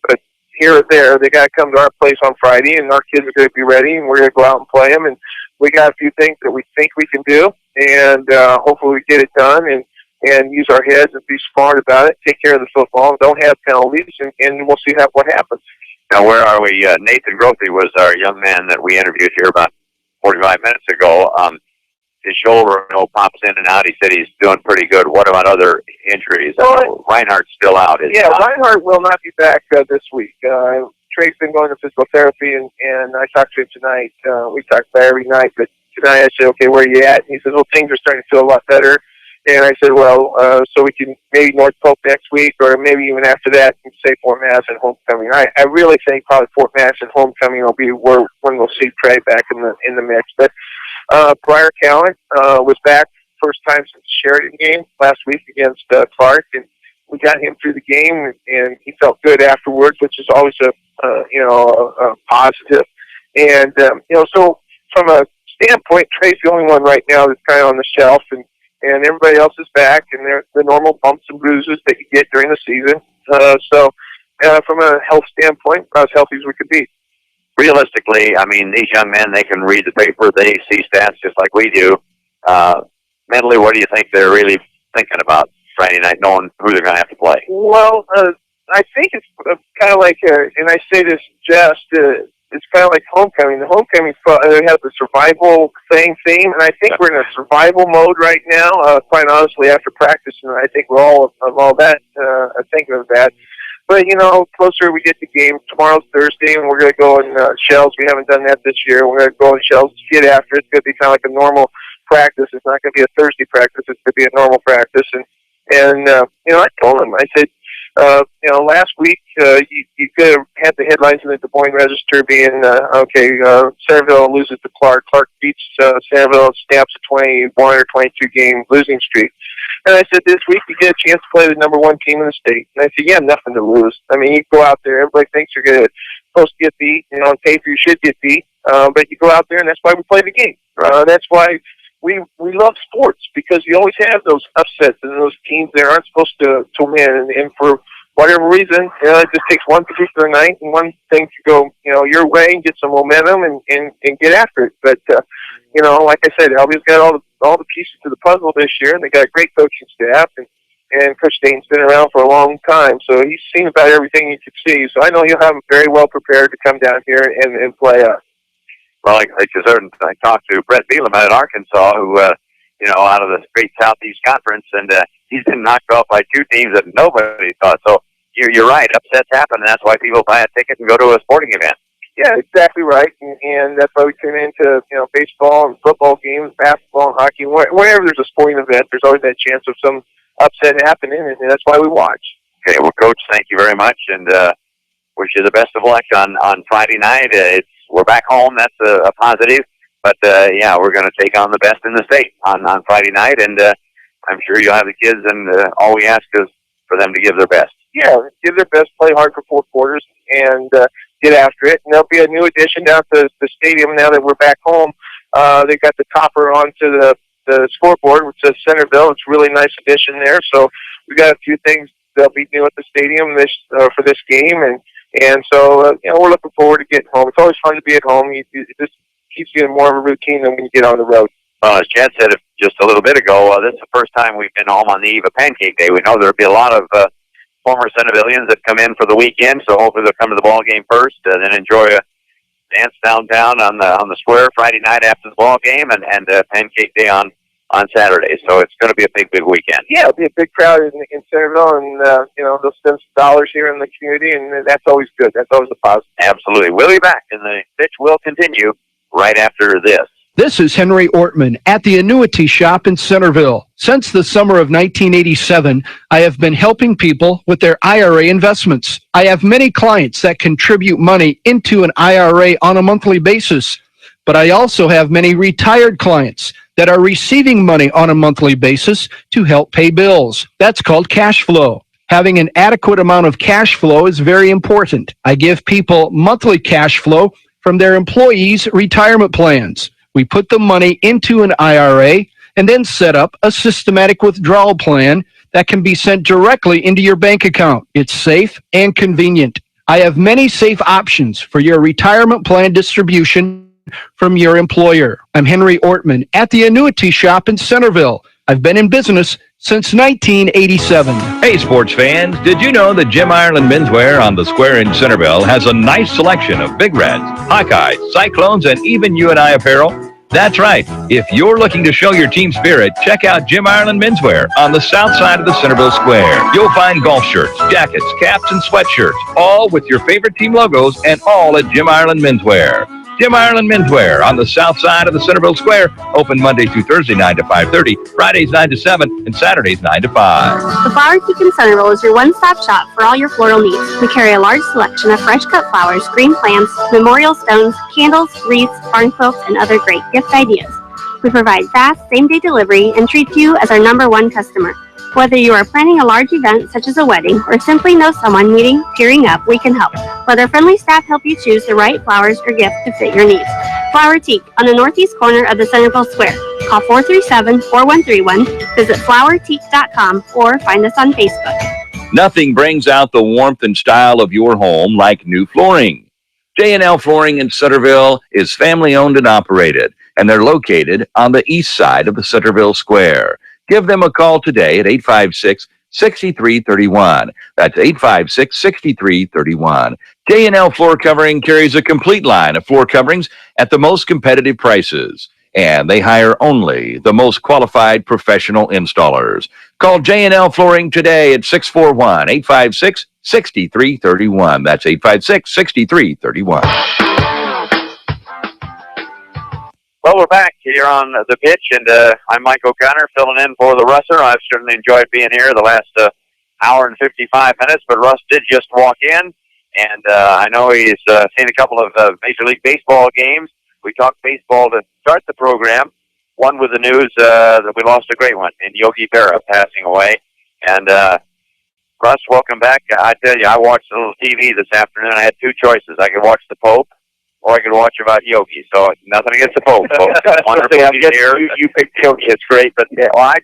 But here or there, they got to come to our place on Friday, and our kids are going to be ready, and we're going to go out and play them. And we got a few things that we think we can do, and hopefully we get it done and use our heads and be smart about it, take care of the football, and don't have penalties, and we'll see what happens. Now, where are we? Nathan Grothy was our young man that we interviewed here about 45 minutes ago. His shoulder, pops in and out. He said he's doing pretty good. What about other injuries? Reinhardt's still out. Reinhardt will not be back this week. Trey's been going to physical therapy, and I talked to him tonight. We talk about every night, but tonight I said, okay, where are you at? And he said, well, things are starting to feel a lot better. And I said, well, so we can maybe North Polk next week, or maybe even after that, say Fort Madison homecoming. I really think probably Fort Madison homecoming will be when we'll see Trey back in the mix. But Briar Callan was back first time since the Sheridan game last week against Clark, and we got him through the game, and he felt good afterwards, which is always a positive. And so from a standpoint, Trey's the only one right now that's kind of on the shelf, and everybody else is back, and they're the normal bumps and bruises that you get during the season. So from a health standpoint, we're as healthy as we could be. realistically, I mean, these young men, they can read the paper, they see stats just like we do. Mentally, what do you think they're really thinking about Friday night, knowing who they're going to have to play? Well, I think it's kind of like, and I say this just, it's kind of like homecoming. The homecoming they have the survival theme, and I think we're in a survival mode right now. Quite honestly, after practice, and I think we're all that thinking of that. But closer we get to game. Tomorrow's Thursday, and we're going to go in shells. We haven't done that this year. We're going to go in shells. Get after it. It's going to be kind of like a normal practice. It's not going to be a Thursday practice. It's going to be a normal practice. And I told him. I said, last week you could have had the headlines in the Des Moines Register being, Centerville loses to Clark. Clark beats Centerville, snaps a 21 or 22 game losing streak. And I said, this week you get a chance to play the number one team in the state. And I said, you have nothing to lose. I mean, you go out there, everybody thinks you're supposed to get beat. On paper you should get beat. But you go out there, and that's why we play the game. That's why we love sports, because you always have those upsets and those teams that aren't supposed to win. And for whatever reason, it just takes one particular night and one thing to go, your way and get some momentum and get after it. But, like I said, LB's got all the pieces to the puzzle this year, and they got a great coaching staff, and Coach Dayton's been around for a long time, so he's seen about everything you could see. So I know he'll have them very well prepared to come down here and play us. Well, like you heard, I talked to Brett Bielema at Arkansas, who, out of the great Southeast Conference, and he's been knocked off by two teams that nobody thought. So you're right, upsets happen, and that's why people buy a ticket and go to a sporting event. Yeah, exactly right, and that's why we tune into baseball and football games, basketball and hockey. Whenever there's a sporting event, there's always that chance of some upset happening, and that's why we watch. Okay, well, Coach, thank you very much, and wish you the best of luck on Friday night. We're back home, that's a positive, but we're going to take on the best in the state on Friday night, and I'm sure you'll have the kids, and all we ask is for them to give their best. Yeah, give their best, play hard for 4 quarters, and get after it. And there'll be a new addition down to the stadium now that we're back home. They got the topper onto the scoreboard, which says Centerville. It's a really nice addition there. So we got a few things that'll be new at the stadium for this game, and so we're looking forward to getting home. It's always fun to be at home. It just keeps you in more of a routine than when you get on the road. Well, as Chad said just a little bit ago, this is the first time we've been home on the eve of Pancake Day. We know there'll be a lot of former Centervillians that come in for the weekend, so hopefully they'll come to the ball game first, then enjoy a dance downtown on the square Friday night after the ball game, and Pancake Day on Saturday. So it's going to be a big weekend. Yeah, it'll be a big crowd in Centerville, and they'll spend some dollars here in the community, and that's always good. That's always a positive. Absolutely. We'll be back, and the pitch will continue right after this. This is Henry Ortman at the Annuity Shop in Centerville. Since the summer of 1987, I have been helping people with their IRA investments. I have many clients that contribute money into an IRA on a monthly basis, but I also have many retired clients that are receiving money on a monthly basis to help pay bills. That's called cash flow. Having an adequate amount of cash flow is very important. I give people monthly cash flow from their employees' retirement plans. We put the money into an IRA and then set up a systematic withdrawal plan that can be sent directly into your bank account. It's safe and convenient. I have many safe options for your retirement plan distribution from your employer. I'm Henry Ortman at the Annuity Shop in Centerville. I've been in business since 1987. Hey, sports fans, did you know that Jim Ireland Menswear on the Square in Centerville has a nice selection of Big Reds, Hawkeyes, Cyclones, and even UNI apparel? That's right. If you're looking to show your team spirit, check out Jim Ireland Menswear on the south side of the Centerville Square. You'll find golf shirts, jackets, caps, and sweatshirts, all with your favorite team logos, and all at Jim Ireland Menswear. Jim Ireland Menswear on the south side of the Centerville Square, open Monday through Thursday 9 to 5:30, Fridays 9 to 7, and Saturdays 9 to 5. The Flower Teak in Centerville is your one-stop shop for all your floral needs. We carry a large selection of fresh cut flowers, green plants, memorial stones, candles, wreaths, barn quilts, and other great gift ideas. We provide fast, same-day delivery and treat you as our #1 customer. Whether you are planning a large event such as a wedding or simply know someone needing gearing up, we can help. Let our friendly staff help you choose the right flowers or gift to fit your needs. Flower Teak on the northeast corner of the Centerville Square. Call 437-4131, visit flowerteak.com, or find us on Facebook. Nothing brings out the warmth and style of your home like new flooring. J&L Flooring in Centerville is family-owned and operated, and they're located on the east side of the Centerville Square. Give them a call today at 856-6331. That's 856-6331. J&L Floor Covering carries a complete line of floor coverings at the most competitive prices, and they hire only the most qualified professional installers. Call J&L Flooring today at 641-856-6331. That's 856-6331. Well, we're back here on the pitch, and I'm Mike O'Connor filling in for the Russer. I've certainly enjoyed being here the last hour and 55 minutes, but Russ did just walk in, and I know he's seen a couple of Major League Baseball games. We talked baseball to start the program. One with the news that we lost a great one in Yogi Berra passing away. And Russ, welcome back. I tell you, I watched a little TV this afternoon. I had two choices. I could watch the Pope, or I could watch about Yogi. So nothing against the Pope, folks. Wonderful here. You picked Yogi. It's great. But I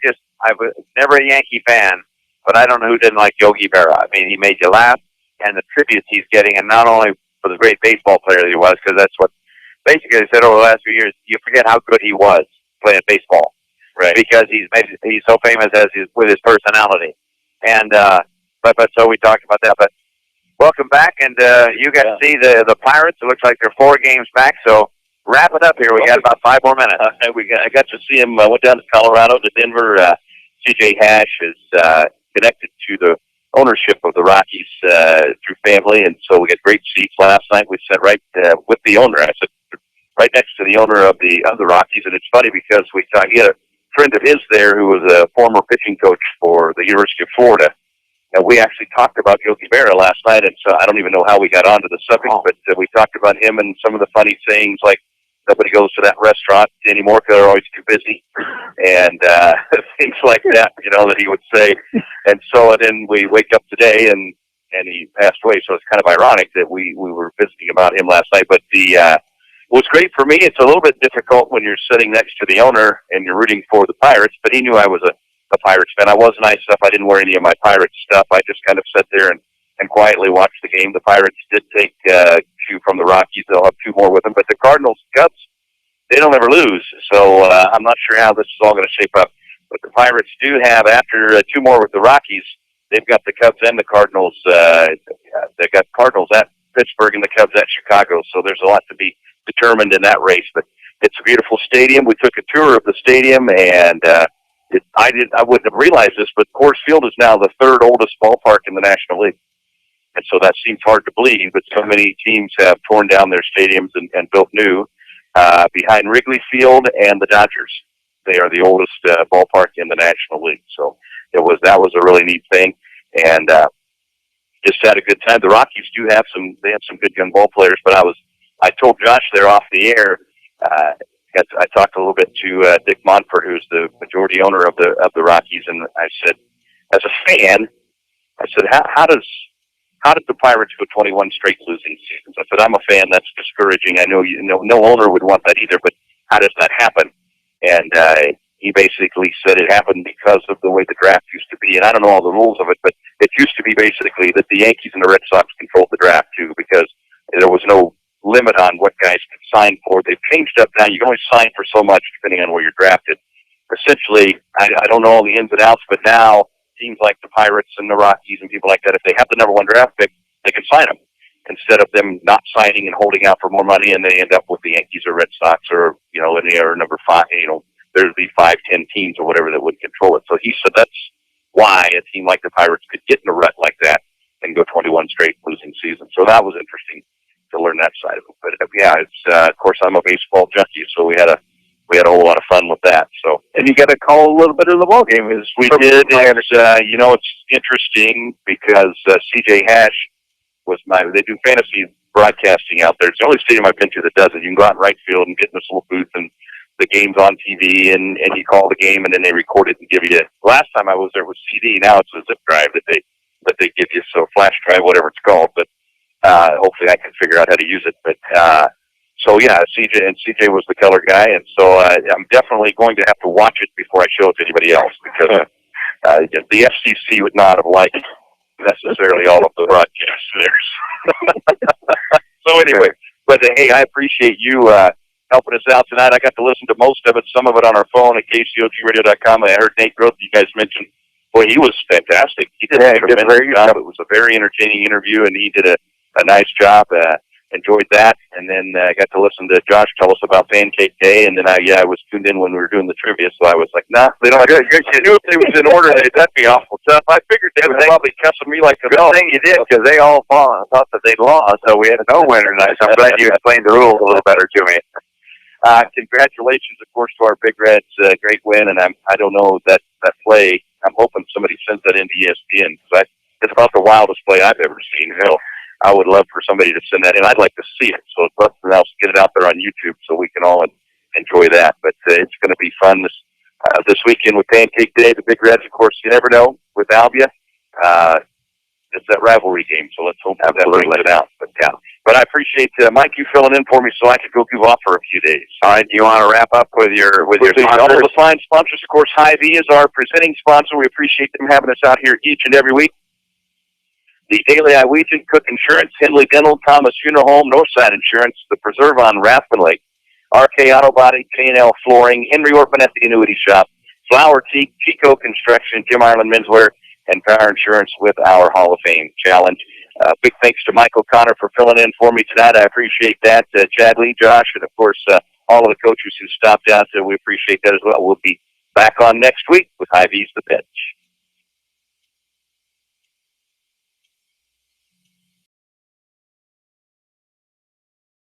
was never a Yankee fan, but I don't know who didn't like Yogi Berra. I mean, he made you laugh, and the tributes he's getting, and not only for the great baseball player that he was, because that's what basically they said over the last few years, you forget how good he was playing baseball. Right. Because he's so famous with his personality. And but so we talked about that. But welcome back, and you got to see the Pirates. It looks like they're 4 games back. So wrap it up here. We got about 5 more minutes. I got to see him. I went down to Colorado to Denver. C.J. Hash is connected to the ownership of the Rockies through family, and so we got great seats last night. We sat right with the owner. I sat right next to the owner of the Rockies, and it's funny because he had a friend of his there who was a former pitching coach for the University of Florida. And we actually talked about Yogi Berra last night, and so I don't even know how we got onto the subject, but we talked about him and some of the funny sayings, like nobody goes to that restaurant anymore because they're always too busy, and things like that, that he would say. And so then we wake up today, and he passed away, so it's kind of ironic that we were visiting about him last night. But what's great for me, it's a little bit difficult when you're sitting next to the owner and you're rooting for the Pirates, but he knew I was a Pirates fan. I was nice enough. I didn't wear any of my Pirates stuff. I just kind of sat there and quietly watched the game. The Pirates did take 2 from the Rockies. They'll have 2 more with them. But the Cardinals, Cubs, they don't ever lose. So I'm not sure how this is all going to shape up. But the Pirates do have, after 2 more with the Rockies, they've got the Cubs and the Cardinals. They've got Cardinals at Pittsburgh and the Cubs at Chicago. So there's a lot to be determined in that race. But it's a beautiful stadium. We took a tour of the stadium, and I wouldn't have realized this, but Coors Field is now the 3rd oldest ballpark in the National League. And so that seems hard to believe, but so many teams have torn down their stadiums and built new behind Wrigley Field and the Dodgers. They are the oldest ballpark in the National League. So that was a really neat thing, and just had a good time. The Rockies do have some good young ball players, but I told Josh there off the air. I talked a little bit to Dick Monfort, who's the majority owner of the Rockies, and I said, as a fan, how did the Pirates go 21 straight losing seasons? I said, I'm a fan. That's discouraging. I know no owner would want that either, but how does that happen? And he basically said it happened because of the way the draft used to be. And I don't know all the rules of it, but it used to be basically that the Yankees and the Red Sox controlled the draft too, because there was no limit on what guys could sign for. They've changed up now. You can only sign for so much depending on where you're drafted. Essentially, I don't know all the ins and outs, but now teams like the Pirates and the Rockies and people like that, if they have the number 1 draft pick, they can sign them instead of them not signing and holding out for more money, and they end up with the Yankees or Red Sox or or number 5. There'd be 5, 10 teams or whatever that would control it. So he said that's why a team like the Pirates could get in a rut like that and go 21 straight losing seasons. So that was interesting to learn that side of it. But yeah, it's of course I'm a baseball junkie, so we had a whole lot of fun with that. So, and you got to call a little bit of the ball game. We did. It's interesting because C.J. Hash was they do fantasy broadcasting out there. It's the only stadium I've been to that does it. You can go out in right field and get in this little booth, and the game's on TV, and you call the game, and then they record it and give you. Last time I was there was CD. Now it's a zip drive that they give you, so flash drive, whatever it's called. But hopefully I can figure out how to use it. But so yeah, CJ was the color guy, and so I'm definitely going to have to watch it before I show it to anybody else, because the FCC would not have liked necessarily all of the broadcast there. So anyway, But hey, I appreciate you helping us out tonight. I got to listen to most of it, some of it on our phone at KCOGradio.com. I heard Nate Groth, you guys mentioned. Boy, he was fantastic. He did a tremendous job. It was a very entertaining interview, and he did a nice job. Enjoyed that, and then I got to listen to Josh tell us about Pancake Day, and then I was tuned in when we were doing the trivia, so I was like, nah, they don't. You knew if it was in order, that'd be awful tough. I figured they would probably cussing me like the good thing you did, because they all thought that they'd lost, so we had no winner tonight. So I'm glad you explained the rules a little better to me. Congratulations, of course, to our Big Reds. Great win, and I don't know that play. I'm hoping somebody sends that into ESPN, because it's about the wildest play I've ever seen. Hell, I would love for somebody to send that in. I'd like to see it. So if nothing else, get it out there on YouTube so we can all enjoy that. But it's going to be fun this weekend with Pancake Day. The Big Reds, of course, you never know with Albia. It's that rivalry game, so let's hope that brings it out. But I appreciate Mike, you filling in for me so I could go goof off for a few days. All right, do you want to wrap up with your sponsors? All the fine sponsors, of course. Hy-Vee is our presenting sponsor. We appreciate them having us out here each and every week. The Daily Iowegian, Cook Insurance, Hindley Dental, Thomas Funeral Home, Northside Insurance, The Preserve on Rathbun Lake, RK Auto Body, K&L Flooring, Henry Ortman at the Annuity Shop, Flower Teak, Chico Construction, Jim Ireland Menswear, and Power Insurance with our Hall of Fame Challenge. Big thanks to Mike O'Connor for filling in for me tonight. I appreciate that. Chad Lee, Josh, and of course all of the coaches who stopped out. We appreciate that as well. We'll be back on next week with Hy-Vee's The Pitch.